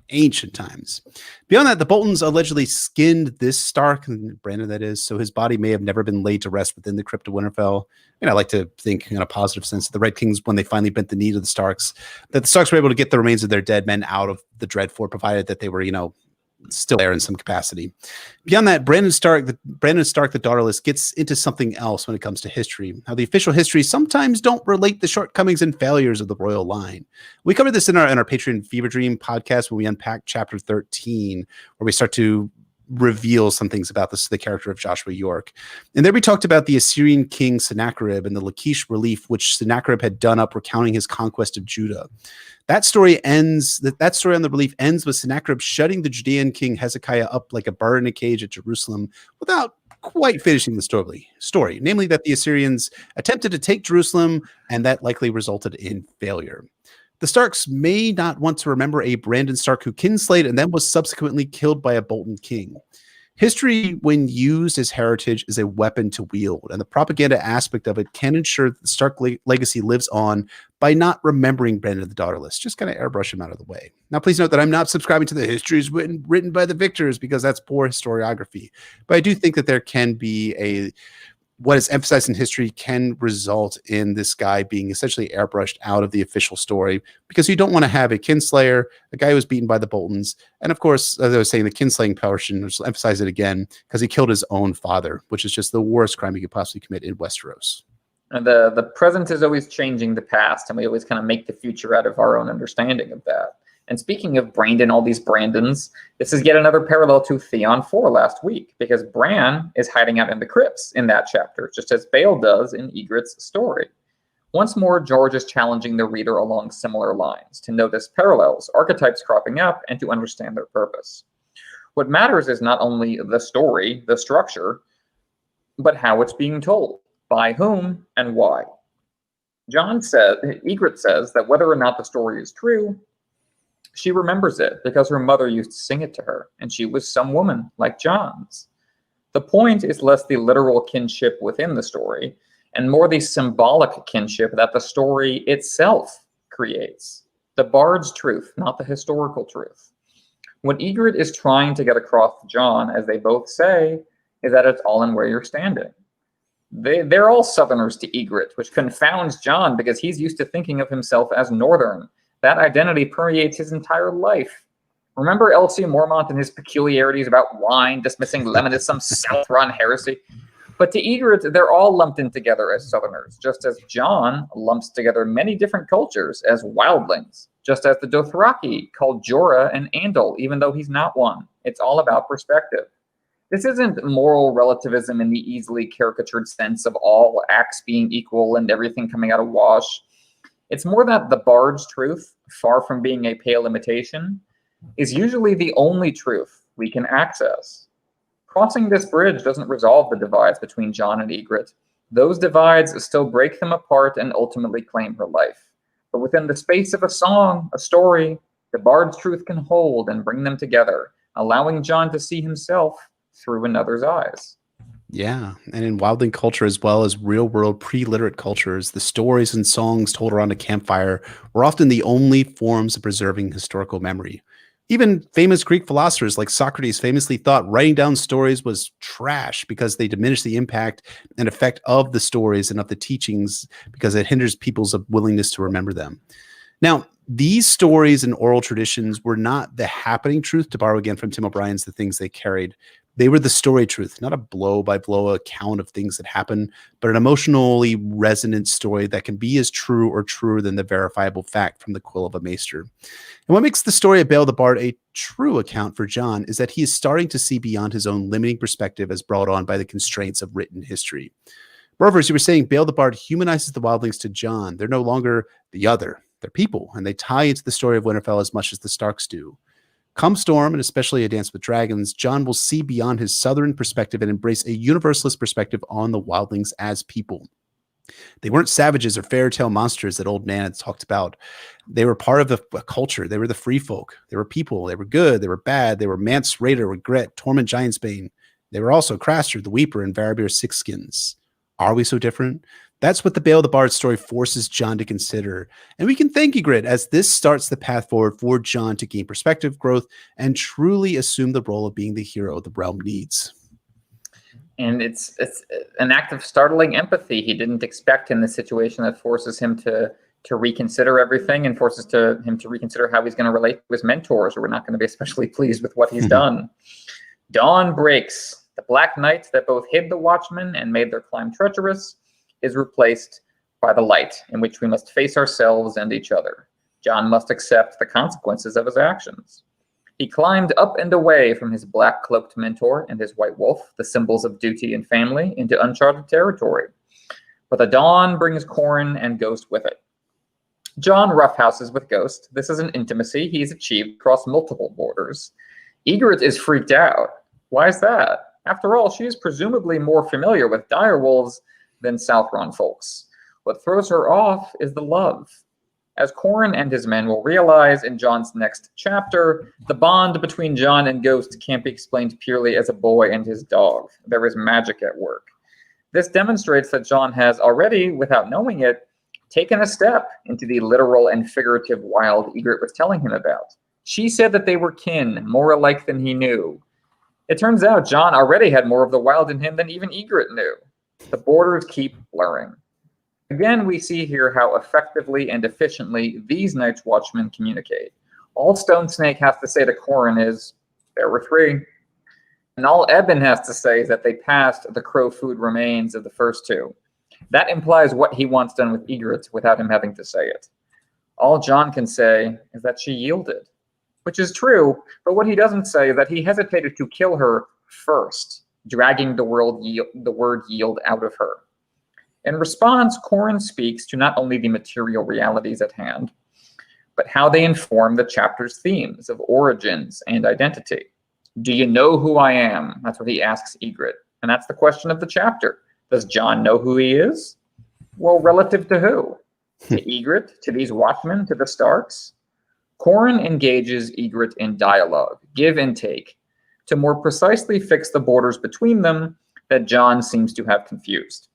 Speaker 1: times. Beyond that, the Boltons allegedly skinned this Stark, Brandon that is, so his body may have never been laid to rest within the crypt of Winterfell. And I like to think in a positive sense, the Red Kings, when they finally bent the knee to the Starks, that the Starks were able to get the remains of their dead men out of the Dreadfort, provided that they were, still there in some capacity. Beyond that, Brandon Stark, the Daughterless, gets into something else when it comes to history. How the official history sometimes don't relate the shortcomings and failures of the royal line. We covered this in our Patreon Fever Dream podcast when we unpack chapter 13, where we start to reveal some things about the character of Joshua York. And there we talked about the Assyrian king Sennacherib and the Lachish relief which Sennacherib had done up recounting his conquest of Judah. That story ends, that story on the relief ends with Sennacherib shutting the Judean king Hezekiah up like a bird in a cage at Jerusalem without quite finishing the story, namely that the Assyrians attempted to take Jerusalem and that likely resulted in failure. The Starks may not want to remember a Brandon Stark who kinslayed and then was subsequently killed by a Bolton king. History, when used as heritage, is a weapon to wield, and the propaganda aspect of it can ensure that the Stark legacy lives on by not remembering Brandon the Daughterless. Just kind of airbrush him out of the way. Now, please note that I'm not subscribing to the histories written by the victors because that's poor historiography. But I do think that there can be what is emphasized in history can result in this guy being essentially airbrushed out of the official story, because you don't want to have a kinslayer, a guy who was beaten by the Boltons. And of course, as I was saying, the kinslaying portion, which will emphasize it again, because he killed his own father, which is just the worst crime he could possibly commit in Westeros.
Speaker 2: And the present is always changing the past, and we always kind of make the future out of our own understanding of that. And speaking of Brandon, all these Brandons, this is yet another parallel to Theon 4 last week, because Bran is hiding out in the crypts in that chapter, just as Bale does in Ygritte's story. Once more, George is challenging the reader along similar lines, to notice parallels, archetypes cropping up, and to understand their purpose. What matters is not only the story, the structure, but how it's being told, by whom, and why. Ygritte says that whether or not the story is true, she remembers it because her mother used to sing it to her, and she was some woman like Jon's. The point is less the literal kinship within the story, and more the symbolic kinship that the story itself creates. The bard's truth, not the historical truth. What Ygritte is trying to get across to Jon, as they both say, is that it's all in where you're standing. They're all Southerners to Ygritte, which confounds Jon because he's used to thinking of himself as Northern. That identity permeates his entire life. Remember L.C. Mormont and his peculiarities about wine, dismissing lemon as some South-run heresy? But to Ygritte, they're all lumped in together as Southerners, just as Jon lumps together many different cultures as wildlings, just as the Dothraki called Jorah an Andal, even though he's not one. It's all about perspective. This isn't moral relativism in the easily caricatured sense of all acts being equal and everything coming out of wash. It's more that the bard's truth, far from being a pale imitation, is usually the only truth we can access. Crossing this bridge doesn't resolve the divides between Jon and Ygritte. Those divides still break them apart and ultimately claim her life. But within the space of a song, a story, the bard's truth can hold and bring them together, allowing Jon to see himself through another's eyes.
Speaker 1: Yeah, and in wildling culture as well as real-world pre-literate cultures, the stories and songs told around a campfire were often the only forms of preserving historical memory. Even famous Greek philosophers like Socrates famously thought writing down stories was trash because they diminish the impact and effect of the stories and of the teachings because it hinders people's willingness to remember them. Now, these stories and oral traditions were not the happening truth, to borrow again from Tim O'Brien's The Things They Carried. They were the story truth, not a blow-by-blow account of things that happen, but an emotionally resonant story that can be as true or truer than the verifiable fact from the quill of a maester. And what makes the story of Bale the Bard a true account for Jon is that he is starting to see beyond his own limiting perspective as brought on by the constraints of written history. Moreover, as you were saying, Bale the Bard humanizes the wildlings to Jon. They're no longer the other. They're people, and they tie into the story of Winterfell as much as the Starks do. Come Storm, and especially A Dance with Dragons, Jon will see beyond his southern perspective and embrace a universalist perspective on the wildlings as people. They weren't savages or fairy tale monsters that old Nan had talked about. They were part of a culture. They were the free folk. They were people. They were good. They were bad. They were Mance Rayder, Regret, Tormund Giantsbane. They were also Craster, the Weeper, and Varamir Sixskins. Are we so different? That's what the Bale the Bard story forces Jon to consider. And we can thank Ygritte as this starts the path forward for Jon to gain perspective, growth, and truly assume the role of being the hero the realm needs.
Speaker 2: And it's an act of startling empathy he didn't expect in this situation that forces him to reconsider everything and forces him to reconsider how he's going to relate to his mentors, or we're not going to be especially pleased with what he's done. Dawn breaks. The black night that both hid the watchmen and made their climb treacherous is replaced by the light, in which we must face ourselves and each other. Jon must accept the consequences of his actions. He climbed up and away from his black-cloaked mentor and his white wolf, the symbols of duty and family, into uncharted territory. But the dawn brings Corran and Ghost with it. Jon roughhouses with Ghost. This is an intimacy he's achieved across multiple borders. Ygritte is freaked out. Why is that? After all, she is presumably more familiar with direwolves than Southron folks. What throws her off is the love. As Corrin and his men will realize in Jon's next chapter, the bond between Jon and Ghost can't be explained purely as a boy and his dog. There is magic at work. This demonstrates that Jon has already, without knowing it, taken a step into the literal and figurative wild Ygritte was telling him about. She said that they were kin, more alike than he knew. It turns out Jon already had more of the wild in him than even Ygritte knew. The borders keep blurring. Again, we see here how effectively and efficiently these Night's Watchmen communicate. All Stone Snake has to say to Corrin is, there were 3. And all Eben has to say is that they passed the crow food remains of the first 2. That implies what he wants done with Ygritte without him having to say it. All Jon can say is that she yielded, which is true, but what he doesn't say is that he hesitated to kill her first, dragging the word yield out of her. In response, Corrin speaks to not only the material realities at hand, but how they inform the chapter's themes of origins and identity. Do you know who I am? That's what he asks Ygritte. And that's the question of the chapter. Does Jon know who he is? Well, relative to who? To Ygritte? To these Watchmen? To the Starks? Corrin engages Ygritte in dialogue, give and take, to more precisely fix the borders between them that Jon seems to have confused.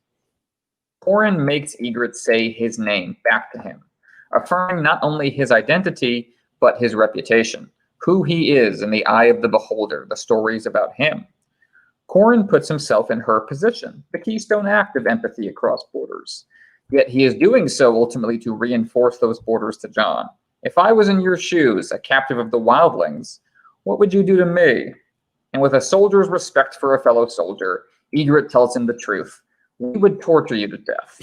Speaker 2: Corrin makes Ygritte say his name back to him, affirming not only his identity, but his reputation, who he is in the eye of the beholder, the stories about him. Corrin puts himself in her position, the keystone act of empathy across borders. Yet he is doing so ultimately to reinforce those borders to Jon. If I was in your shoes, a captive of the wildlings, what would you do to me? And with a soldier's respect for a fellow soldier, Ygritte tells him the truth. We would torture you to death.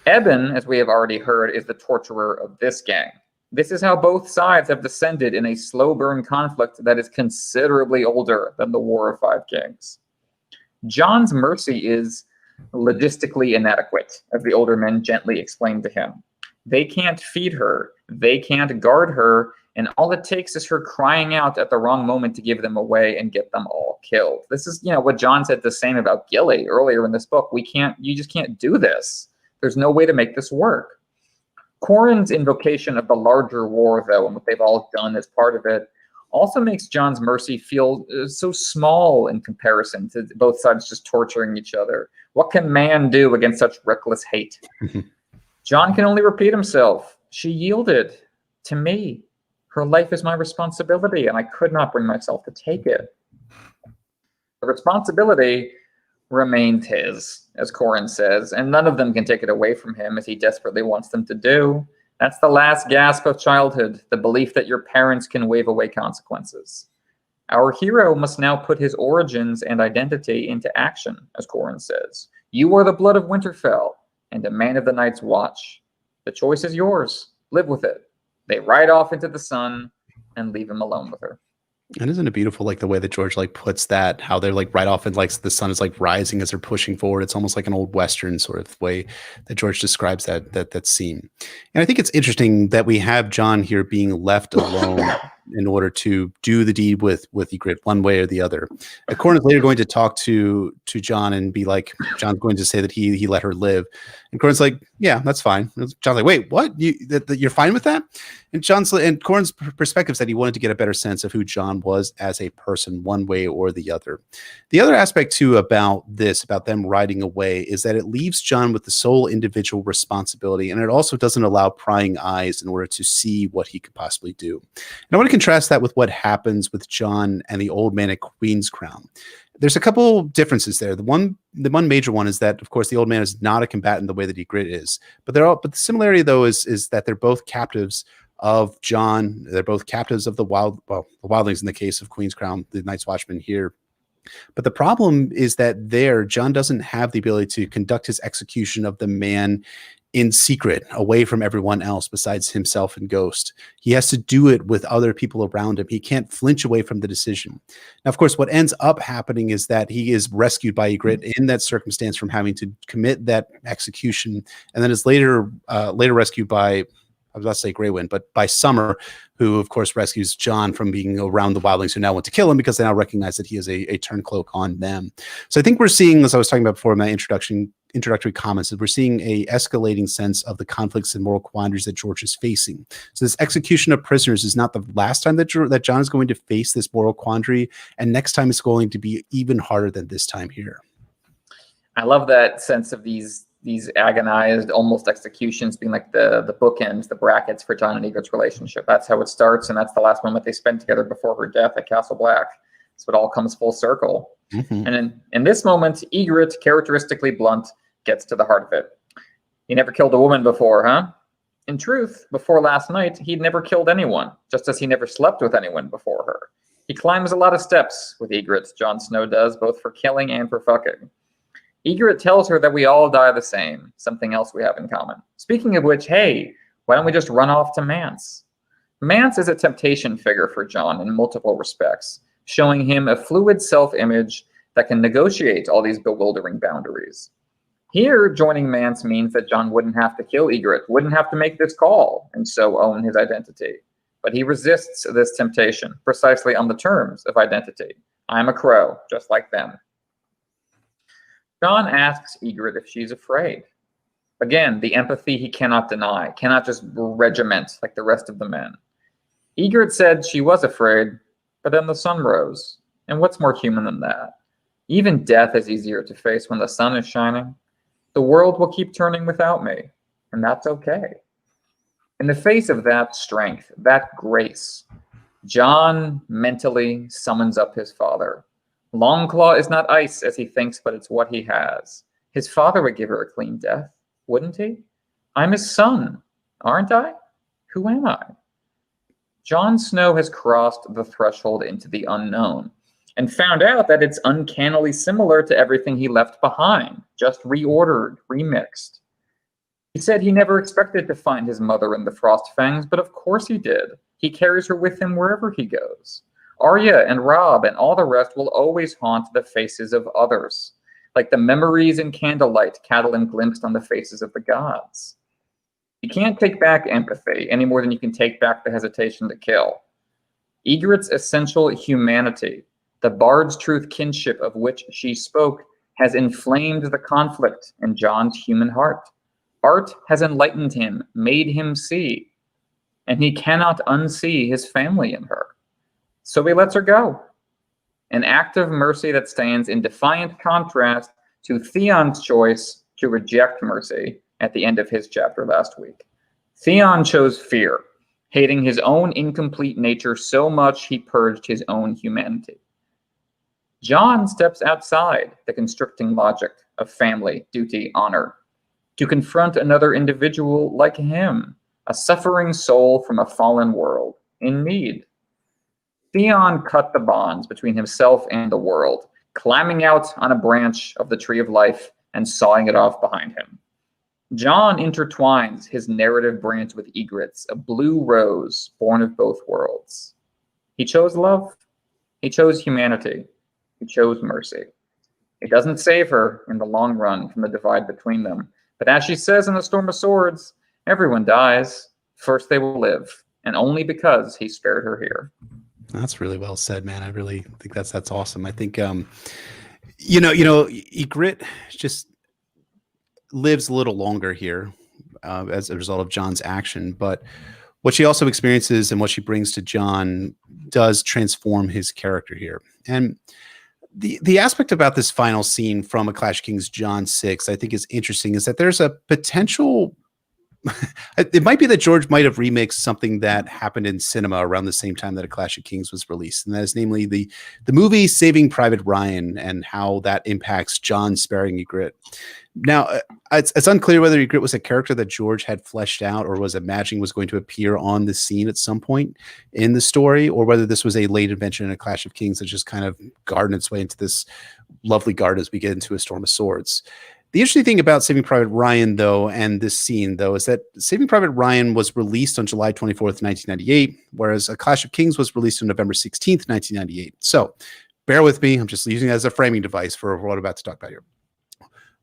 Speaker 2: Eben, as we have already heard, is the torturer of this gang. This is how both sides have descended in a slow burn conflict that is considerably older than the War of Five Kings. Jon's mercy is logistically inadequate, as the older men gently explained to him. They can't feed her, they can't guard her, and all it takes is her crying out at the wrong moment to give them away and get them all killed. This is, what Jon said the same about Gilly earlier in this book. You just can't do this. There's no way to make this work. Corrin's invocation of the larger war, though, and what they've all done as part of it, also makes Jon's mercy feel so small in comparison to both sides just torturing each other. What can man do against such reckless hate? Jon can only repeat himself. She yielded to me. Her life is my responsibility, and I could not bring myself to take it. The responsibility remains his, as Corrin says, and none of them can take it away from him as he desperately wants them to do. That's the last gasp of childhood, the belief that your parents can wave away consequences. Our hero must now put his origins and identity into action, as Corrin says. You are the blood of Winterfell, and a man of the Night's Watch. The choice is yours. Live with it. They ride off into the sun and leave him alone with her.
Speaker 1: And isn't it beautiful, the way that George puts that, how they're right off and the sun is rising as they're pushing forward. It's almost like an old Western sort of way that George describes that scene. And I think it's interesting that we have Jon here being left alone in order to do the deed with Ygritte one way or the other. Corrin is later going to talk to Jon and be like, Jon's going to say that he let her live. And Corrin's like, yeah, that's fine. Jon's like, wait, what? You're fine with that? And Corrin's perspective said he wanted to get a better sense of who Jon was as a person, one way or the other. The other aspect too about them riding away, is that it leaves Jon with the sole individual responsibility, and it also doesn't allow prying eyes in order to see what he could possibly do. And I want to contrast that with what happens with Jon and the old man at Queen's Crown. There's a couple differences there. The one major one is that, of course, the old man is not a combatant the way that Ygritte is. But the similarity, though, is that they're both captives of Jon. They're both captives of the wildlings in the case of Queen's Crown, the Night's Watchmen here. But the problem is that Jon doesn't have the ability to conduct his execution of the man in secret, away from everyone else besides himself and Ghost. He has to do it with other people around him. He can't flinch away from the decision. Now, of course, what ends up happening is that he is rescued by Ygritte in that circumstance from having to commit that execution, and then is later rescued by I was about to say Grey Wind, but by Summer, who of course rescues Jon from being around the wildlings who now want to kill him because they now recognize that he is a turncloak on them. So I think we're seeing, as I was talking about before in my introductory comments, that we're seeing a escalating sense of the conflicts and moral quandaries that George is facing. So this execution of prisoners is not the last time that Jon is going to face this moral quandary, and next time it's going to be even harder than this time here.
Speaker 2: I love that sense of these agonized, almost executions being like the bookends, the brackets for Jon and Ygritte's relationship. That's how it starts, and that's the last moment they spend together before her death at Castle Black. So it all comes full circle. Mm-hmm. And in this moment, Ygritte, characteristically blunt, gets to the heart of it. He never killed a woman before, huh? In truth, before last night, he'd never killed anyone, just as he never slept with anyone before her. He climbs a lot of steps with Ygritte, Jon Snow does, both for killing and for fucking. Ygritte tells her that we all die the same, something else we have in common. Speaking of which, hey, why don't we just run off to Mance? Mance is a temptation figure for Jon in multiple respects, showing him a fluid self-image that can negotiate all these bewildering boundaries. Here, joining Mance means that Jon wouldn't have to kill Ygritte, wouldn't have to make this call, and so own his identity. But he resists this temptation, precisely on the terms of identity. I'm a crow, just like them. Jon asks Ygritte if she's afraid. Again, the empathy he cannot deny, cannot just regiment like the rest of the men. Ygritte said she was afraid, but then the sun rose. And what's more human than that? Even death is easier to face when the sun is shining. The world will keep turning without me, and that's okay. In the face of that strength, that grace, Jon mentally summons up his father. Longclaw is not ice, as he thinks, but it's what he has. His father would give her a clean death, wouldn't he? I'm his son, aren't I? Who am I? Jon Snow has crossed the threshold into the unknown and found out that it's uncannily similar to everything he left behind, just reordered, remixed. He said he never expected to find his mother in the Frostfangs, but of course he did. He carries her with him wherever he goes. Arya and Robb and all the rest will always haunt the faces of others, like the memories in candlelight Catelyn glimpsed on the faces of the gods. You can't take back empathy any more than you can take back the hesitation to kill. Ygritte's essential humanity, the bard's truth kinship of which she spoke, has inflamed the conflict in Jon's human heart. Art has enlightened him, made him see, and he cannot unsee his family in her. So he lets her go. An act of mercy that stands in defiant contrast to Theon's choice to reject mercy at the end of his chapter last week. Theon chose fear, hating his own incomplete nature so much he purged his own humanity. Jon steps outside the constricting logic of family, duty, honor, to confront another individual like him, a suffering soul from a fallen world, in need. Theon cut the bonds between himself and the world, climbing out on a branch of the Tree of Life and sawing it off behind him. Jon intertwines his narrative branch with Ygritte's, a blue rose born of both worlds. He chose love. He chose humanity. He chose mercy. It doesn't save her in the long run from the divide between them. But as she says in A Storm of Swords, everyone dies. First they will live, and only because he spared her here.
Speaker 1: That's really well said, man. I really think that's awesome. I think, Ygritte just lives a little longer here as a result of Jon's action, but what she also experiences and what she brings to Jon does transform his character here. And the aspect about this final scene from A Clash of Kings, Jon 6, I think is interesting, is that there's a potential. It might be that George might have remixed something that happened in cinema around the same time that A Clash of Kings was released, and that is namely the movie Saving Private Ryan and how that impacts Jon sparing Ygritte. Now, it's unclear whether Ygritte was a character that George had fleshed out or was imagining was going to appear on the scene at some point in the story, or whether this was a late invention in A Clash of Kings that just kind of garnered its way into this lovely garden as we get into A Storm of Swords. The interesting thing about Saving Private Ryan, though, and this scene, though, is that Saving Private Ryan was released on July 24th, 1998, whereas A Clash of Kings was released on November 16th, 1998. So bear with me. I'm just using it as a framing device for what I'm about to talk about here.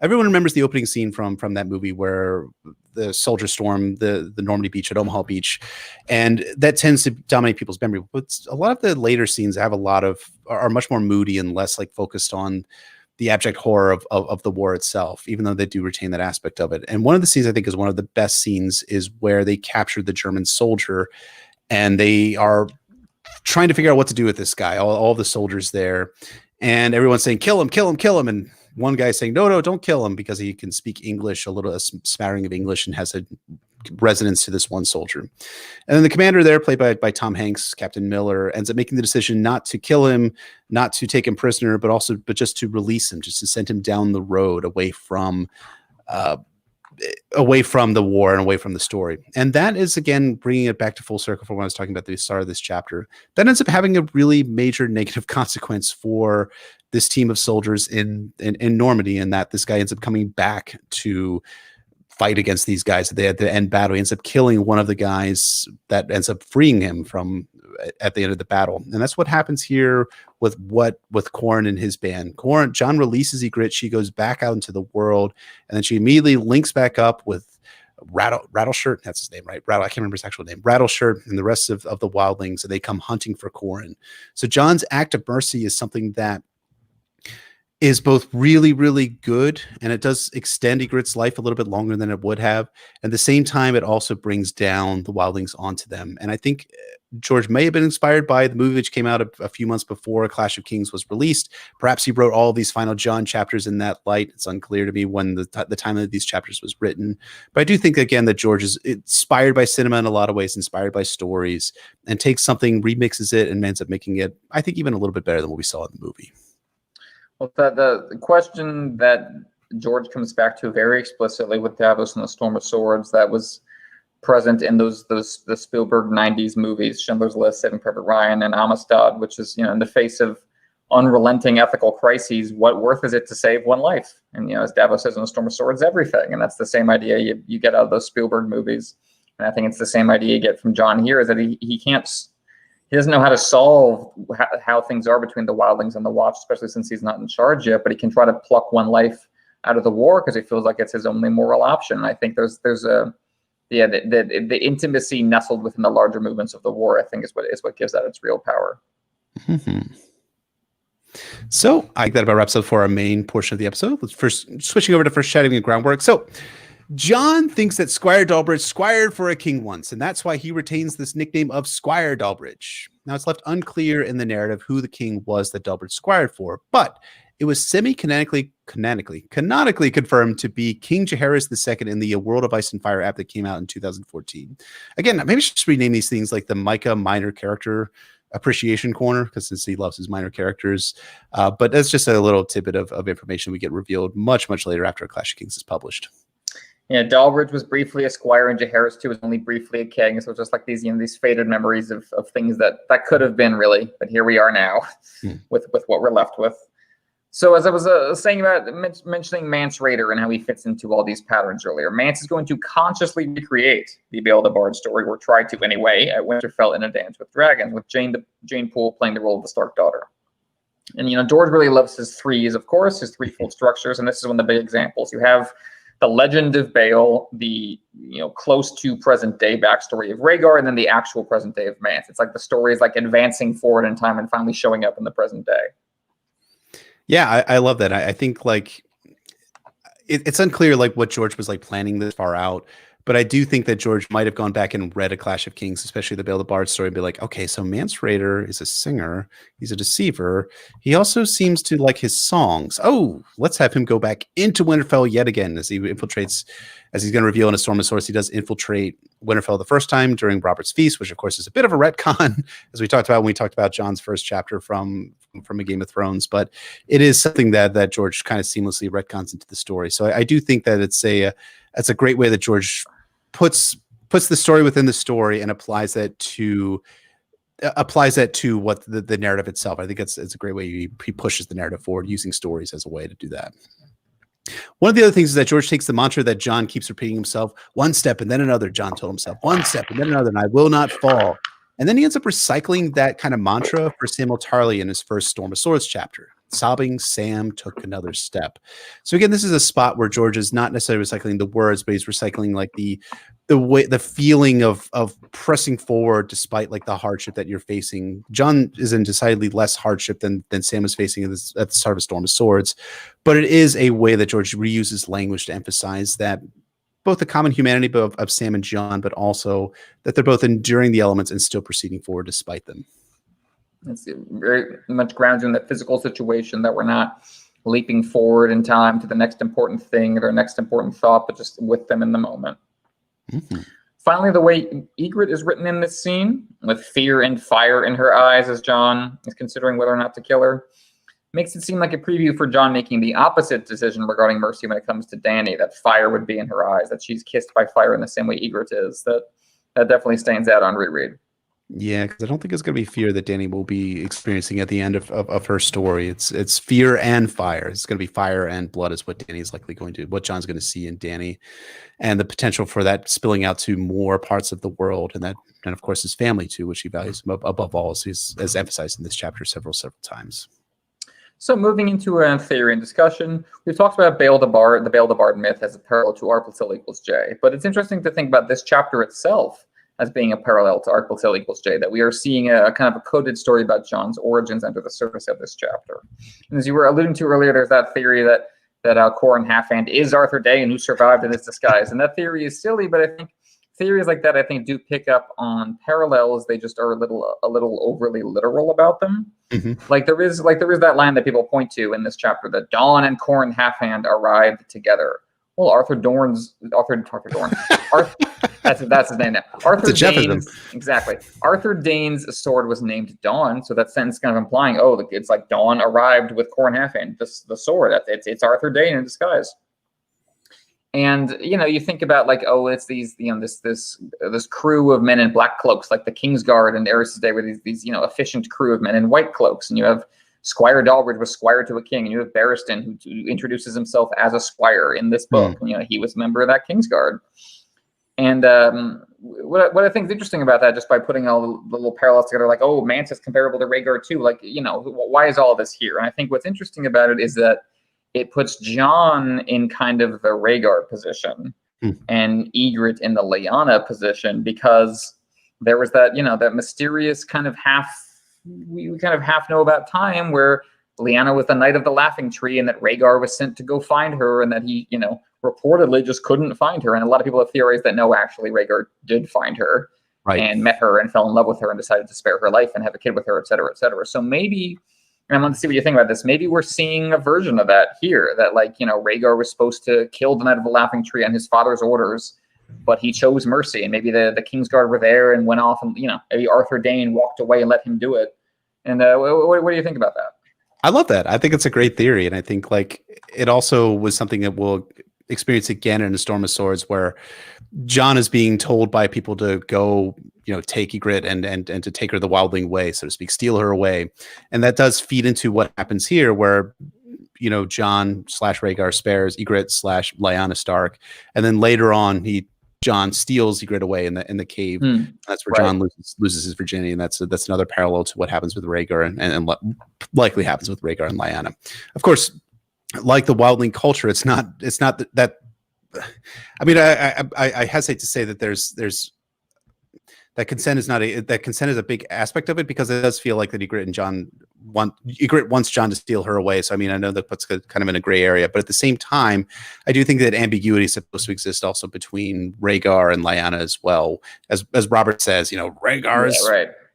Speaker 1: everyone remembers the opening scene from that movie where the soldiers storm the Normandy beach at Omaha Beach, and that tends to dominate people's memory. But a lot of the later scenes are much more moody and less like focused on the abject horror of the war itself, even though they do retain that aspect of it. And one of the scenes I think is one of the best scenes is where they captured the German soldier, and they are trying to figure out what to do with this guy. All the soldiers there, and everyone's saying, "Kill him, kill him, kill him," and one guy saying, no, don't kill him, because he can speak English, a smattering of English, and has a resonance to this one soldier. And then the commander there, played by Tom Hanks, Captain Miller, ends up making the decision not to kill him, not to take him prisoner, but just to release him, just to send him down the road away from the war and away from the story. And that is, again, bringing it back to full circle from when I was talking about the start of this chapter. That ends up having a really major negative consequence for this team of soldiers in Normandy, and that this guy ends up coming back to fight against these guys. They had to end battle. He ends up killing one of the guys that ends up freeing him from at the end of the battle. And that's what happens here with Corin and his band. John releases Ygritte. She goes back out into the world, and then she immediately links back up with Rattleshirt. That's his name, right? I can't remember his actual name. Rattleshirt and the rest of the wildlings, and they come hunting for Corin. So John's act of mercy is something that is both really, really good, and it does extend Ygritte's life a little bit longer than it would have. At the same time, it also brings down the wildlings onto them. And I think George may have been inspired by the movie, which came out a few months before Clash of Kings was released. Perhaps he wrote all of these final JON chapters in that light. It's unclear to me when the time of these chapters was written. But I do think, again, that George is inspired by cinema in a lot of ways, inspired by stories, and takes something, remixes it, and ends up making it, I think, even a little bit better than what we saw in the movie.
Speaker 2: Well, the question that George comes back to very explicitly with Davos and the Storm of Swords, that was present in the Spielberg 90s movies, Schindler's List, Saving Private Ryan, and Amistad, which is, in the face of unrelenting ethical crises, what worth is it to save one life? And, as Davos says in the Storm of Swords, everything. And that's the same idea you get out of those Spielberg movies. And I think it's the same idea you get from John here, is that he doesn't know how to solve how things are between the wildlings and the Watch, especially since he's not in charge yet, but he can try to pluck one life out of the war because he feels like it's his only moral option. And I think there's the intimacy nestled within the larger movements of the war, I think, is what gives that its real power.
Speaker 1: Mm-hmm. So I think that about wraps up for our main portion of the episode. Let's switching over to first chatting the groundwork. So John thinks that Squire Dolbridge squired for a king once, and that's why he retains this nickname of Squire Dolbridge. Now, it's left unclear in the narrative who the king was that Dolbridge squired for, but it was canonically confirmed to be King Jaehaerys II in the A World of Ice and Fire app that came out in 2014. Again, maybe I should just rename these things like the Micah Minor Character Appreciation Corner, because since he loves his minor characters. But that's just a little tidbit of information we get revealed much, much later after Clash of Kings is published.
Speaker 2: Yeah, Dolbridge was briefly a squire, and Jaehaerys II was only briefly a king. So just like these faded memories of things that could have been, really, but here we are now with what we're left with. So as I was saying about mentioning Mance Rayder and how he fits into all these patterns earlier, Mance is going to consciously recreate the Bale the Bard story, or try to anyway, at Winterfell in A Dance with Dragons, with Jane Poole playing the role of the Stark daughter. And George really loves his threes, of course, his threefold structures, and this is one of the big examples. You have the legend of Bale, the close to present day backstory of Rhaegar, and then the actual present day of Mance. It's like the story is like advancing forward in time and finally showing up in the present day.
Speaker 1: Yeah, I love that. I think like it's unclear like what George was like planning this far out, but I do think that George might have gone back and read A Clash of Kings, especially the Bale the Bard story, and be like, okay, so Mance Rayder is a singer, he's a deceiver, he also seems to like his songs. Oh, let's have him go back into Winterfell yet again as he infiltrates, as he's going to reveal in A Storm of Swords. He does infiltrate Winterfell the first time during Robert's Feast, which of course is a bit of a retcon, as we talked about when we talked about John's first chapter from A Game of Thrones, but it is something that George kind of seamlessly retcons into the story. So I do think that it's a great way that George puts the story within the story and applies that to what the narrative itself. I think it's a great way he pushes the narrative forward using stories as a way to do that. One of the other things is that George takes the mantra that John keeps repeating himself, one step and then another. John told himself, one step and then another, and I will not fall. And then he ends up recycling that kind of mantra for Samuel Tarly in his first Storm of Swords chapter. Sobbing, Sam took another step. So again, this is a spot where George is not necessarily recycling the words, but he's recycling like the way, the feeling of pressing forward despite like the hardship that you're facing. Jon is in decidedly less hardship than Sam is facing at the start of A Storm of Swords, but it is a way that George reuses language to emphasize that both the common humanity of Sam and Jon, but also that they're both enduring the elements and still proceeding forward despite them.
Speaker 2: It's very much grounded in that physical situation, that we're not leaping forward in time to the next important thing or next important thought, but just with them in the moment. Mm-hmm. Finally, the way Ygritte is written in this scene, with fear and fire in her eyes as Jon is considering whether or not to kill her, makes it seem like a preview for Jon making the opposite decision regarding Mercy when it comes to Dany, that fire would be in her eyes, that she's kissed by fire in the same way Ygritte is. That definitely stands out on reread.
Speaker 1: Yeah, because I don't think it's going to be fear that Dany will be experiencing at the end of her story. It's fear and fire. It's going to be fire and blood is what Dany's likely going to, what Jon's going to see in Dany, and the potential for that spilling out to more parts of the world, and of course his family too, which he values above all, as emphasized in this chapter several times.
Speaker 2: So moving into a theory and discussion, we've talked about Bael the Bael the Bard myth as a parallel to R + L = J, but it's interesting to think about this chapter itself as being a parallel to R + L = J, that we are seeing a kind of a coded story about Jon's origins under the surface of this chapter. And as you were alluding to earlier, there's that theory that Qhorin Halfhand is Arthur Dayne who survived in his disguise. And that theory is silly, but I think theories like that, do pick up on parallels. They just are a little overly literal about them. Mm-hmm. Like there is that line that people point to in this chapter, that Dawn and Qhorin Halfhand arrived together. Well, Arthur Dorn. That's his name now. Arthur Dayne's, exactly. Arthur Dayne's sword was named Dawn, so that sentence kind of implying, it's like Dawn arrived with Qhorin Halfhand, the sword. It's Arthur Dayne in disguise. And you think about like, it's these this crew of men in black cloaks, like the Kingsguard and Aerys' Day, were these efficient crew of men in white cloaks, and you have Squire Dolbridge was squire to a king, and you have Barristan who introduces himself as a squire in this book. And, he was a member of that Kingsguard. And what I think is interesting about that, just by putting all the little parallels together, like, Mantis comparable to Rhaegar too, like, why is all this here? And I think what's interesting about it is that it puts Jon in kind of the Rhaegar position and Ygritte in the Lyanna position, because there was that, that mysterious kind of we kind of half know about time where Lyanna was the Knight of the Laughing Tree, and that Rhaegar was sent to go find her, and that he, reportedly just couldn't find her. And a lot of people have theorized that no, actually Rhaegar did find her, right, and met her and fell in love with her and decided to spare her life and have a kid with her, et cetera, et cetera. So maybe, and I want to see what you think about this, maybe we're seeing a version of that here, that like, Rhaegar was supposed to kill the Knight of the Laughing Tree on his father's orders, but he chose mercy, and maybe the Kingsguard were there and went off, and maybe Arthur Dayne walked away and let him do it. And what do you think about that?
Speaker 1: I love that. I think it's a great theory, and I think like it also was something that we'll experience again in A Storm of Swords, where Jon is being told by people to go, take Ygritte and to take her the wildling way, so to speak, steal her away, and that does feed into what happens here, where Jon / Rhaegar spares Ygritte / Lyanna Stark, and then later on Jon steals Ygritte away in the cave. That's where Jon loses his virginity, and that's another parallel to what happens with Rhaegar and likely happens with Rhaegar and Lyanna. Of course, like the wildling culture, it's not that. I mean, I hesitate to say that there's that consent is a big aspect of it, because it does feel like that Ygritte wants Jon to steal her away. So I mean, I know that puts kind of in a gray area, but at the same time, I do think that ambiguity is supposed to exist also between Rhaegar and Lyanna as well. As Robert says, Rhaegar is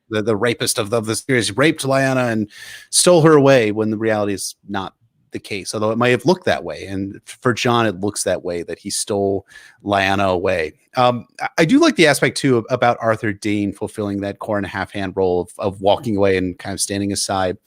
Speaker 1: the rapist of the series, raped Lyanna and stole her away, when the reality is not the case, although it might have looked that way. And for Jon, it looks that way, that he stole Lyanna away. I do like the aspect too about Arthur Dayne fulfilling that Qhorin Halfhand role of walking away and kind of standing aside.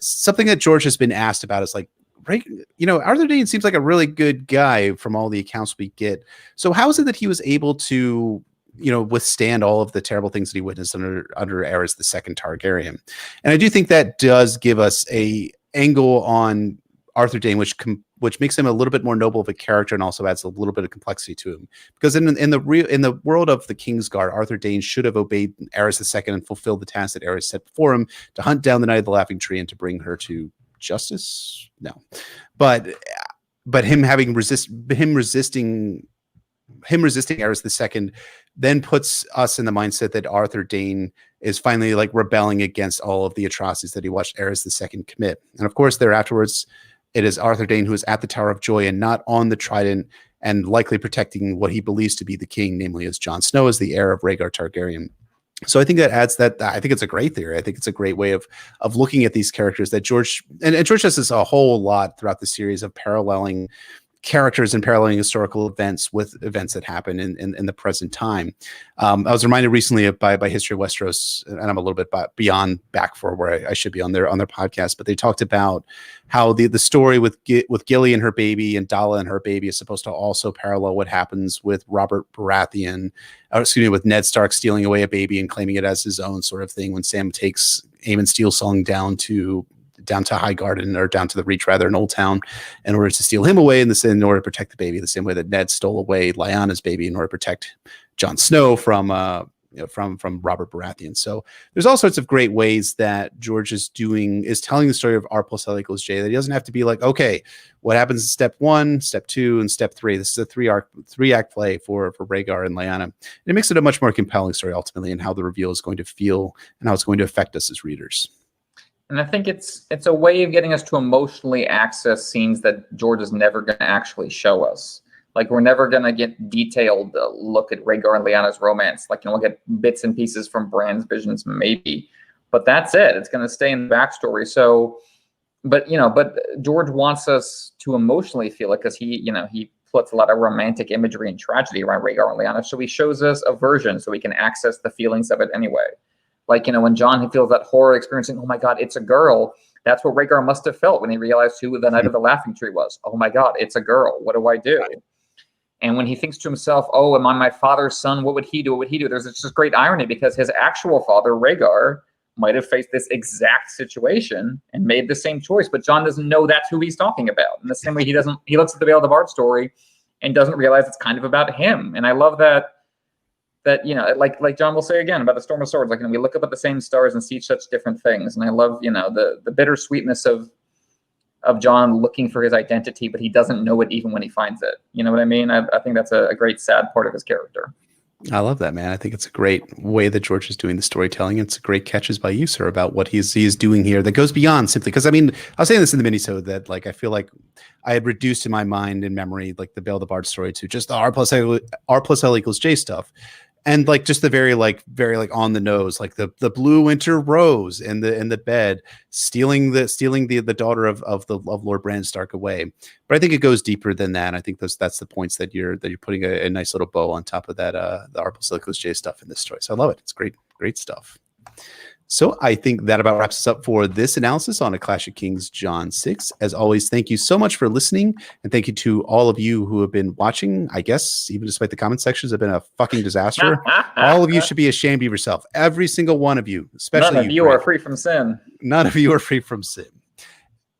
Speaker 1: Something that George has been asked about is like, Arthur Dayne seems like a really good guy from all the accounts we get. So how is it that he was able to withstand all of the terrible things that he witnessed under Aerys II Targaryen? And I do think that does give us a angle on Arthur Dayne, which makes him a little bit more noble of a character, and also adds a little bit of complexity to him. Because in the world of the Kingsguard, Arthur Dayne should have obeyed Aerys II and fulfilled the task that Aerys set before him, to hunt down the Knight of the Laughing Tree and to bring her to justice? No, but him resisting Aerys II then puts us in the mindset that Arthur Dayne is finally like rebelling against all of the atrocities that he watched Aerys II commit. And of course, there afterwards, it is Arthur Dayne who is at the Tower of Joy and not on the Trident, and likely protecting what he believes to be the king, namely as Jon Snow, as the heir of Rhaegar Targaryen. So I think that adds that. I think it's a great theory. I think it's a great way of looking at these characters that George George does this a whole lot throughout the series of paralleling characters and paralleling historical events with events that happen in the present time. I was reminded recently by History of Westeros, and I'm a little bit beyond back for where I should be on their podcast, but they talked about how the story with Gilly and her baby and Dalla and her baby is supposed to also parallel what happens with Robert Baratheon, with Ned Stark stealing away a baby and claiming it as his own, sort of thing, when Sam takes Aemon Steelsong down to High Garden, or down to the Reach rather, in Old Town, in order to steal him away in order to protect the baby, the same way that Ned stole away Lyanna's baby in order to protect Jon Snow from Robert Baratheon. So there's all sorts of great ways that George is telling the story of R plus L equals J, that he doesn't have to be like, okay, what happens in step 1, step 2, and step 3? This is a three act play for Rhaegar and Lyanna. And it makes it a much more compelling story ultimately, and how the reveal is going to feel and how it's going to affect us as readers.
Speaker 2: And I think it's a way of getting us to emotionally access scenes that George is never going to actually show us. Like, we're never going to get detailed look at Rhaegar and Lyanna's romance. Like, we'll get bits and pieces from Bran's visions, maybe, but that's it. It's going to stay in the backstory. So, but George wants us to emotionally feel it, because he puts a lot of romantic imagery and tragedy around Rhaegar and Lyanna. So he shows us a version so we can access the feelings of it anyway. Like, when Jon feels that horror experiencing, oh my God, it's a girl. That's what Rhaegar must have felt when he realized who the Knight of the Laughing Tree was. Oh my God, it's a girl. What do I do? Right. And when he thinks to himself, oh, am I my father's son? What would he do? What would he do? There's this great irony, because his actual father, Rhaegar, might have faced this exact situation and made the same choice, but Jon doesn't know that's who he's talking about. In the same way, he looks at the Vale of the Bard story and doesn't realize it's kind of about him. And I love that like Jon will say again about the Storm of Swords, we look up at the same stars and see such different things. And I love, the bittersweetness of Jon looking for his identity, but he doesn't know it even when he finds it. You know what I mean? I think that's a great sad part of his character.
Speaker 1: I love that, man. I think it's a great way that George is doing the storytelling. It's a great catches by you, sir, about what he's doing here that goes beyond simply, because I was saying this in the minisode that I feel like I had reduced in my mind and memory the Vale of the Bard story to just the R plus L equals J stuff. And just the very on the nose, the blue winter rose in the bed, stealing the daughter of Lord Bran Stark away. But I think it goes deeper than that. I think that's the points that you're putting a nice little bow on top of that the R plus L equals J stuff in this story. So I love it. It's great stuff. So I think that about wraps us up for this analysis on A Clash of Kings, Jon 6. As always, thank you so much for listening, and thank you to all of you who have been watching. I guess, even despite the comment sections have been a fucking disaster, all of you should be ashamed of yourself. Every single one of you, especially
Speaker 2: None of you are free from sin.
Speaker 1: None of you are free from sin.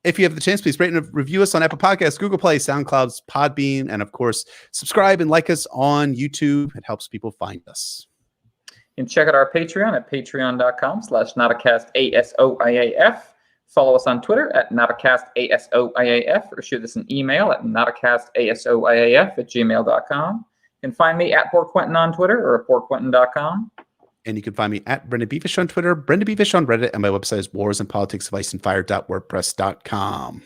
Speaker 1: If you have the chance, please rate and review us on Apple Podcasts, Google Play, SoundCloud, Podbean, and of course, subscribe and like us on YouTube. It helps people find us.
Speaker 2: You can check out our Patreon at patreon.com/notacastASOIAF. Follow us on Twitter at notacastASOIAF, or shoot us an email at notacastASOIAF@gmail.com. You can find me at PoorQuentin on Twitter, or at PoorQuentin.com.
Speaker 1: And you can find me at Brendan Beavish on Twitter, Brendan Beavish on Reddit, and my website is warsandpoliticsofIceandfire.wordpress.com.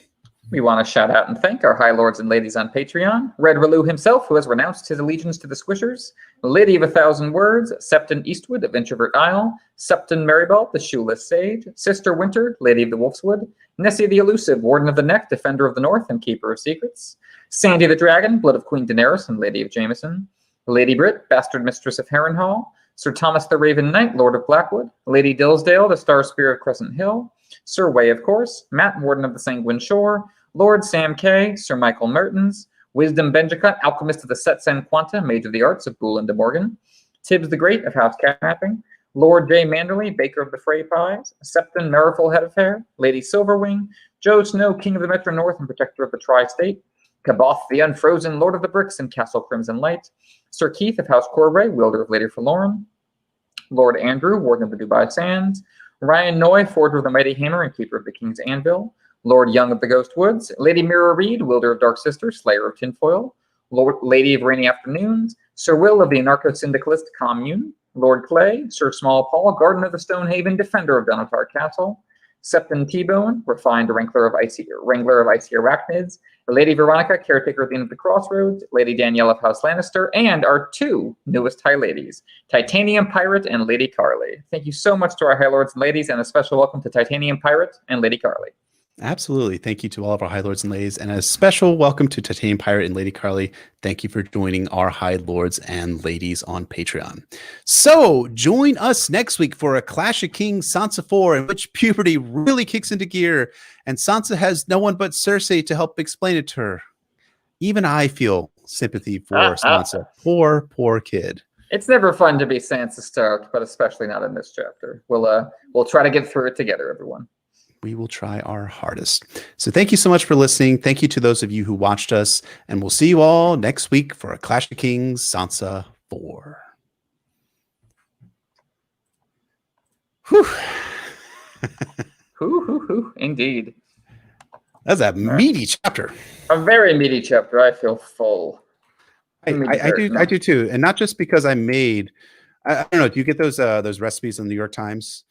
Speaker 2: We want to shout out and thank our high lords and ladies on Patreon. Red Relu himself, who has renounced his allegiance to the Squishers. Lady of 1,000 Words, Septon Eastwood of Introvert Isle. Septon Marybald, the Shoeless Sage. Sister Winter, Lady of the Wolfswood. Nessie the Elusive, Warden of the Neck, Defender of the North, and Keeper of Secrets. Sandy the Dragon, Blood of Queen Daenerys and Lady of Jameson. Lady Brit, Bastard Mistress of Harrenhal. Sir Thomas the Raven Knight, Lord of Blackwood. Lady Dillsdale, the Star Spear of Crescent Hill. Sir Way, of course. Matt, Warden of the Sanguine Shore. Lord Sam Kay, Sir Michael Mertens, Wisdom Benjacut, Alchemist of the Set Sen Quanta, Mage of the Arts of Boulin de Morgan, Tibbs the Great of House Catnapping, Lord J. Manderley, Baker of the Frey Pies, Septon Merriful Head of Hair, Lady Silverwing, Joe Snow, King of the Metro North and Protector of the Tri-State, Kaboth the Unfrozen, Lord of the Bricks and Castle Crimson Light, Sir Keith of House Corbray, Wielder of Lady Forlorn, Lord Andrew, Warden of the Dubai Sands, Ryan Noy, Forger of the Mighty Hammer and Keeper of the King's Anvil, Lord Young of the Ghost Woods, Lady Mira Reed, wielder of Dark Sister, slayer of Tinfoil, Lady of Rainy Afternoons, Sir Will of the Anarcho-Syndicalist Commune, Lord Clay, Sir Small Paul, Garden of the Stonehaven, defender of Donatar Castle, Septon T-Bone, refined wrangler of icy arachnids, Lady Veronica, caretaker at the Inn of the Crossroads, Lady Danielle of House Lannister, and our two newest High Ladies, Titanium Pirate and Lady Carly. Thank you so much to our High Lords and Ladies, and a special welcome to Titanium Pirate and Lady Carly.
Speaker 1: Absolutely. Thank you to all of our High Lords and Ladies, and a special welcome to Titanium Pirate and Lady Carly. Thank you for joining our High Lords and Ladies on Patreon. So join us next week for a Clash of Kings Sansa 4, in which puberty really kicks into gear, and Sansa has no one but Cersei to help explain it to her. Even I feel sympathy for Sansa. Poor kid.
Speaker 2: It's never fun to be Sansa Stark, but especially not in this chapter. We'll try to get through it together, everyone.
Speaker 1: We will try our hardest. So thank you so much for listening. Thank you to those of you who watched us, and we'll see you all next week for a Clash of Kings Sansa 4. Whew.
Speaker 2: Indeed.
Speaker 1: That's a meaty chapter.
Speaker 2: A very meaty chapter. I feel full.
Speaker 1: I do too. And not just because I don't know, do you get those recipes on the New York Times?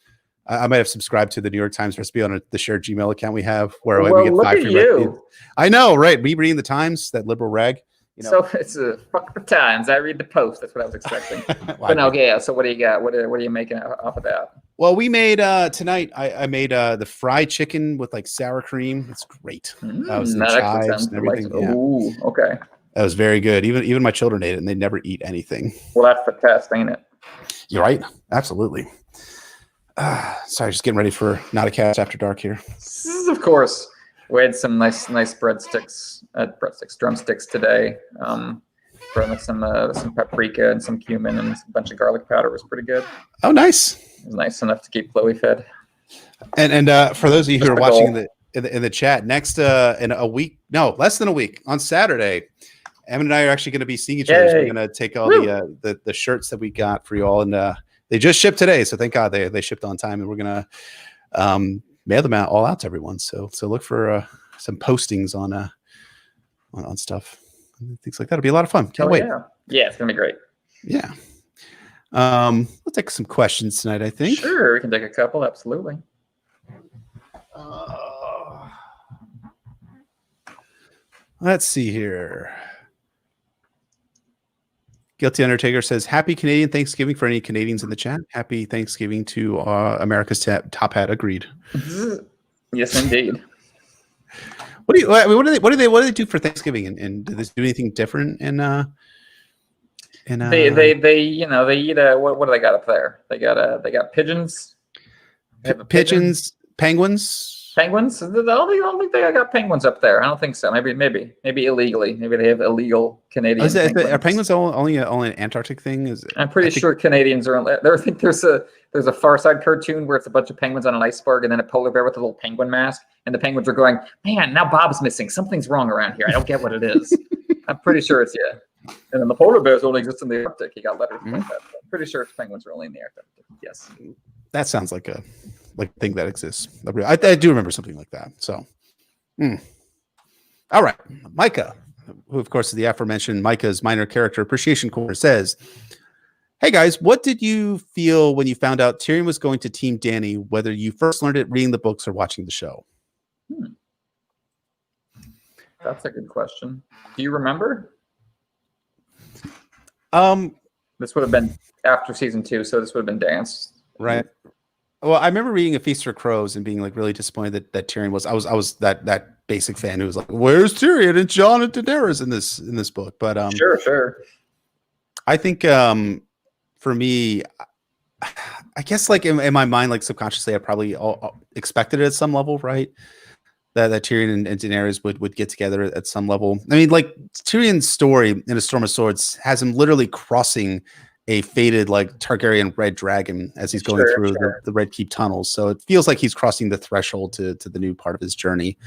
Speaker 1: I might have subscribed to the New York Times recipe on the shared Gmail account we have, where we get 5 free recipes. I know, right? Me reading the Times, that liberal rag.
Speaker 2: So it's fuck the Times. I read the Post. That's what I was expecting. But no, yeah. So what do you got? What are you making off of that?
Speaker 1: Well, we made tonight. I made the fried chicken with like sour cream. It's great. That was the chives and everything. Yeah.
Speaker 2: Ooh, okay.
Speaker 1: That was very good. Even my children ate it, and they never eat anything.
Speaker 2: Well, that's the test, ain't it?
Speaker 1: You're right. Absolutely. Sorry, just getting ready for Not a Cast After Dark here.
Speaker 2: Of course. We had some nice drumsticks today. With some paprika and some cumin and a bunch of garlic powder. It was pretty good.
Speaker 1: Oh, nice.
Speaker 2: It was nice enough to keep Chloe fed.
Speaker 1: And for those of you who are watching in the chat, next in a week, no, less than a week, on Saturday, Em and I are actually going to be seeing each other. So we're going to take all the shirts that we got for you all, and they just shipped today, so thank God they shipped on time, and we're gonna mail them all out to everyone. So look for some postings on stuff, things like that. It'll be a lot of fun. Can't wait.
Speaker 2: Yeah, it's gonna be great.
Speaker 1: Yeah. We'll take some questions tonight, I think.
Speaker 2: Sure, we can take a couple. Absolutely.
Speaker 1: Let's see here. Guilty Undertaker says, "Happy Canadian Thanksgiving for any Canadians in the chat. Happy Thanksgiving to America's top hat." Agreed.
Speaker 2: Yes, indeed.
Speaker 1: What do they do for Thanksgiving? And do they do anything different?
Speaker 2: They eat what do they got up there? They got pigeons.
Speaker 1: Pigeons, penguins.
Speaker 2: Penguins? I don't think they got penguins up there. I don't think so. Maybe illegally. Maybe they have illegal Canadian.
Speaker 1: Are penguins only an Antarctic thing?
Speaker 2: I'm pretty sure Canadians are. I think there's a Far Side cartoon where it's a bunch of penguins on an iceberg and then a polar bear with a little penguin mask, and the penguins are going, "Man, now Bob's missing. Something's wrong around here. I don't get what it is." I'm pretty sure it's And then the polar bears only exist in the Arctic. He got letters like that. I'm pretty sure penguins are only in the Arctic. Yes.
Speaker 1: That sounds like a thing that exists. I do remember something like that. So, all right, Micah, who of course is the aforementioned Micah's Minor Character Appreciation Corner, says, "Hey guys, what did you feel when you found out Tyrion was going to Team Dany? Whether you first learned it reading the books or watching the show?"
Speaker 2: That's a good question. Do you remember? This would have been after season 2, so this would have been Dance.
Speaker 1: Right. Well, I remember reading A Feast for Crows and being like really disappointed that Tyrion was. I was that basic fan who was like, "Where's Tyrion and Jon and Daenerys in this book?" But
Speaker 2: sure.
Speaker 1: I think for me, I guess like in my mind, like subconsciously, I probably expected it at some level, right? That Tyrion and Daenerys would get together at some level. I mean, like Tyrion's story in A Storm of Swords has him literally crossing a fated like Targaryen red dragon as he's going through the Red Keep tunnels. So it feels like he's crossing the threshold to the new part of his journey.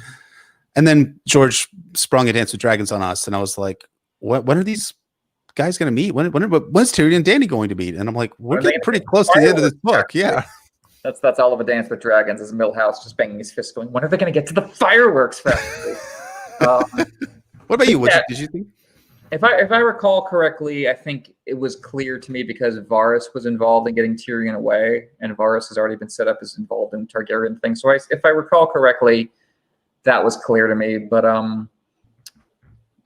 Speaker 1: And then George sprung a Dance with Dragons on us, and I was like, when are these guys going to meet? When's Tyrion and Dany going to meet? And I'm like, we're getting pretty close to the end of this book. Yeah.
Speaker 2: That's all of A Dance with Dragons is Milhouse just banging his fist going, when are they going to get to the fireworks festival?
Speaker 1: What about you? What
Speaker 2: yeah,
Speaker 1: did you think?
Speaker 2: If I recall correctly, I think it was clear to me because Varys was involved in getting Tyrion away, and Varys has already been set up as involved in Targaryen things. So if I recall correctly, that was clear to me. But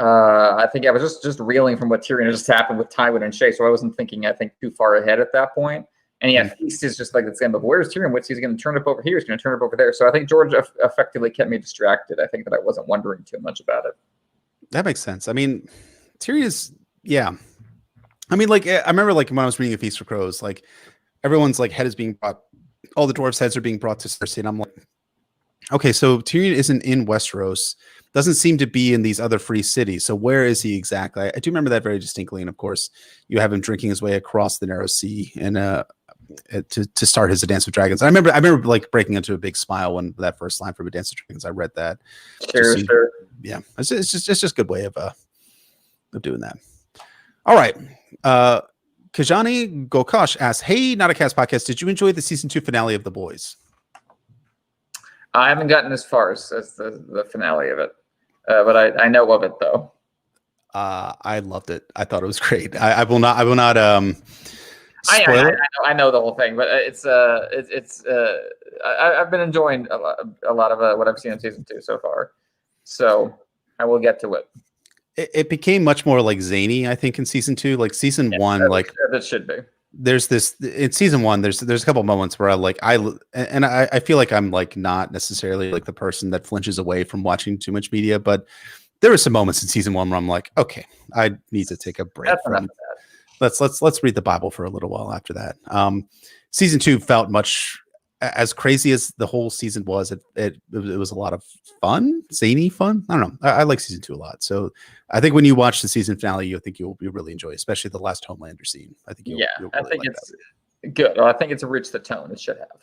Speaker 2: I think I was just reeling from what Tyrion just happened with Tywin and Shae, so I wasn't thinking, I think, too far ahead at that point. And yeah, Feast is just like the same, but where's Tyrion? What's he's going to turn up over here? He's going to turn up over there. So I think George effectively kept me distracted. I think that I wasn't wondering too much about it.
Speaker 1: That makes sense. I mean, Tyrion is, yeah. I mean, like, I remember, like, when I was reading A Feast for Crows, like, everyone's, like, head is being brought, all the dwarves' heads are being brought to Cersei, and I'm like, okay, so Tyrion isn't in Westeros, doesn't seem to be in these other free cities, so where is he exactly? I do remember that very distinctly, and of course, you have him drinking his way across the Narrow Sea, and to start his A Dance with Dragons. I remember like breaking into a big smile when that first line from A Dance with Dragons, I read that.
Speaker 2: Sure.
Speaker 1: Yeah, it's just a good way of doing that. All right. Kajani Gokash asks, hey, Not a Cast Podcast, did you enjoy the season 2 finale of The Boys?
Speaker 2: I haven't gotten as far as the finale of it, but I know of it though.
Speaker 1: I loved it. I thought it was great. I will not
Speaker 2: I know the whole thing, but I've been enjoying a lot of what I've seen in season 2 so far, so I will get to it.
Speaker 1: It became much more like zany, I think, in season 2. Like season 1, like
Speaker 2: that should be.
Speaker 1: There's this in season 1. There's a couple of moments where I feel like I'm like not necessarily like the person that flinches away from watching too much media, but there were some moments in season 1 where I'm like, okay, I need to take a break from. Let's read the Bible for a little while after that. Season 2 felt much as crazy as the whole season was. It was a lot of fun, zany fun. I don't know. I like season 2 a lot. So I think when you watch the season finale, you'll really enjoy it, especially the last Homelander scene. I think you'll really
Speaker 2: I think it's good. I think it's reached the tone it should have.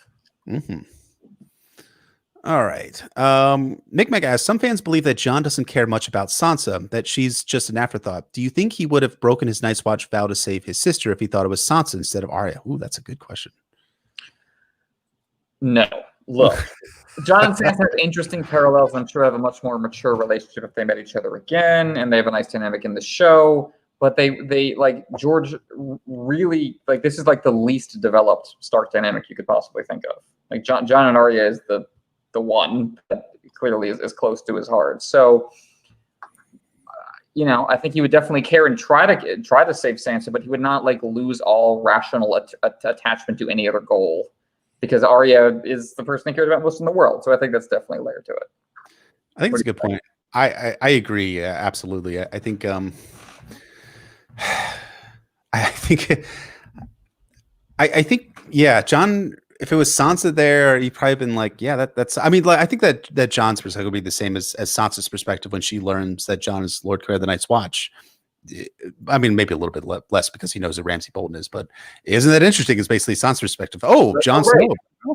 Speaker 1: Mm-hmm. All right. Mick asks, some fans believe that Jon doesn't care much about Sansa, that she's just an afterthought. Do you think he would have broken his Night's Watch vow to save his sister if he thought it was Sansa instead of Arya? Ooh, that's a good question.
Speaker 2: No. Look, Jon and Sansa have interesting parallels. I'm sure have a much more mature relationship if they met each other again, and they have a nice dynamic in the show. But they like George really like this is like the least developed Stark dynamic you could possibly think of. Like Jon and Arya is the one that clearly is close to his heart. So, I think he would definitely care and try to save Sansa, but he would not like lose all rational attachment to any other goal because Arya is the person he cares about most in the world. So I think that's definitely a layer to it.
Speaker 1: I think it's a good point. I agree. Yeah, absolutely. I think yeah, Jon. If it was Sansa there, he'd probably been like, yeah, that's. I mean, like, I think that Jon's perspective would be the same as Sansa's perspective when she learns that Jon is Lord Care of the Night's Watch. I mean, maybe a little bit less because he knows who Ramsay Bolton is, but isn't that interesting? It's basically Sansa's perspective. Oh, Jon Snow.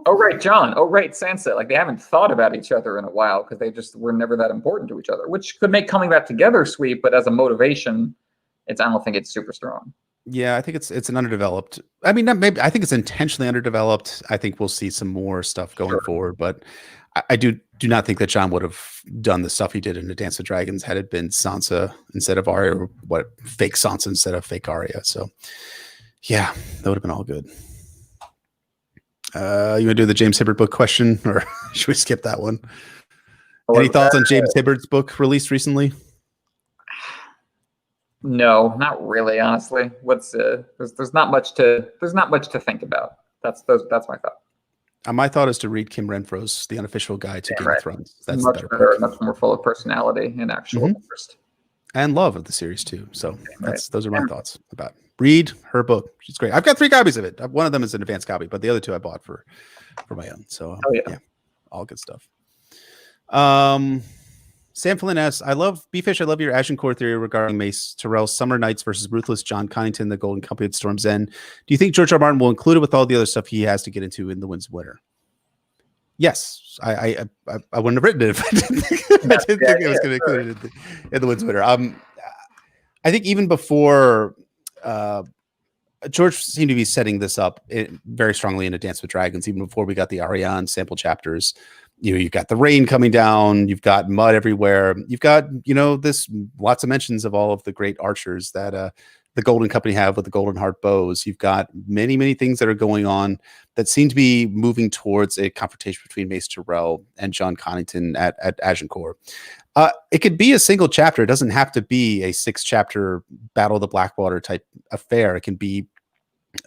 Speaker 2: Oh, right, Jon. Oh, right, Sansa. Like they haven't thought about each other in a while because they just were never that important to each other, which could make coming back together sweet, but as a motivation, I don't think it's super strong.
Speaker 1: Yeah, I think it's an underdeveloped. I mean, maybe I think it's intentionally underdeveloped. I think we'll see some more stuff going forward, but I do not think that Jon would have done the stuff he did in The Dance of Dragons had it been Sansa instead of Arya, or fake Sansa instead of fake Arya. So, yeah, that would have been all good. You want to do the James Hibbert book question, or should we skip that one? Any thoughts on James Hibbert's book released recently?
Speaker 2: No, not really. Honestly, there's not much to think about. That's my thought.
Speaker 1: My thought is to read Kim Renfro's The Unofficial Guide to Game of Thrones. That's
Speaker 2: much better, much more full of personality and actual interest.
Speaker 1: And love of the series too. So those are my thoughts about it. Read her book. She's great. I've got 3 copies of it. One of them is an advanced copy, but the other 2 I bought for my own. So yeah, all good stuff. Sam Flynn asks, B-Fish, I love your Agincourt theory regarding Mace Tyrell's Summer Nights versus Ruthless John Connington, the Golden Company at Storm's End. Do you think George R. R. Martin will include it with all the other stuff he has to get into in The Winds of Winter? Yes. I wouldn't have written it if I didn't think it was going to include it in The Winds of Winter. I think even before George seemed to be setting this up very strongly in A Dance with Dragons, even before we got the Ariane sample chapters. You've got the rain coming down, you've got mud everywhere, you've got, this lots of mentions of all of the great archers that the Golden Company have with the Golden Heart bows. You've got many, many things that are going on that seem to be moving towards a confrontation between Mace Tyrell and John Connington at Agincourt. It could be a single chapter. It doesn't have to be a 6-chapter Battle of the Blackwater type affair. It can be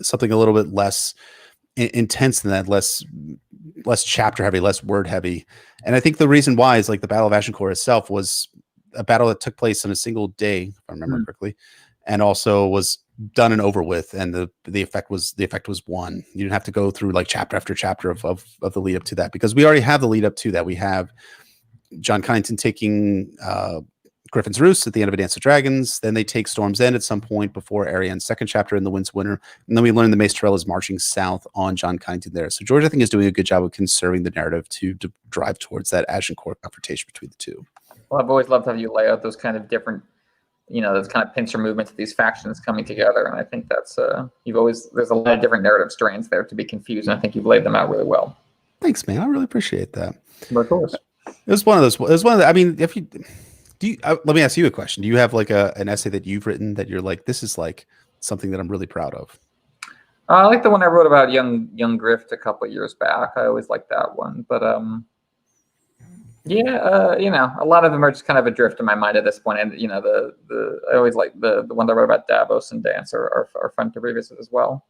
Speaker 1: something a little bit less intense than that, less chapter heavy, less word heavy. And I think the reason why is like the Battle of Agincourt itself was a battle that took place in a single day, if I remember correctly, and also was done and over with. And the effect was one. You didn't have to go through like chapter after chapter of the lead up to that, because we already have the lead up to that. We have John Connington taking Griffin's Roost at the end of A Dance with Dragons. Then they take Storm's End at some point before Ariane's second chapter in The Wind's Winter. And then we learn that Mace Tyrell is marching south on John Connington there. So George, I think, is doing a good job of conserving the narrative to drive towards that Agincourt confrontation between the two.
Speaker 2: Well, I've always loved how you lay out those kind of different, those kind of pincer movements of these factions coming together. And I think that's, there's a lot of different narrative strands there to be confused. And I think you've laid them out really well.
Speaker 1: Thanks, man. I really appreciate that.
Speaker 2: Of course.
Speaker 1: It was one of those, I mean, if you, let me ask you a question. Do you have like an essay that you've written that you're like, this is like something that I'm really proud of?
Speaker 2: I like the one I wrote about young Grift a couple of years back. I always liked that one, but a lot of them are just kind of adrift in my mind at this point. And I always like the one I wrote about Davos and Dance are fun to revisit as well.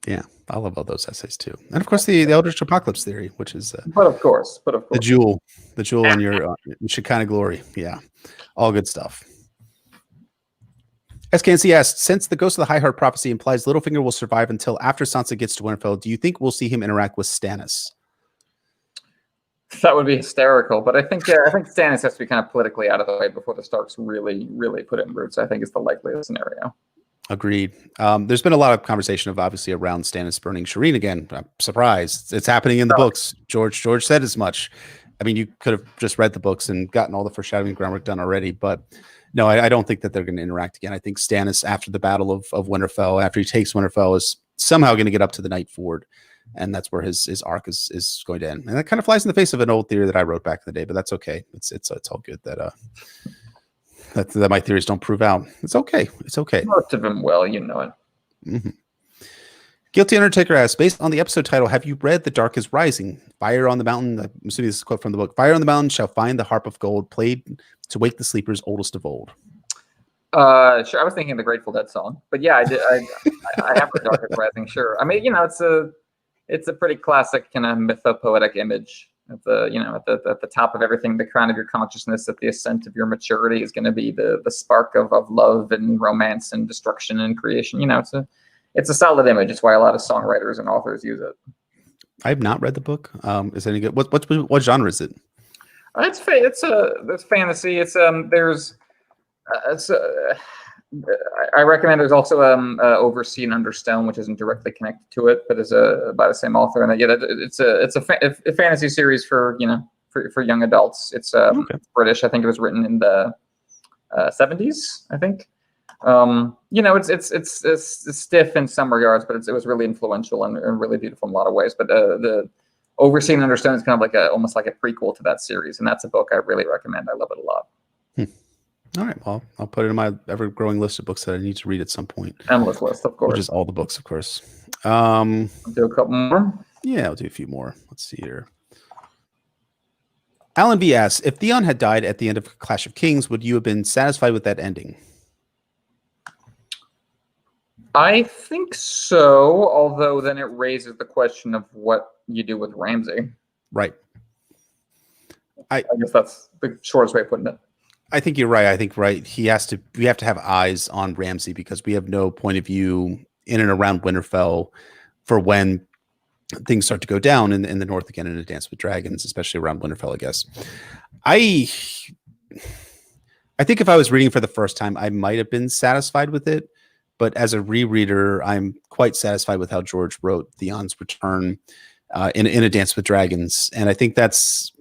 Speaker 1: Yeah, I love all those essays too, and of course the Eldritch Apocalypse theory, which is
Speaker 2: but of course
Speaker 1: the jewel in your Shekinah glory. Yeah, all good stuff. SKNC asked, since the Ghost of the High Heart prophecy implies Littlefinger will survive until after Sansa gets to Winterfell, do you think we'll see him interact with Stannis?
Speaker 2: That would be hysterical, but I think Stannis has to be kind of politically out of the way before the Starks really put in roots. I think it's the likeliest scenario.
Speaker 1: Agreed. There's been a lot of conversation of obviously around Stannis burning Shireen again. I'm surprised. It's happening in the books. George said as much. I mean, you could have just read the books and gotten all the foreshadowing groundwork done already, but no, I don't think that they're going to interact again. I think Stannis, after the Battle of Winterfell, after he takes Winterfell, is somehow going to get up to the Night Ford, and that's where his arc is going to end. And that kind of flies in the face of an old theory that I wrote back in the day, but that's okay. It's all good that that my theories don't prove out. It's okay. It's okay.
Speaker 2: Most of them will, you know it.
Speaker 1: Mm-hmm. Guilty Undertaker asks, based on the episode title, have you read The Dark is Rising? Fire on the Mountain, I'm assuming this is a quote from the book, Fire on the Mountain shall find the harp of gold, played to wake the sleepers oldest of old.
Speaker 2: Sure, I was thinking of the Grateful Dead song, but yeah, I did. I have The Dark is Rising, sure. I mean, it's a pretty classic kind of mythopoetic image. At the top of everything, the crown of your consciousness, at the ascent of your maturity is going to be the spark of love and romance and destruction and creation. It's a solid image. It's why a lot of songwriters and authors use it.
Speaker 1: I have not read the book. Is it any good? What genre is it?
Speaker 2: It's fantasy. I recommend. There's also Overseen Under Stone, which isn't directly connected to it, but is by the same author. And it's a fantasy series for young adults. It's British. I think it was written in the 70s. I think. It's stiff in some regards, but it was really influential and really beautiful in a lot of ways. But the Overseen Under Stone is kind of like almost like a prequel to that series, and that's a book I really recommend. I love it a lot.
Speaker 1: All right, well, I'll put it in my ever-growing list of books that I need to read at some point.
Speaker 2: Endless list, of course.
Speaker 1: Which is all the books, of course.
Speaker 2: I'll do a couple more.
Speaker 1: Yeah, I'll do a few more. Let's see here. Alan B. asks, if Theon had died at the end of Clash of Kings, would you have been satisfied with that ending?
Speaker 2: I think so, although then it raises the question of what you do with Ramsay.
Speaker 1: Right.
Speaker 2: I guess that's the shortest way of putting it.
Speaker 1: I think you're right. We have to have eyes on Ramsay because we have no point of view in and around Winterfell for when things start to go down in the north again in A Dance with Dragons, especially around Winterfell, I guess. I think if I was reading for the first time, I might have been satisfied with it. But as a rereader, I'm quite satisfied with how George wrote Theon's return in A Dance with Dragons. And I think it's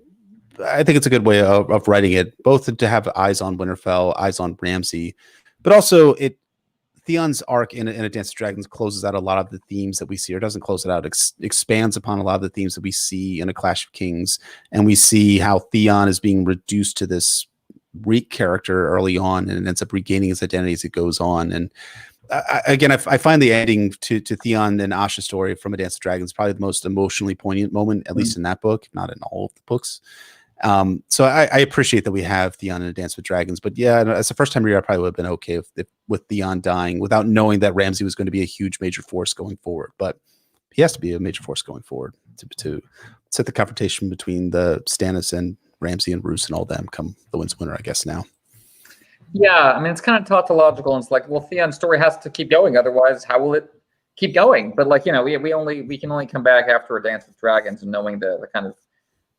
Speaker 1: a good way of writing it, both to have eyes on Winterfell, eyes on Ramsay, but also Theon's arc in A Dance of Dragons closes out a lot of the themes that we see, or doesn't close it out, expands upon a lot of the themes that we see in A Clash of Kings. And we see how Theon is being reduced to this weak character early on and ends up regaining his identity as it goes on. And I find the ending to Theon and Asha's story from A Dance of Dragons probably the most emotionally poignant moment, at least in that book, if not in all of the books. So I appreciate that we have Theon in A Dance with Dragons, but yeah, as a first time reader, I probably would have been okay with Theon dying without knowing that Ramsay was going to be a huge major force going forward. But he has to be a major force going forward to set the confrontation between the Stannis and Ramsay and Roose and all them come the wind's winter, I guess now.
Speaker 2: Yeah, I mean, it's kind of tautological, and it's like, well, Theon's story has to keep going, otherwise how will it keep going? But like, we can only come back after A Dance with Dragons and knowing the kind of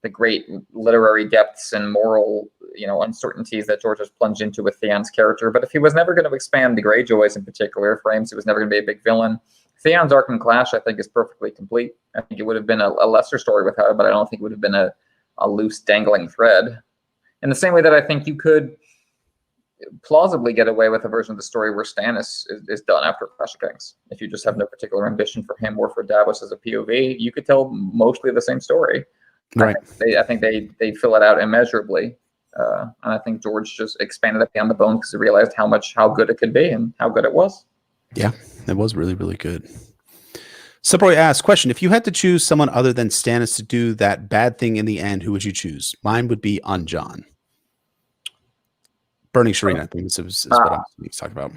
Speaker 2: the great literary depths and moral, uncertainties that George has plunged into with Theon's character. But if he was never going to expand the Greyjoys in particular, if Ramsay was never going to be a big villain, Theon's arc in Clash, I think, is perfectly complete. I think it would have been a lesser story without it, but I don't think it would have been a loose dangling thread. In the same way that I think you could plausibly get away with a version of the story where Stannis is done after Clash of Kings. If you just have no particular ambition for him or for Davos as a POV, you could tell mostly the same story.
Speaker 1: Right.
Speaker 2: I think they fill it out immeasurably. And I think George just expanded it beyond the bone because he realized how good it could be and how good it was. Yeah,
Speaker 1: it was really, really good. Subroy asks, question, if you had to choose someone other than Stannis to do that bad thing in the end, who would you choose? Mine would be Jon. Burning Shireen, I think is what I'm talking about.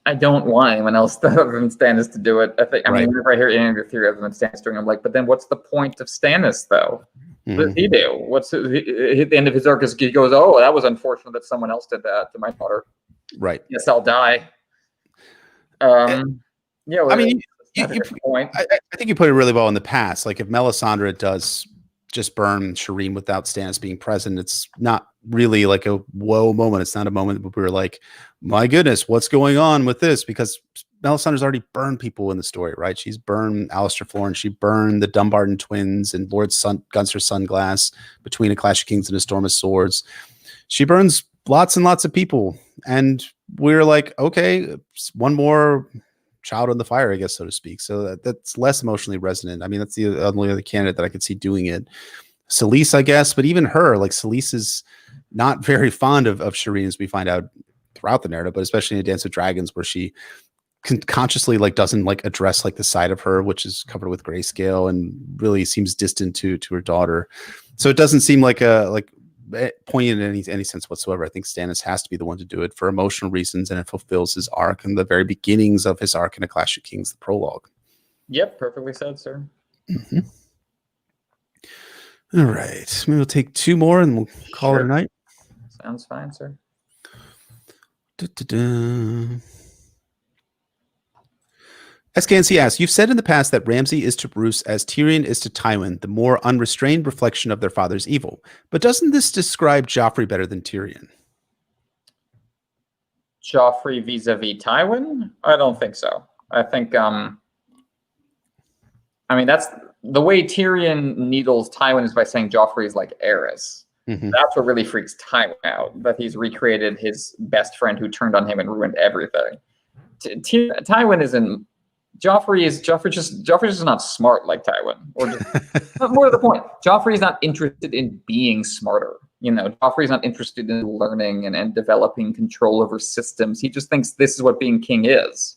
Speaker 2: I don't want anyone else other than Stannis to do it. I mean, whenever I hear any of your theory other than Stannis doing it, I'm like, but then what's the point of Stannis, though? What does he do? At the end of his arc, he goes, oh, that was unfortunate that someone else did that to my daughter.
Speaker 1: Right.
Speaker 2: Yes, I'll die.
Speaker 1: I mean, I think you put it really well in the past. Like if Melisandre does just burn Shireen without Stannis being present, it's not really like a whoa moment. It's not a moment where we're like, my goodness, what's going on with this? Because Melisandre's already burned people in the story, right? She's burned Alistair Florence. She burned the Dumbarton twins and Lord Gunster Sunglass between A Clash of Kings and A Storm of Swords. She burns lots and lots of people. And we're like, okay, one more child in the fire, I guess, so to speak. So that's less emotionally resonant. I mean, that's the only other candidate that I could see doing it. Selyse, I guess, but even her, like Selyse is not very fond of Shireen, as we find out throughout the narrative, but especially in A Dance of Dragons, where she consciously doesn't address the side of her which is covered with grayscale and really seems distant to her daughter. So it doesn't seem like poignant in any sense whatsoever. I think Stannis has to be the one to do it for emotional reasons, and it fulfills his arc and the very beginnings of his arc in A Clash of Kings, the prologue.
Speaker 2: Yep, perfectly said, sir.
Speaker 1: Mm-hmm. All right, maybe we'll take two more and we'll call it a night.
Speaker 2: Sounds fine, sir.
Speaker 1: SKNC asks, you've said in the past that Ramsay is to Roose as Tyrion is to Tywin, the more unrestrained reflection of their father's evil. But doesn't this describe Joffrey better than Tyrion?
Speaker 2: Joffrey vis-a-vis Tywin? I don't think so. I think, that's the way Tyrion needles Tywin is by saying Joffrey is like Aerys. Mm-hmm. That's what really freaks Tywin out, that he's recreated his best friend who turned on him and ruined everything. Tywin isn't. Joffrey's just not smart like Tywin. Or just, more to the point, Joffrey's not interested in being smarter. Joffrey's not interested in learning and developing control over systems. He just thinks this is what being king is.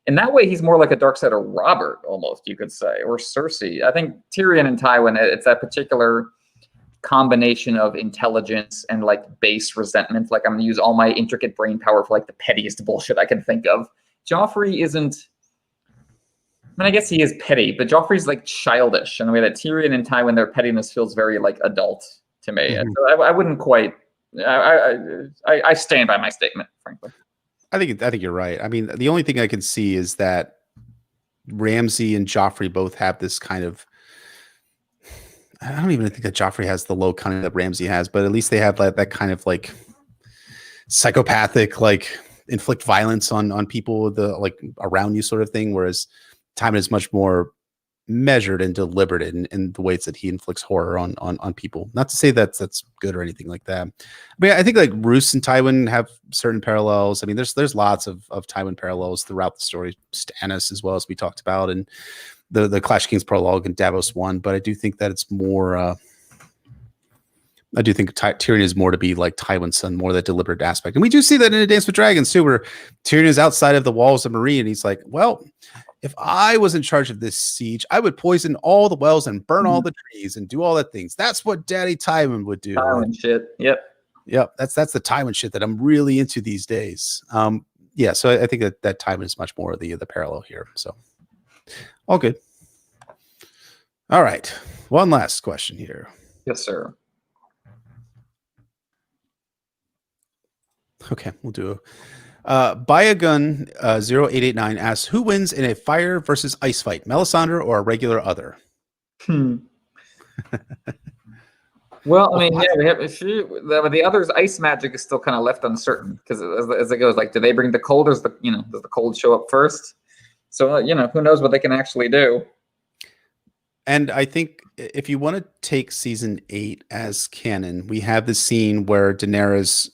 Speaker 2: In that way, he's more like a Darksider Robert, almost, you could say, or Cersei. I think Tyrion and Tywin, it's that particular combination of intelligence and base resentment. I'm going to use all my intricate brain power for the pettiest bullshit I can think of. Joffrey isn't. I guess he is petty, but Joffrey's childish in the way that Tyrion and Tywin, their pettiness feels very adult to me. Mm-hmm. So I wouldn't quite. I stand by my statement, frankly.
Speaker 1: I think you're right. I mean, the only thing I can see is that Ramsay and Joffrey both have this kind of. I don't even think that Joffrey has the low cunning that Ramsay has, but at least they have that kind of psychopathic, inflict violence on people around you sort of thing. Whereas Tywin is much more measured and deliberate in the ways that he inflicts horror on people. Not to say that's good or anything like that. But yeah, I think like Roos and Tywin have certain parallels. I mean, there's lots of Tywin parallels throughout the story. Stannis, as well, as we talked about, and the Clash of Kings prologue and Davos 1. But I do think that it's more. I do think Tyrion is more to be like Tywin's son, more that deliberate aspect. And we do see that in A Dance with Dragons too, where Tyrion is outside of the walls of Marine, and he's like, well, if I was in charge of this siege, I would poison all the wells and burn all the trees and do all that things. That's what Daddy Tywin would do.
Speaker 2: Tywin shit. Yep.
Speaker 1: That's the Tywin shit that I'm really into these days. Yeah, so I think that Tywin is much more the parallel here. So all good. All right. One last question here.
Speaker 2: Yes, sir.
Speaker 1: Okay, we'll do. Buy a gun 0889 asks, who wins in a fire versus ice fight, Melisandre or a regular other?
Speaker 2: Well, I mean, yeah, we have the other's ice magic is still kind of left uncertain because as it goes, like, do they bring the cold, or does the cold show up first? So who knows what they can actually do.
Speaker 1: And I think if you want to take season 8 as canon, we have the scene where Daenerys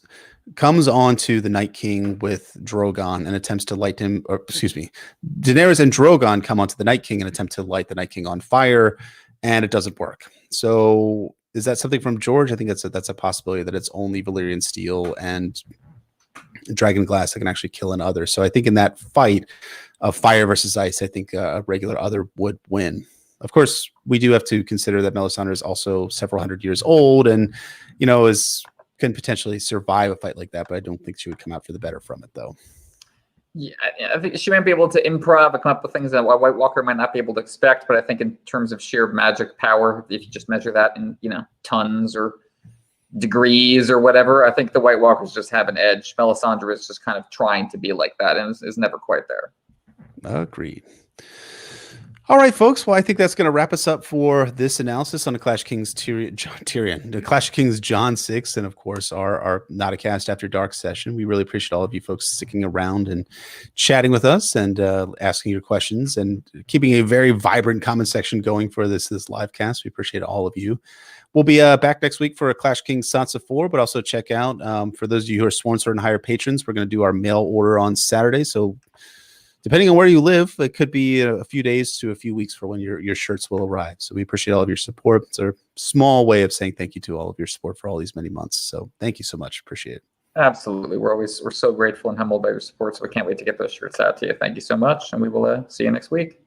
Speaker 1: comes onto the Night King with Drogon and attempts to light him, or excuse me, Daenerys and Drogon come onto the Night King and attempt to light the Night King on fire, and it doesn't work. So is that something from George? I think that's a possibility, that it's only Valyrian steel and dragon glass that can actually kill an other. So I think in that fight of fire versus ice, I think a regular other would win. Of course, we do have to consider that Melisandre is also several hundred years old and, can potentially survive a fight like that, but I don't think she would come out for the better from it, though.
Speaker 2: Yeah, I think she might be able to improv and come up with things that a White Walker might not be able to expect, but I think in terms of sheer magic power, if you just measure that in, tons or degrees or whatever, I think the White Walkers just have an edge. Melisandre is just kind of trying to be like that and is never quite there.
Speaker 1: Agreed. All right, folks. Well, I think that's going to wrap us up for this analysis on the Clash of Kings Tyrion, the Clash of Kings Jon 6, and of course our Not a Cast After Dark session. We really appreciate all of you folks sticking around and chatting with us and asking your questions and keeping a very vibrant comment section going for this live cast. We appreciate all of you. We'll be back next week for a Clash of Kings Sansa 4, but also check out, for those of you who are Sworn Sword and Higher patrons, we're going to do our mail order on Saturday. So depending on where you live, it could be a few days to a few weeks for when your shirts will arrive. So we appreciate all of your support. It's a small way of saying thank you to all of your support for all these many months. So thank you so much. Appreciate it.
Speaker 2: Absolutely. We're so grateful and humbled by your support. So we can't wait to get those shirts out to you. Thank you so much. And we will see you next week.